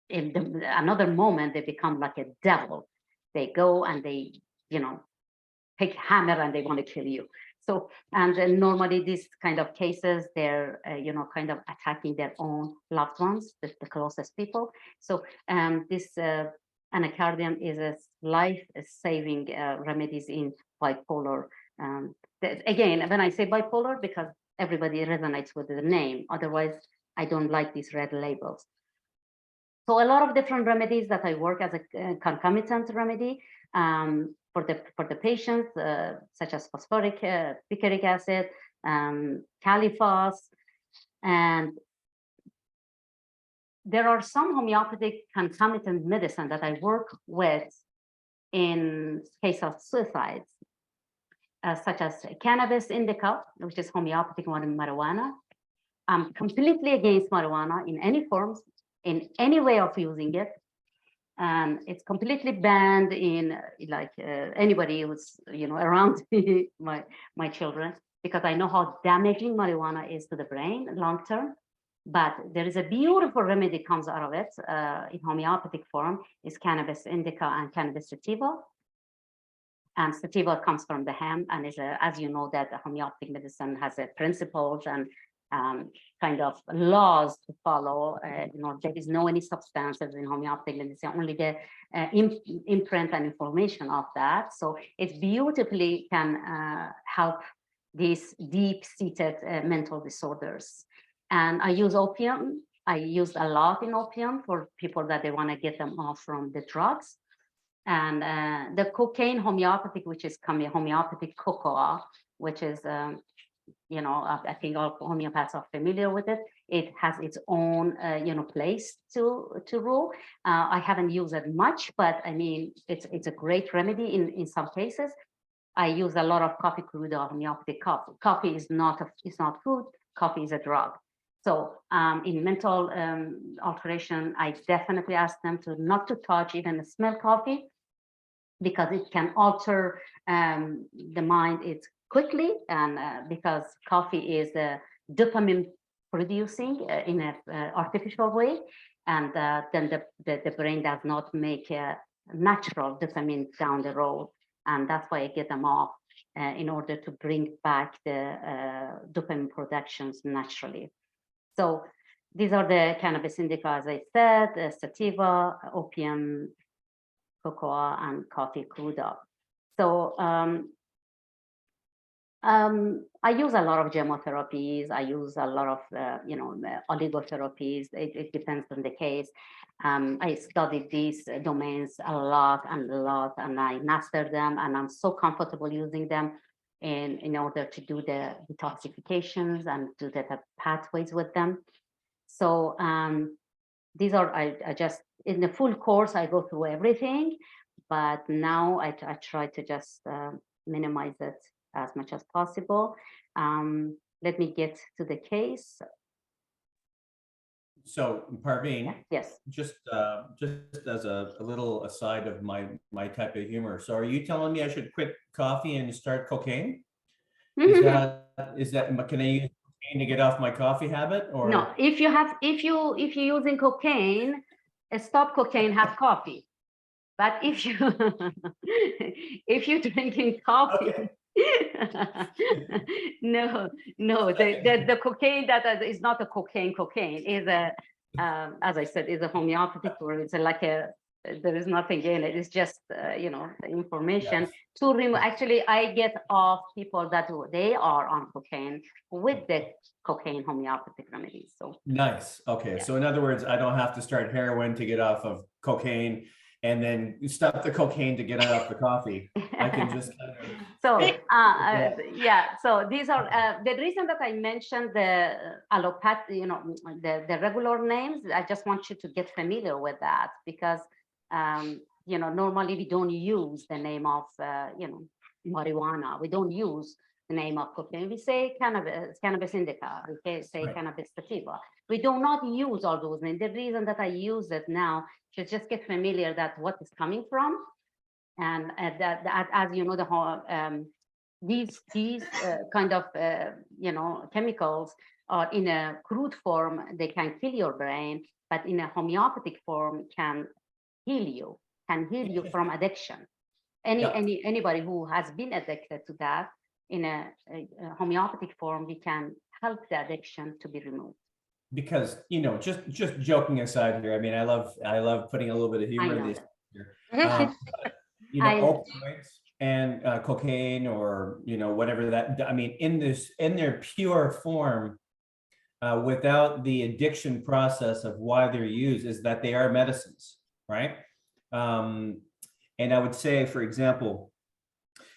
in another moment they become like a devil. They go and they, you know, take a hammer and they want to kill you. So, and then normally these kind of cases, they're, you know, kind of attacking their own loved ones, the closest people. So this anacardium is a life-saving remedies in bipolar. Again, when I say bipolar, because everybody resonates with the name, otherwise I don't like these red labels. So a lot of different remedies that I work as a concomitant remedy for the patients, such as phosphoric, picric acid, caliphos, and there are some homeopathic concomitant medicine that I work with in case of suicides, such as cannabis indica, which is homeopathic marijuana. I'm completely against marijuana in any forms, in any way of using it. And it's completely banned in like anybody who's, you know, around me, my children, because I know how damaging marijuana is to the brain long term. But there is a beautiful remedy comes out of it in homeopathic form, is cannabis indica and cannabis sativa. And sativa comes from the hemp and is as you know that homeopathic medicine has principles and kind of laws to follow. There is no any substances in homeopathic medicine, only the imprint and information of that. So it beautifully can help these deep-seated mental disorders. And I use opium. I use a lot in opium for people that they want to get them off from the drugs. And the cocaine homeopathic, which is homeopathic cocoa, which is, I think all homeopaths are familiar with it. It has its own, place to rule. I haven't used it much, but I mean, it's a great remedy in some cases. I use a lot of coffee cruda, homeopathic coffee. Coffee is not food. Coffee is a drug. So in mental alteration, I definitely ask them not to touch even smell coffee, because it can alter the mind quickly, and because coffee is dopamine producing in an artificial way, and then the brain does not make natural dopamine down the road, and that's why I get them off in order to bring back the dopamine productions naturally. So these are the cannabis indica, as I said, sativa, opium, cocoa, and coffee cruda. So I use a lot of chemotherapies. I use a lot of, oligotherapies. It depends on the case. I studied these domains a lot, and I mastered them, and I'm so comfortable using them in order to do the detoxifications and do the pathways with them. So these are, I just, in the full course, I go through everything, but now I try to just minimize it as much as possible. Let me get to the case. So Parveen, Yes. just as a little aside of my type of humor. So are you telling me I should quit coffee and start cocaine? Is that can I use cocaine to get off my coffee habit? Or no? If you're using cocaine, stop cocaine, have coffee. But if you're drinking coffee, okay. no, the cocaine that is not a cocaine is a, as I said, is a homeopathic, or it's like there is nothing in it. It's just, the information Yes. to remove. Actually, I get off people that they are on cocaine with the cocaine homeopathic remedies. So Nice. Okay. Yeah. So in other words, I don't have to start heroin to get off of cocaine, and then stop the cocaine to get off the coffee. I can just kind of. So so these are the reason that I mentioned the allopathy, the regular names. I just want you to get familiar with that, because normally we don't use the name of marijuana. We don't use the name of cocaine. We say cannabis indica. We say Right. cannabis sativa. We do not use all those names. The reason that I use it now to just get familiar that what is coming from. And that, as you know, the whole these kind of chemicals are in a crude form. They can kill your brain, but in a homeopathic form can heal you from addiction. Anybody who has been addicted to that, in a homeopathic form, we can help the addiction to be removed. Because just joking aside here, I mean, I love putting a little bit of humor in these here. Opioids and cocaine, or whatever that, I mean, in their pure form, without the addiction process of why they're used, is that they are medicines, right? And I would say, for example,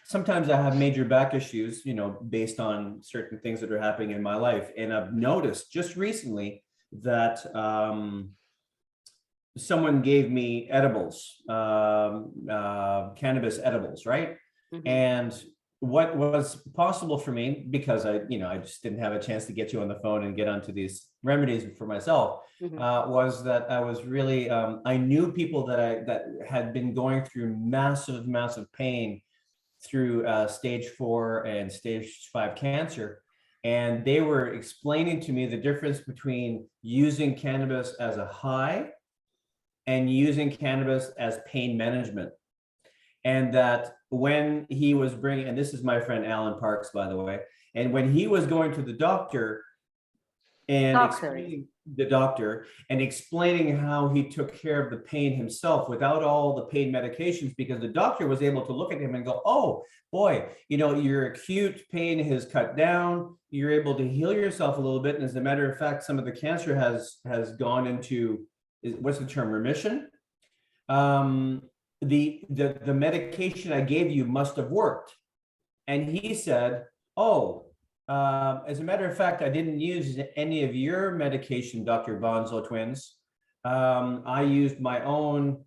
sometimes I have major back issues, based on certain things that are happening in my life, and I've noticed just recently that someone gave me edibles, cannabis edibles, right? Mhm. And what was possible for me, because I just didn't have a chance to get you on the phone and get onto these remedies for myself, was that I was really, I knew people that had been going through massive pain through stage 4 and stage 5 cancer. And they were explaining to me the difference between using cannabis as a high and using cannabis as pain management. And that when he was bringing, and this is my friend Alan Parks, by the way, and when he was going to the doctor, and Doctor. explaining the doctor and explaining how he took care of the pain himself without all the pain medications, because the doctor was able to look at him and go, oh boy, you know, your acute pain has cut down, you're able to heal yourself a little bit, and as a matter of fact, some of the cancer has gone into, what's the term, remission. The medication I gave you must have worked. And he said, oh, as a matter of fact, I didn't use any of your medication, Dr. Bonzo twins. I used my own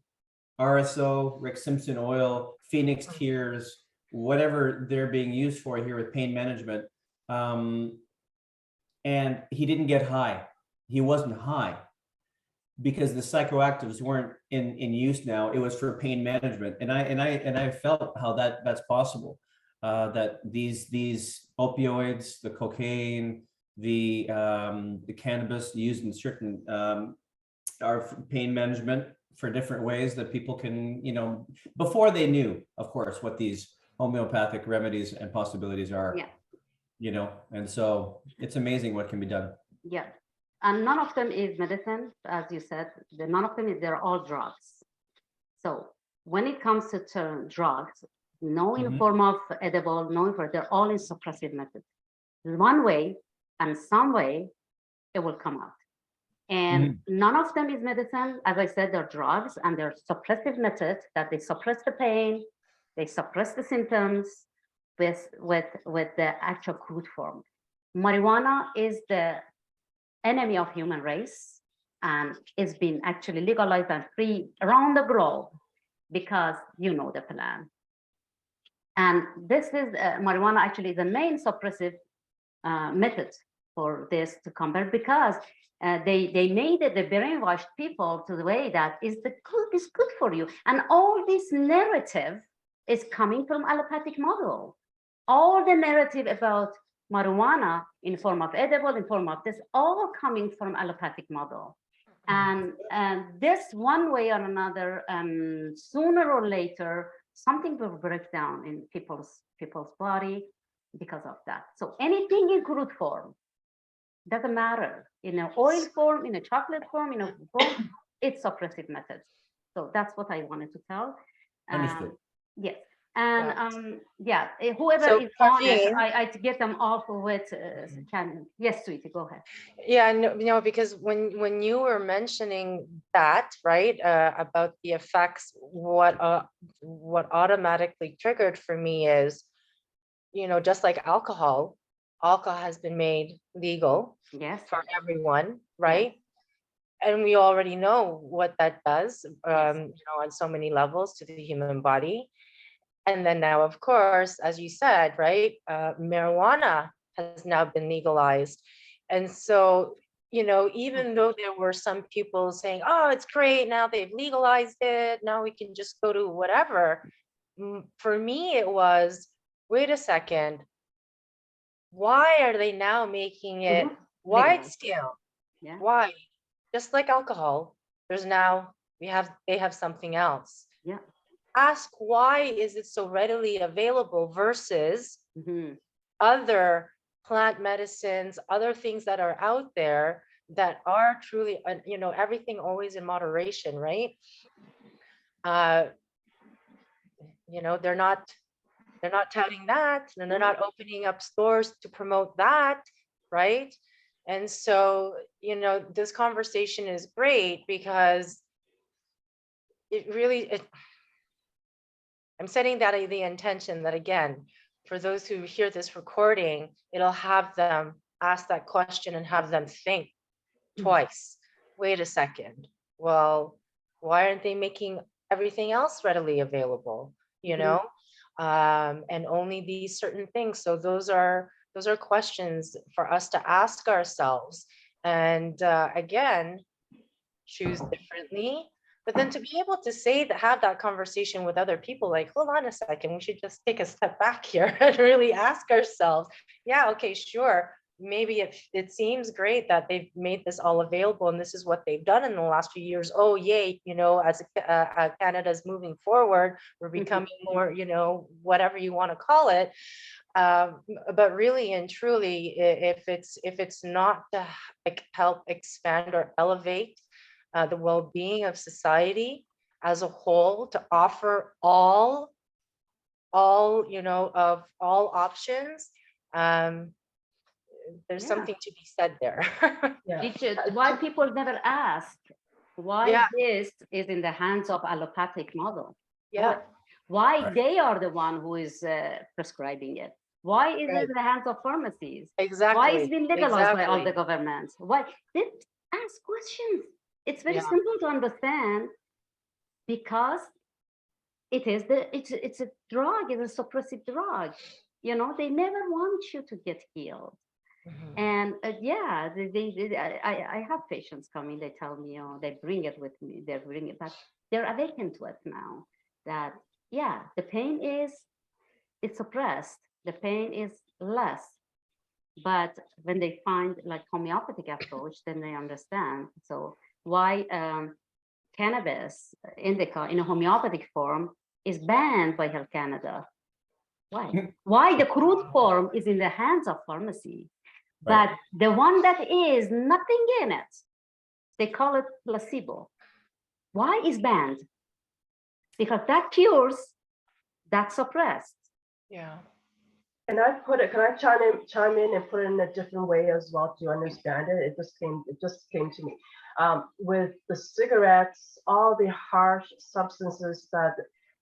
RSO, Rick Simpson oil, Phoenix Tears, whatever they're being used for here with pain management. And he didn't get high. He wasn't high because the psychoactives weren't in use now. It was for pain management. And I felt how that's possible. That these opioids, the cocaine, the cannabis used in certain are pain management for different ways that people can, you know, before they knew, of course, what these homeopathic remedies and possibilities are. Yeah. You know, and so it's amazing what can be done. Yeah. And none of them is medicine, as you said. None of them is, they're all drugs. So when it comes to drugs, no in Mhm. form of edible, no in form, they're all in suppressive methods. One way and some way it will come out. And none of them is medicine. As I said, they're drugs and they're suppressive methods that they suppress the pain, they suppress the symptoms with the actual crude form. Marijuana is the enemy of human race and it's been actually legalized and free around the globe because you know the plan. And this is marijuana actually is the main suppressive method for this to combat because they made it, the brainwashed people to the way that is good for you. And all this narrative is coming from allopathic model. All the narrative about marijuana in form of edible, in form of this, all coming from allopathic model. And this one way or another, sooner or later, something will break down in people's body because of that. So anything in crude form doesn't matter. In an oil form, in a chocolate form, in a form, it's suppressive methods. So that's what I wanted to tell. Understood. Yes. And whoever So, is on it, Praveen- I get them off with yes, sweetie, go ahead. Yeah, no, because when you were mentioning that, right, about the effects, what automatically triggered for me is, you know, just like alcohol has been made legal Yes. for everyone, right? And we already know what that does, you know, on so many levels to the human body. And then now, of course, as you said, right, marijuana has now been legalized. And so, you know, even though there were some people saying, oh, it's great, now they've legalized it, now we can just go to whatever. For me, it was, wait a second, why are they now making it wide Legalized. scale? Yeah. Why? Just like alcohol, there's now, they have something else. Yeah. Ask why is it so readily available versus other plant medicines, other things that are out there that are truly, you know, everything always in moderation, right? You know, they're not touting that, and they're not opening up stores to promote that, right? And so, you know, this conversation is great because I'm setting that the intention that, again, for those who hear this recording, it'll have them ask that question and have them think twice. Wait a second. Well, why aren't they making everything else readily available? You know, and only these certain things. So those are questions for us to ask ourselves. And again, choose differently. But then to be able to say that, have that conversation with other people, like, hold on a second, we should just take a step back here and really ask ourselves, yeah, okay, sure. maybe it seems great that they've made this all available and this is what they've done in the last few years. Oh, yay, as Canada's moving forward, we're becoming more, whatever you want to call it. But really and truly, if it's not to help expand or elevate the well-being of society as a whole, to offer all of all options, there's Yeah. something to be said there. Why people never ask why Yeah. this is in the hands of allopathic model? Yeah. Why Right. they are the one who is prescribing it? Why is Right. it in the hands of pharmacies? Exactly. Why it's been legalized by all Exactly. the governments? Why? Then ask questions. It's very Yeah. simple to understand, because it's a drug, it's a suppressive drug. They never want you to get healed. Mhm. And I have patients coming, they tell me, they bring it with me, they bring it back. They're awakened to it now, that, yeah, the pain it's suppressed, the pain is less. But when they find like homeopathic approach, then they understand. So why cannabis indica in a homeopathic form is banned by Health Canada? Why? Why the crude form is in the hands of pharmacy? Right. But the one that is nothing in it, they call it placebo. Why is banned? Because that cures, that's suppressed. Yeah. Can I chime in and put it in a different way as well to understand it? It just came to me. With the cigarettes, all the harsh substances that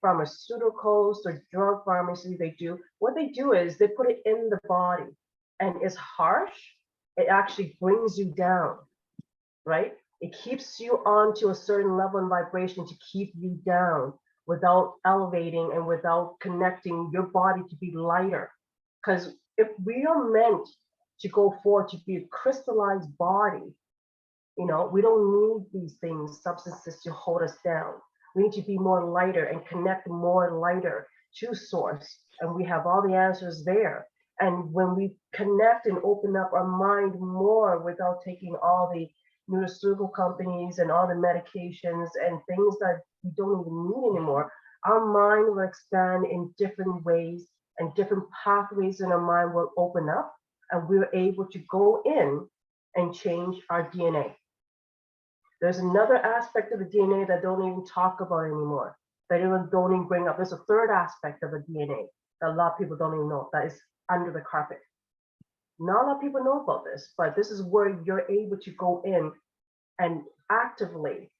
pharmaceuticals or drug pharmacy they do, what they do is they put it in the body, and it's harsh. It actually brings you down, right? It keeps you on to a certain level and vibration to keep you down without elevating and without connecting your body to be lighter. Because if we are meant to go forward to be a crystallized body, we don't need these things, substances to hold us down. We need to be more lighter and connect more lighter to source. And we have all the answers there. And when we connect and open up our mind more without taking all the nutraceutical companies and all the medications and things that we don't even need anymore, our mind will expand in different ways, and different pathways in our mind will open up, and we're able to go in and change our DNA. There's another aspect of the DNA that don't even talk about anymore. They don't even bring up. There's a third aspect of the DNA that a lot of people don't even know, that is under the carpet. Not a lot of people know about this, but this is where you're able to go in and actively,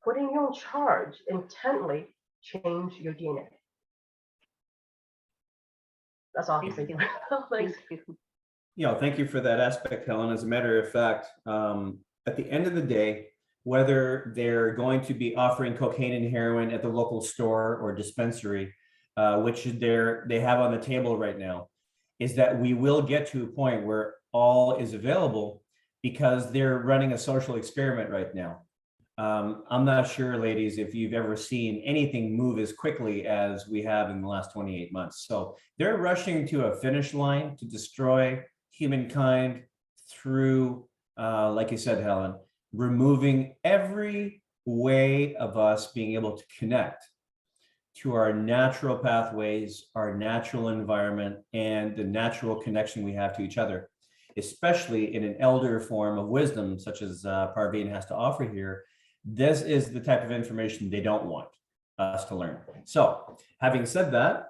putting you in charge, intently change your DNA. That's all I can Thank say. you. Thanks. Thank you. Thank you for that aspect, Helen. As a matter of fact, at the end of the day, whether they're going to be offering cocaine and heroin at the local store or dispensary, which they have on the table right now, is that we will get to a point where all is available, because they're running a social experiment right now. I'm not sure, ladies, if you've ever seen anything move as quickly as we have in the last 28 months. So they're rushing to a finish line to destroy humankind through, like you said, Helen, removing every way of us being able to connect to our natural pathways, our natural environment, and the natural connection we have to each other, especially in an elder form of wisdom, such as Parveen has to offer here. This is the type of information they don't want us to learn. So having said that,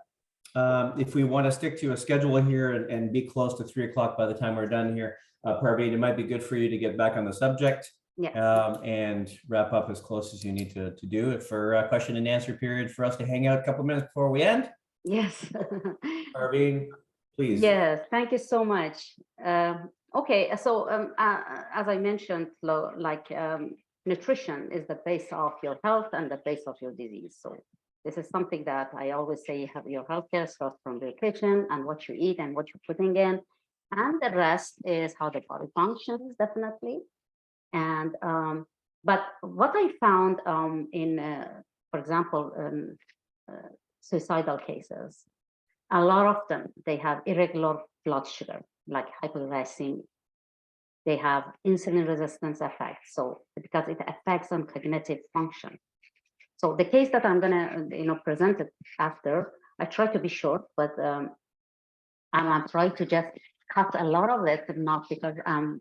if we want to stick to a schedule here and be close to 3 o'clock by the time we're done here, Parveen, it might be good for you to get back on the subject. Yes. And wrap up as close as you need to do it for a question and answer period for us to hang out a couple minutes before we end. Yes. Parveen, please. Yes, thank you so much. Okay, so as I mentioned, nutrition is the base of your health and the base of your disease. So this is something that I always say, have your healthcare starts from the nutrition and what you eat and what you're putting in. And the rest is how the body functions, definitely. And but what I found in, for example, suicidal cases, a lot of them, they have irregular blood sugar. like hypoglycemia, they have insulin resistance effects. So because it affects on cognitive function. So the case that I'm gonna, present it after, I try to be short, but I'm trying to just cut a lot of it, not because I'm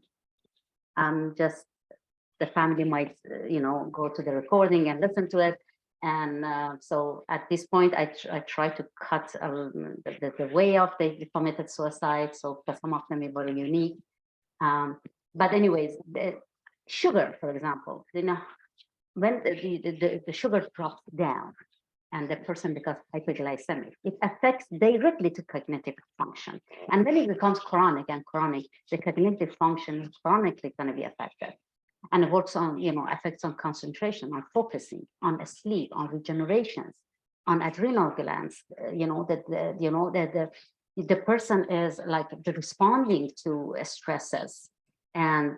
just, the family might, go to the recording and listen to it. And so at this point, I try to cut the way of they committed suicide. So because some of them are very unique. But anyways, the sugar, for example, when the sugar drops down and the person becomes hypoglycemic, it affects directly to cognitive function. And when it becomes chronic, the cognitive function is chronically going to be affected. And it works on, effects on concentration, on focusing, on sleep, on regenerations, on adrenal glands, that the person is like responding to stresses, and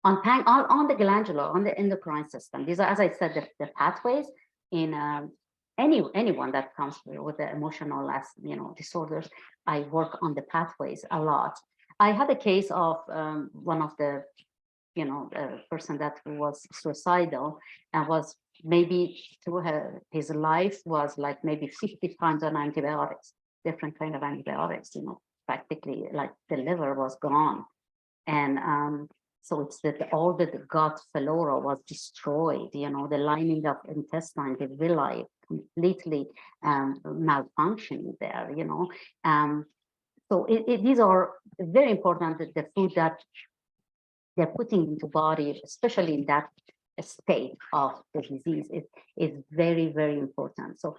on the glandular, on the endocrine system. These are, as I said, the pathways in anyone that comes with the emotional disorders. I work on the pathways a lot. I had a case of one of the a person that was suicidal and was maybe through his life was like maybe 50 times on antibiotics, different kind of antibiotics, practically like the liver was gone. And so it's that all the gut flora was destroyed, the lining of intestine, the villi completely malfunctioning there, so these are very important, the food that they're putting into body, especially in that state of the disease, is very, very important. So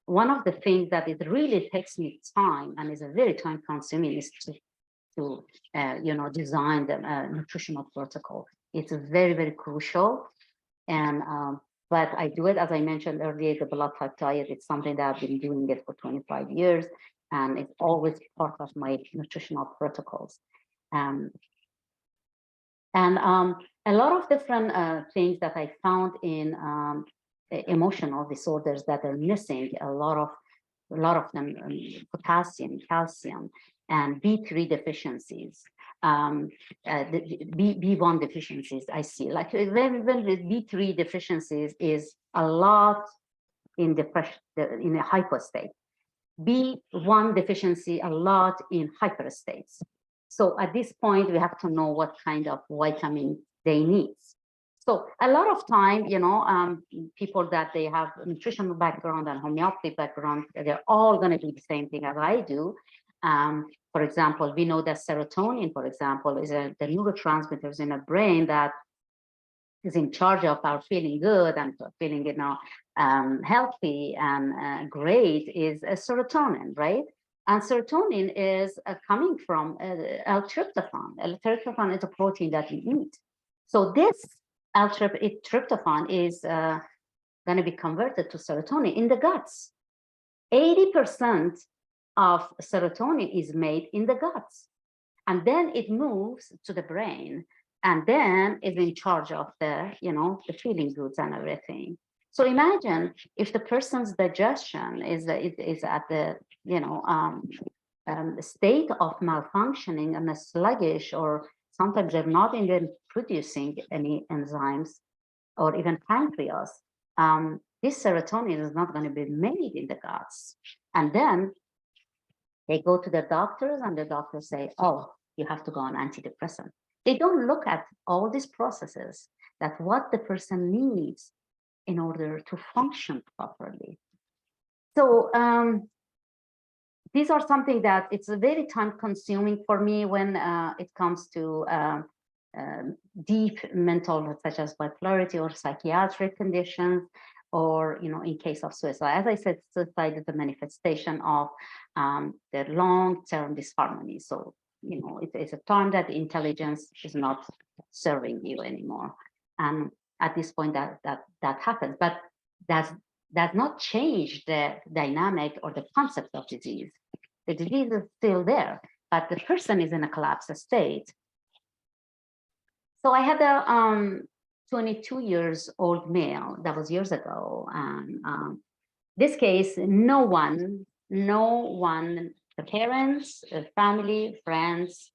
one of the things that it really takes me time and is a very time consuming is to design the nutritional protocol. It's very, very crucial. And but I do it, as I mentioned earlier, the blood type diet. It's something that I've been doing it for 25 years, and it's always part of my nutritional protocols. And a lot of different things that I found in emotional disorders that are missing, a lot of them, potassium, calcium, and B3 deficiencies, the B1 deficiencies. I see, like when the B3 deficiencies is a lot in depression, in a hypo state. B1 deficiency a lot in hyper states. So at this point, we have to know what kind of vitamin they need. So a lot of time, people that they have nutritional background and homeopathy background, they're all going to do the same thing as I do. For example, we know that serotonin, for example, is the neurotransmitters in a brain that is in charge of our feeling good and feeling, healthy and great, is a serotonin, right? And serotonin is coming from L-tryptophan. L-tryptophan is a protein that we eat. So this L-tryptophan is going to be converted to serotonin in the guts. 80% of serotonin is made in the guts. And then it moves to the brain, and then is in charge of the, the feeling goods and everything. So imagine if the person's digestion is at the, state of malfunctioning and sluggish, or sometimes they're not even producing any enzymes or even pancreas. This serotonin is not going to be made in the guts. And then they go to the doctors, and the doctors say, oh, you have to go on antidepressant. They don't look at all these processes, that what the person needs in order to function properly. So these are something that it's very time consuming for me when it comes to deep mental, such as bipolarity or psychiatric conditions, or in case of suicide. As I said, suicide is a manifestation of the long-term disharmony. So it's a time that intelligence is not serving you anymore, and at this point that happens. But does not change the dynamic or the concept of disease. The disease is still there, but the person is in a collapsed state. So I had a 22 years old male, that was years ago, and this case, no one the parents, family, friends,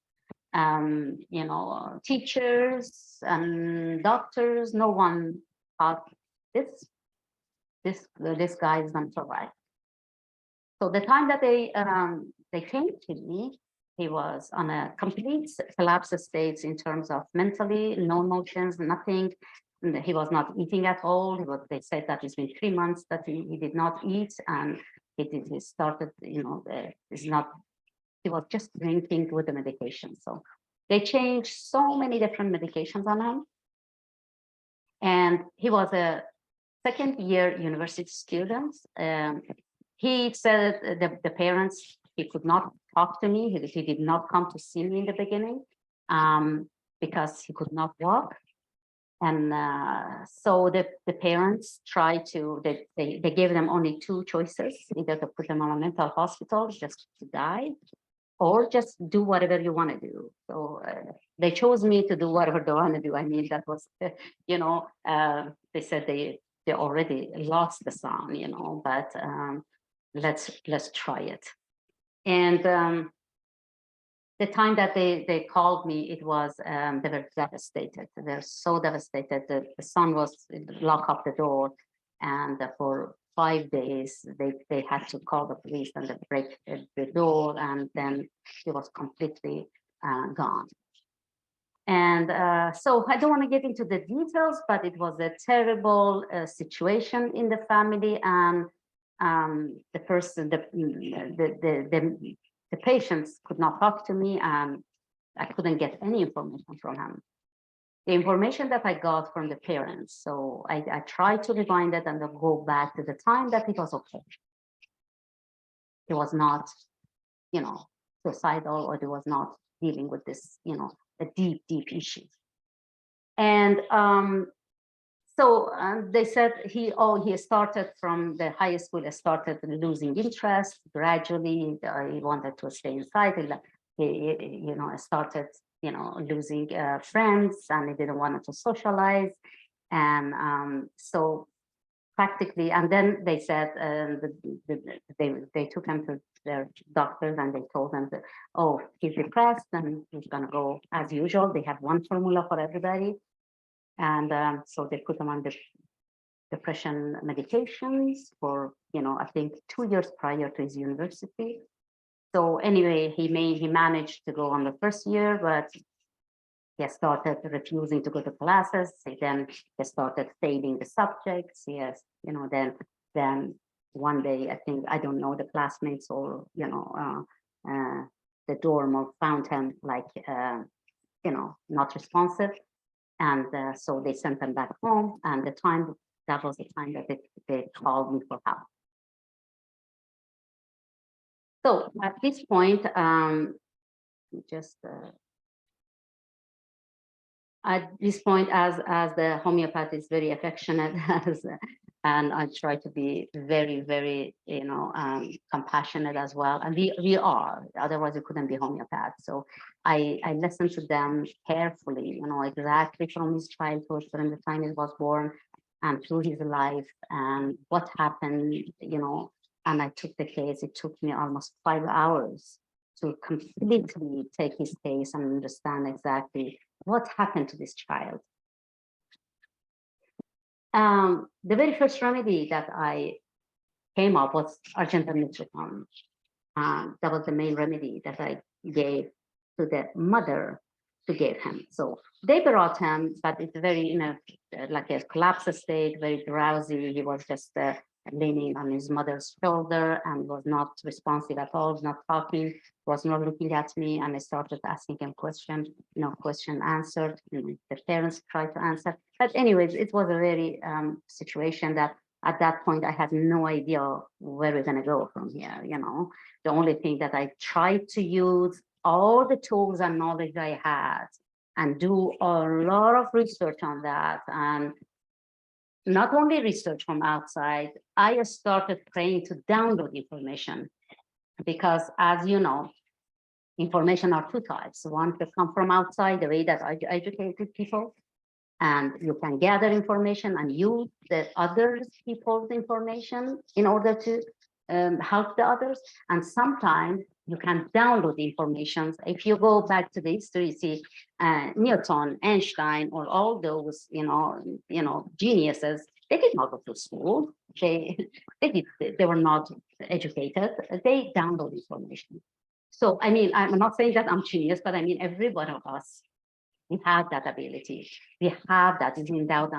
teachers and doctors. No one thought this guy is going to survive. So the time that they came to me, he was on a complete collapse state in terms of mentally, no motions, nothing. He was not eating at all. They said that it's been 3 months that he did not eat, and he started, he was just drinking with the medication. So they changed so many different medications on him. And he was a second-year university student. He said the parents, he could not talk to me. He did not come to see me in the beginning because he could not walk. And so the parents tried to, they gave them only 2 choices, either to put them on a mental hospital just to die, or just do whatever you want to do. So they chose me to do whatever they want to do. I mean, that was, they said they already lost the son, but let's try it. And the time that they called me, it was, they were devastated. They're so devastated that the son was locked up the door, and for 5 days, they had to call the police and they break the door, and then he was completely gone. And so I don't want to get into the details, but it was a terrible situation in the family. And the person, the patients could not talk to me, and I couldn't get any information from him. The information that I got from the parents, so I tried to rewind it and then go back to the time that it was okay. He was not, suicidal, or he was not dealing with this, a deep issue. And so they said he started from the high school, started losing interest gradually. He wanted to stay inside. He started, losing friends, and he didn't want to socialize. And so practically, and then they said they took him to their doctors, and they told them that, oh, he's depressed and he's gonna go as usual. They have one formula for everybody. And so they put him on the depression medications for, I think 2 years prior to his university. So anyway, he managed to go on the first year, but he started refusing to go to classes. Then he started failing the subjects. Yes, then one day, I think, I don't know, the classmates or, the dorm found him like, not responsive. And so they sent them back home. And that was the time that they called me for help. So at this point, as the homeopath is very affectionate, and I try to be very, very, compassionate as well. And we are, otherwise we couldn't be homeopath. So I listened to them carefully, exactly from his childhood, from the time he was born and through his life and what happened, and I took the case. It took me almost 5 hours to completely take his case and understand exactly what happened to this child. The very first remedy that I came up was Argentum nitricum. That was the main remedy that I gave to the mother to give him. So they brought him, but it's very, like a collapse state, very drowsy. He was just leaning on his mother's shoulder and was not responsive at all, not talking, was not looking at me. And I started asking him questions, question answered. The parents tried to answer. But anyways, it was a very situation that at that point, I had no idea where we're going to go from here. The only thing that I tried to use all the tools and knowledge I had and do a lot of research on that. And not only research from outside, I started praying to download information because, as you know, information are 2 types. One can come from outside, the way that I educated people, and you can gather information and use the other people's information in order to help the others. And sometimes You can download the information. If you go back to the history, you see Newton, Einstein, or all those, geniuses. They did not go to school. They were not educated. They download information. So, I mean, I'm not saying that I'm genius, but I mean, every one of us, we have that ability. We have that is endowed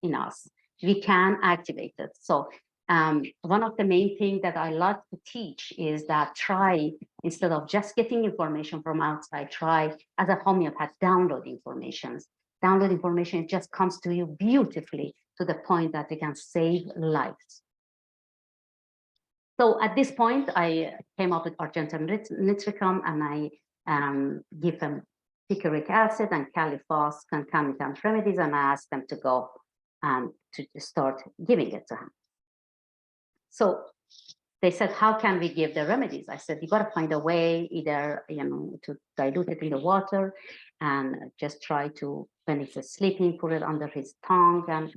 in us. We can activate it. So one of the main things that I like to teach is that try, instead of just getting information from outside, try as a homeopath, download information. Download information, it just comes to you beautifully to the point that it can save lives. So at this point, I came up with argentum nitricum, and I give them picric acid and caliphos concomitant remedies, and I asked them to go to start giving it to him. So they said, how can we give the remedies? I said, you got to find a way, either, to dilute it in the water and just try to, when he's sleeping, put it under his tongue. And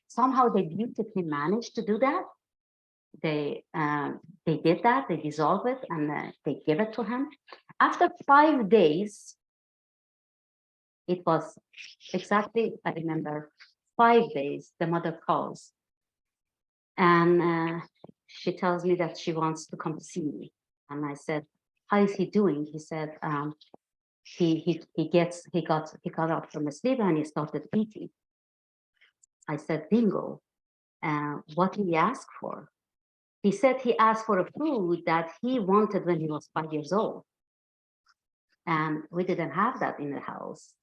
somehow they beautifully managed to do that. They did that, they dissolved it, and they give it to him. After 5 days, it was exactly, I remember, 5 days, the mother calls. And she tells me that she wants to come to see me. And I said, how is he doing? He said, he got up from sleep and he started eating. I said, bingo. What did he ask for? He said he asked for a food that he wanted when he was 5 years old. And we didn't have that in the house.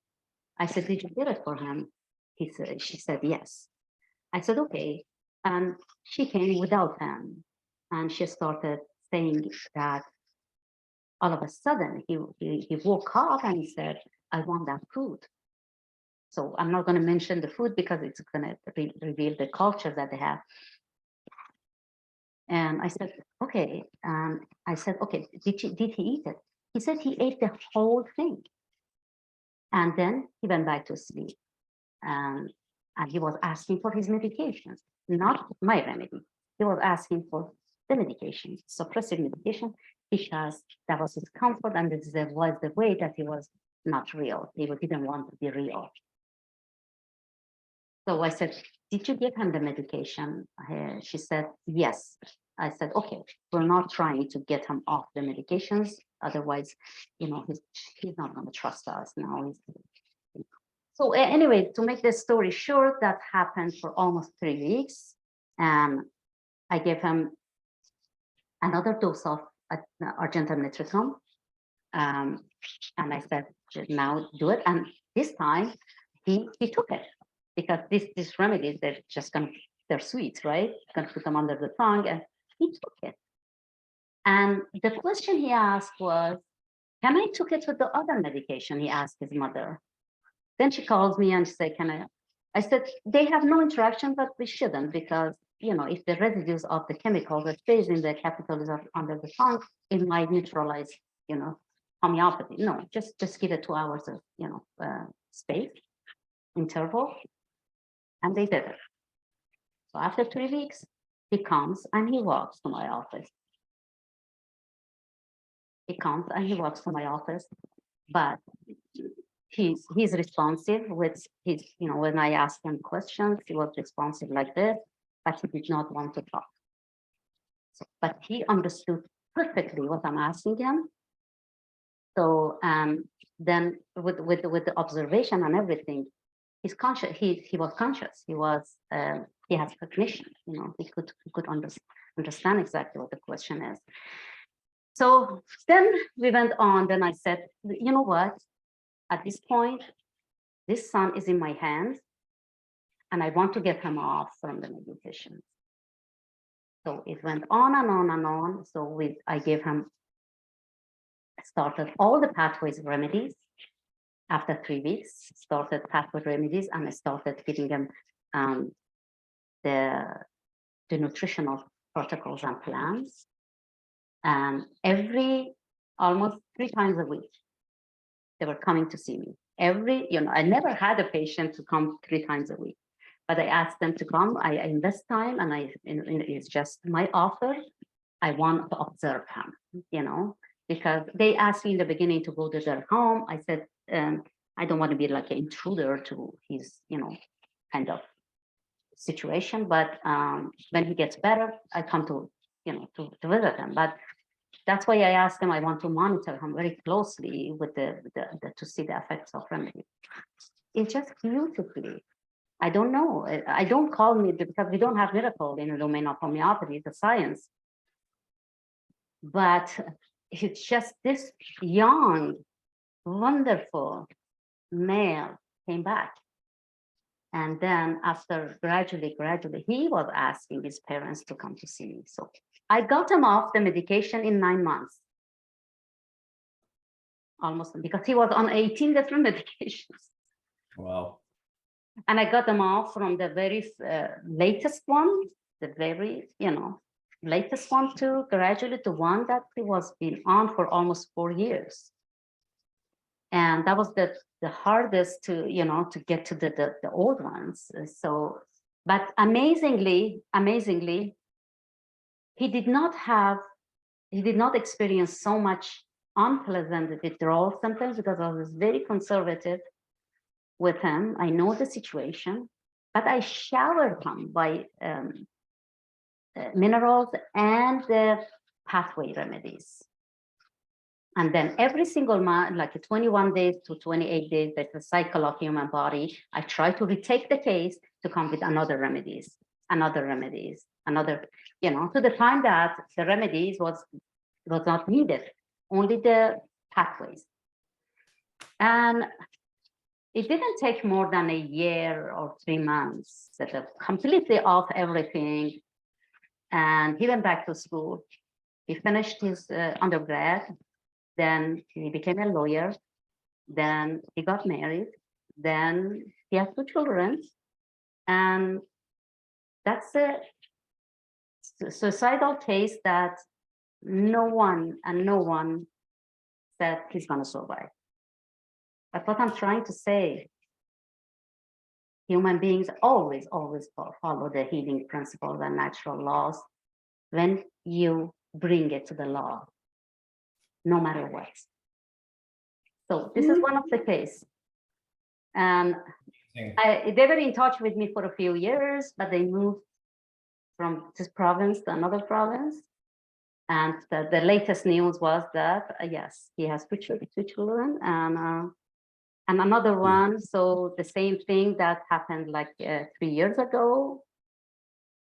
I said, did you get it for him? She said, yes. I said, okay. And she came without him. And she started saying that all of a sudden he woke up and he said, I want that food. So I'm not going to mention the food because it's going to reveal the culture that they have. And I said, okay. I said, okay, did he eat it? He said he ate the whole thing. And then he went back to sleep. And he was asking for his medications, not my remedy. He was asking for the medication, suppressive medication, because that was his comfort, and this was the way that he was not real. He didn't want to be real. So I said, did you give him the medication? She said, yes. I said, okay, we're not trying to get him off the medications. Otherwise, he's not going to trust us now. So anyway, to make the story short, that happened for almost 3 weeks. And I gave him another dose of argentum nitricum. And I said, now do it. And this time he took it, because these remedies, they're sweet, right? Gonna put them under the tongue, and he took it. And the question he asked was, can I took it with the other medication? He asked his mother. Then she calls me and she said, can I? I said, they have no interaction, but we shouldn't, because, if the residues of the chemical that stays in the capitals under the tongue, it might neutralize, homeopathy. No, just give it 2 hours of, space, interval. And they did it. So after 3 weeks, he comes and he walks to my office. He comes and he walks to my office, but he's responsive with his, when I asked him questions, he was responsive like this, but he did not want to talk. So, but he understood perfectly what I'm asking him. So then with the observation and everything, he's conscious. He was conscious. He has cognition. He could understand exactly what the question is. So then we went on. Then I said, you know what? At this point, this son is in my hands, and I want to get him off from the medication. So it went on and on and on. So I gave him, started all the pathways remedies. After 3 weeks, started pathway remedies, and I started giving him the nutritional protocols and plans. And almost 3 times a week, they were coming to see me. I never had a patient to come 3 times a week, but I asked them to come. I invest time, and it's just my offer I want to observe him, you know, because they asked me in the beginning to go to their home. I said, I don't want to be like an intruder to his, you know, kind of situation. But when he gets better, I come to, you know, to visit him. But that's why I asked him, I want to monitor him very closely with the to see the effects of remedy. It's just beautifully. I don't know. I don't call me because we don't have miracle in the domain of homeopathy, the science. But it's just this young, wonderful male came back. And then after gradually, he was asking his parents to come to see me. So I got him off the medication in 9 months. Almost, because he was on 18 different medications. Wow. And I got him off from the very latest one, the very, you know, latest one to gradually to one that he was been on for almost 4 years. And that was the hardest to, you know, to get to the old ones. So, but amazingly, he did not experience so much unpleasant withdrawal symptoms because I was very conservative with him. I know the situation, but I showered him by minerals and the pathway remedies. And then every single month, like 21 days to 28 days, that's the cycle of human body. I try to retake the case to come with another remedies, another, you know, to the time that the remedies was not needed, only the pathways. And it didn't take more than a year or 3 months that I'm completely off everything. And he went back to school. He finished his undergrad. Then he became a lawyer. Then he got married. Then he has 2 children. And that's a suicidal case that no one said he's going to survive. But what I'm trying to say, human beings always follow the healing principles and natural laws when you bring it to the law, no matter what. So this is one of the cases. And they were in touch with me for a few years, but they moved from this province to another province. And the latest news was that, yes, he has 2 children and another one. So the same thing that happened like 3 years ago.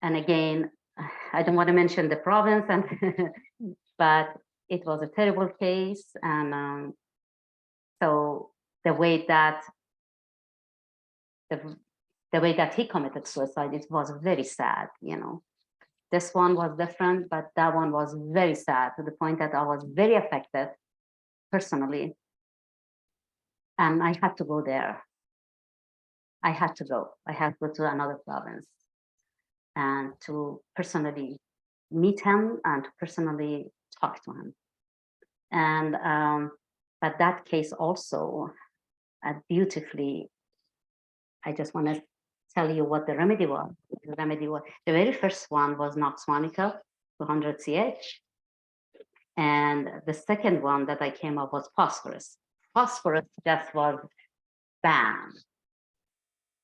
And again, I don't want to mention the province, but it was a terrible case. And so the way that he committed suicide, it was very sad, you know. This one was different, but that one was very sad to the point that I was very affected personally. And I had to go there. I had to go to another province and to personally meet him and to personally talk to him. And but that case also beautifully, I just want to tell you what the remedy was. The remedy was, the very first one was Nox Vomica, 200 CH. And the second one that I came up was phosphorus. Phosphorus just was bam.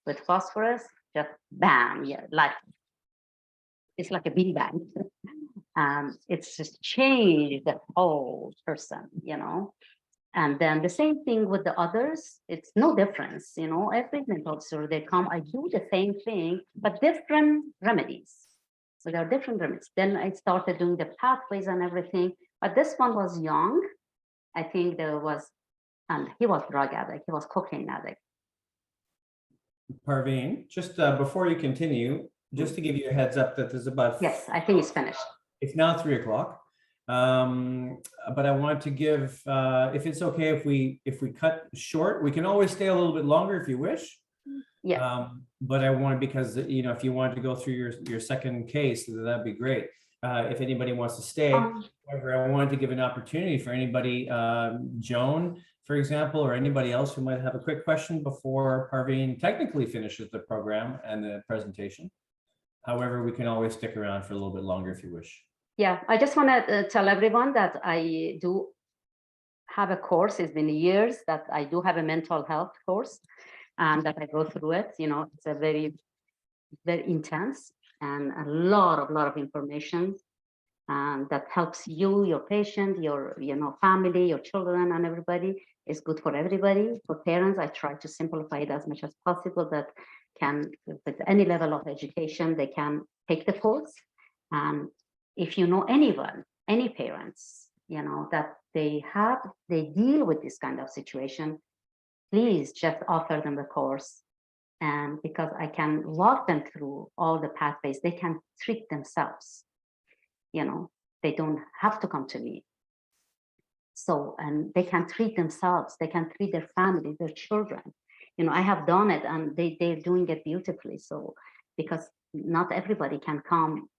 With phosphorus, just bam, yeah, like it's like a big bang. It's just changed the whole person, you know. And then the same thing with the others, it's no difference, you know, every mental disorder they come, I do the same thing, but different remedies. So there are different remedies. Then I started doing the pathways and everything, but this one was young. I think there was, and he was drug addict, he was cocaine addict. Parveen, just before you continue, just to give you a heads up that there's about... Yes, I think it's finished. It's now 3 o'clock. But I want to give, if it's okay, if we cut short, we can always stay a little bit longer if you wish. Yeah. But I want, because, you know, if you wanted to go through your second case, that'd be great. If anybody wants to stay. However, I wanted to give an opportunity for anybody, Joan, for example, or anybody else who might have a quick question before Parveen technically finishes the program and the presentation. However, we can always stick around for a little bit longer if you wish. Yeah, I just want to tell everyone that I do have a course. It's been years that I do have a mental health course, and that I go through it. You know, it's a very, very intense and a lot of information, and that helps you, your patient, your family, your children, and everybody. It's good for everybody. For parents, I try to simplify it as much as possible. That can, with any level of education, they can take the course. And if you know anyone, any parents, that they deal with this kind of situation, please just offer them the course. And because I can walk them through all the pathways, they can treat themselves. They don't have to come to me. So, and they can treat themselves, they can treat their family, their children. I have done it, and they're doing it beautifully. So, because not everybody can come,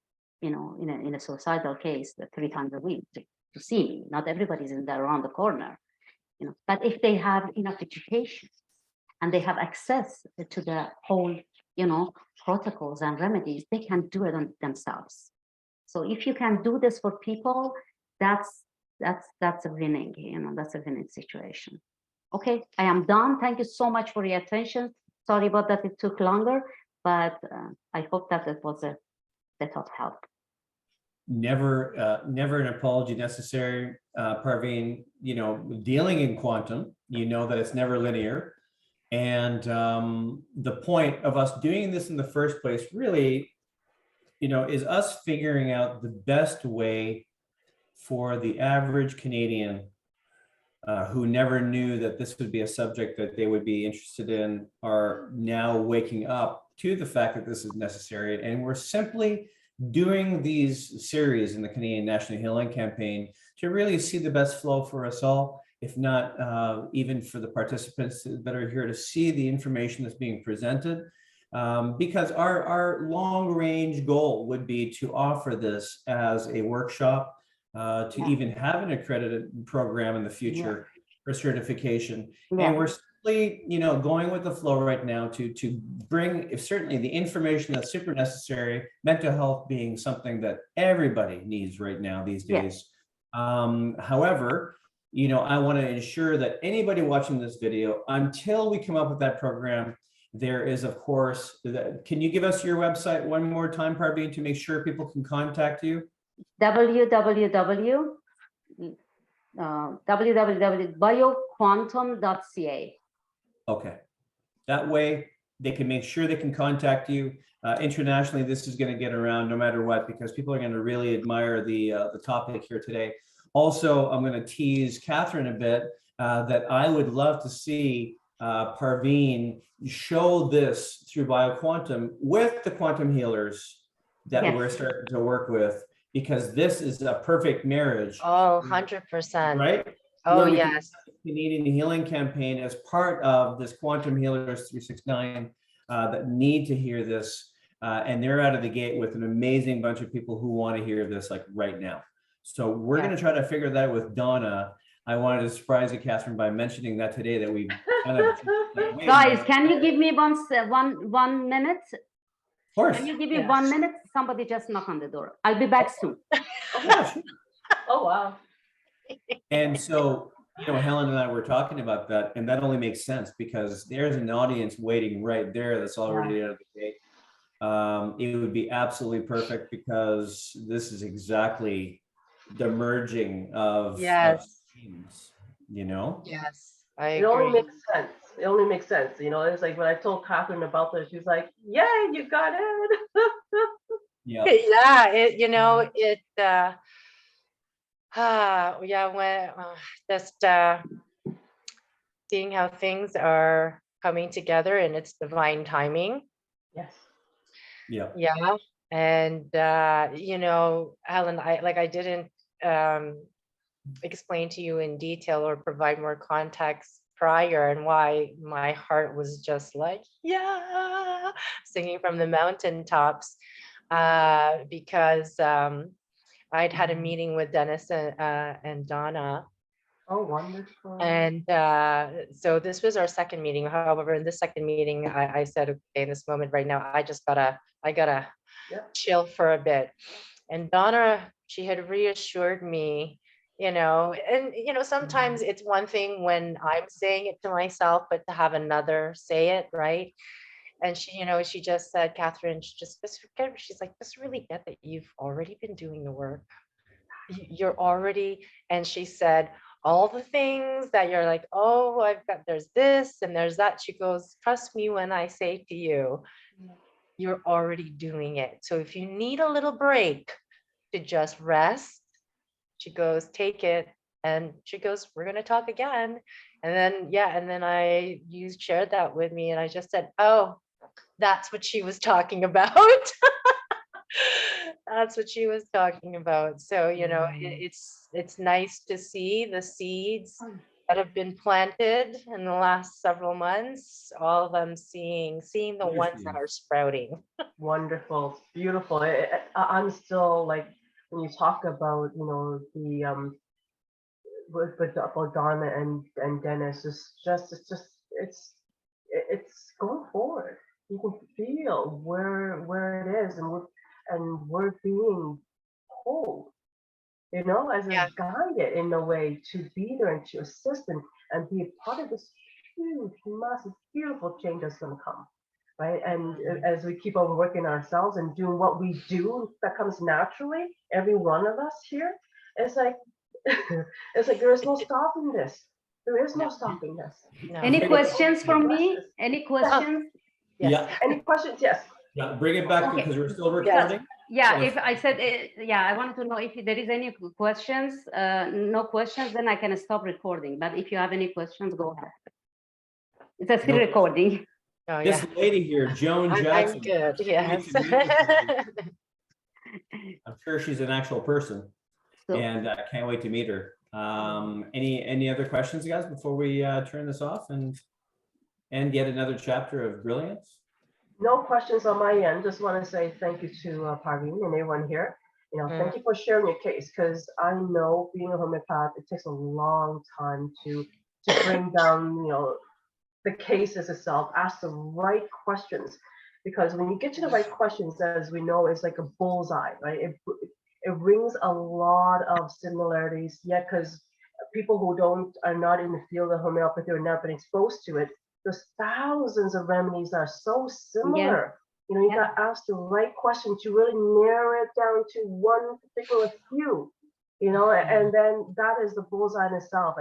in a suicidal case 3 times a week to see me. Not everybody's in there around the corner, But if they have enough education and they have access to the whole, protocols and remedies, they can do it on themselves. So if you can do this for people, that's a winning, that's a winning situation. Okay, I am done. Thank you so much for your attention. Sorry about that it took longer, but I hope that it was a bit of help. Never an apology necessary, Parveen. Dealing in quantum, that it's never linear. And the point of us doing this in the first place really, is us figuring out the best way for the average Canadian who never knew that this would be a subject that they would be interested in, are now waking up to the fact that this is necessary. And we're simply doing these series in the Canadian National Healing Campaign to really see the best flow for us all, if not even for the participants that are here to see the information that's being presented. Because our long range goal would be to offer this as a workshop, to even have an accredited program in the future for certification. And we're simply, going with the flow right now to bring certainly the information that's super necessary, mental health being something that everybody needs right now these days. However, I want to ensure that anybody watching this video, until we come up with that program, there is, of course, can you give us your website one more time, Parveen, to make sure people can contact you? www.bioquantum.ca. Okay. That way they can make sure they can contact you. Internationally, this is going to get around no matter what, because people are going to really admire the topic here today. Also, I'm going to tease Catherine a bit that I would love to see Parveen show this through BioQuantum with the quantum healers that we're starting to work with, because this is a perfect marriage. Oh, 100%. Right? Oh, yes. Canadian Healing Campaign as part of this Quantum Healers 369 that need to hear this. And they're out of the gate with an amazing bunch of people who want to hear this like right now. So we're going to try to figure that out with Donna. I wanted to surprise you, Catherine, by mentioning that today, that we kind of guys, can you give me one minute? Of course. Can you give me 1 minute? Somebody just knock on the door. I'll be back soon. Oh, wow. And so, Helen and I were talking about that, and that only makes sense because there's an audience waiting right there that's already out of the gate. It would be absolutely perfect, because this is exactly the merging of teams, Yes, I It agree. only makes sense. It only makes sense. It's like when I told Catherine about this, she was like, "Yay, you got it." Yeah. When just seeing how things are coming together and it's divine timing. Yes. Yeah. Yeah. And Helen, I didn't explain to you in detail or provide more context prior, and why my heart was just like, singing from the mountaintops, because I'd had a meeting with Dennis and Donna. Oh, wonderful. And so this was our second meeting. However, in this second meeting, I said, okay, in this moment right now, I gotta chill for a bit. And Donna, she had reassured me, and sometimes it's one thing when I'm saying it to myself, but to have another say it, right? And she just said, Catherine, just forget, she's like, just really get that you've already been doing the work. You're already, and she said, all the things that you're like, oh, I've got, there's this and there's that. She goes, trust me when I say to you, you're already doing it. So if you need a little break to just rest, she goes, take it. And she goes, we're going to talk again. And then, yeah. And then you shared that with me. And I just said, oh, that's what she was talking about. That's what she was talking about. So, it's nice to see the seeds that have been planted in the last several months, all of them seeing the ones that are sprouting. Wonderful, beautiful. I'm still like, when you talk about, the with about Donna and Dennis, it's going forward. You can feel where it is, and we're being pulled, as a Yeah. guided in a way to be there and to assist and be a part of this huge, massive, beautiful change that's going to come. Right. And as we keep on working ourselves and doing what we do that comes naturally, every one of us here, it's like, it's like there is no stopping this. There is no No. stopping this. No. Any And questions from bless me? this. Any questions? Yes. Yeah, Any questions? Yes. yeah, bring it back Okay. because we're still Yes. recording. Yeah, So if I said, yeah, I wanted to know if there is any questions, no questions, then I can stop recording. But if you have any questions, go ahead. It's a free No. recording. Oh, This yeah. lady here, Joan I'm Jackson, good. Yes. to meet with her. I'm sure she's an actual person, So, and I can't wait to meet her. Any other questions, guys, before we turn this off and yet another chapter of brilliance? No questions on my end. Just want to say thank you to Parveen and everyone here. Thank you for sharing your case, because I know being a homeopath, it takes a long time to bring down, the cases itself, ask the right questions. Because when you get to the right questions, as we know, it's like a bullseye, right? It rings a lot of similarities, yet because people who are not in the field of homeopathy or not been exposed to it, there's thousands of remedies that are so similar. You got to ask the right question to really narrow it down to one particular few, and then that is the bullseye in itself.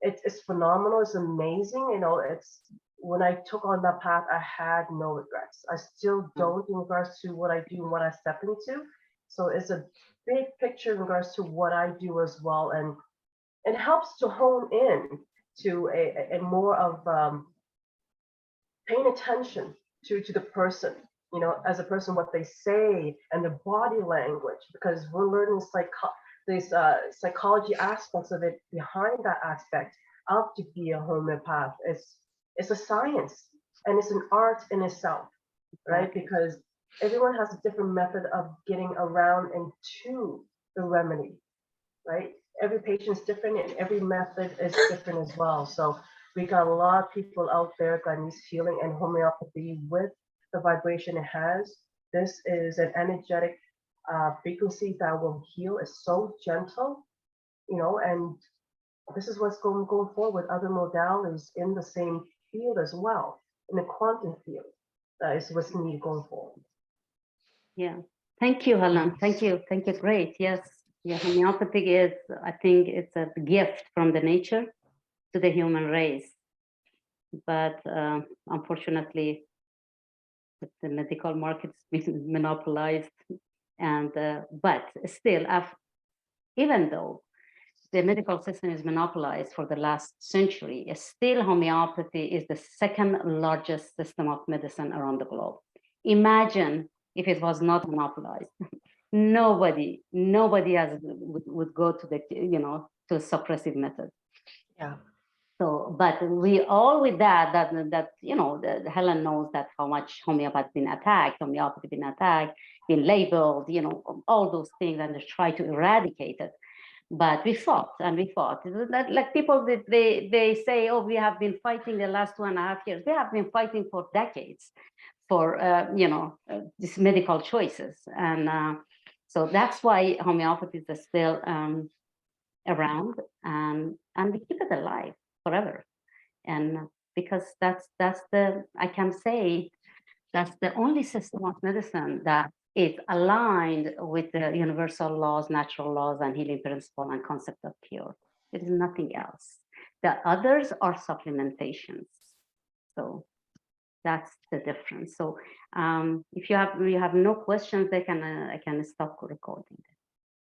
It's phenomenal. It's amazing. It's when I took on that path, I had no regrets. I still don't in regards to what I do and what I step into. So it's a big picture in regards to what I do as well, and it helps to hone in to a more of paying attention to the person, as a person, what they say and the body language, because we're learning these psychology aspects of it behind that aspect of to be a homeopath. It's a science and it's an art in itself, right? Because everyone has a different method of getting around and to the remedy, right? Every patient's different and every method is different as well. So we got a lot of people out there that needs healing, and homeopathy with the vibration it has. This is an energetic frequency that will heal. It's so gentle, and this is what's going forward with other modalities in the same field as well, in the quantum field. That is what's needed going forward. yeah. Thank you, Helen. Thank you. Thank you. Great. Yes. Yeah. Homeopathy is, I think it's a gift from the nature to the human race. But unfortunately, the medical market's been monopolized. And but still, even though the medical system is monopolized for the last century, still homeopathy is the second largest system of medicine around the globe. Imagine if it was not monopolized. Nobody would go to the, to a suppressive method. Yeah. So, but we all with that Helen knows that how much homeopathy been attacked, been labeled, all those things, and they try to eradicate it. But we fought and we fought. Like people, they say, oh, we have been fighting the last 2.5 years. We have been fighting for decades for, these medical choices. And So that's why homeopathy is still around, and we keep it alive forever. And because that's the, I can say, that's the only system of medicine that is aligned with the universal laws, natural laws, and healing principle and concept of cure. It is nothing else. The others are supplementations. So that's the difference. So if you have no questions, I can stop recording.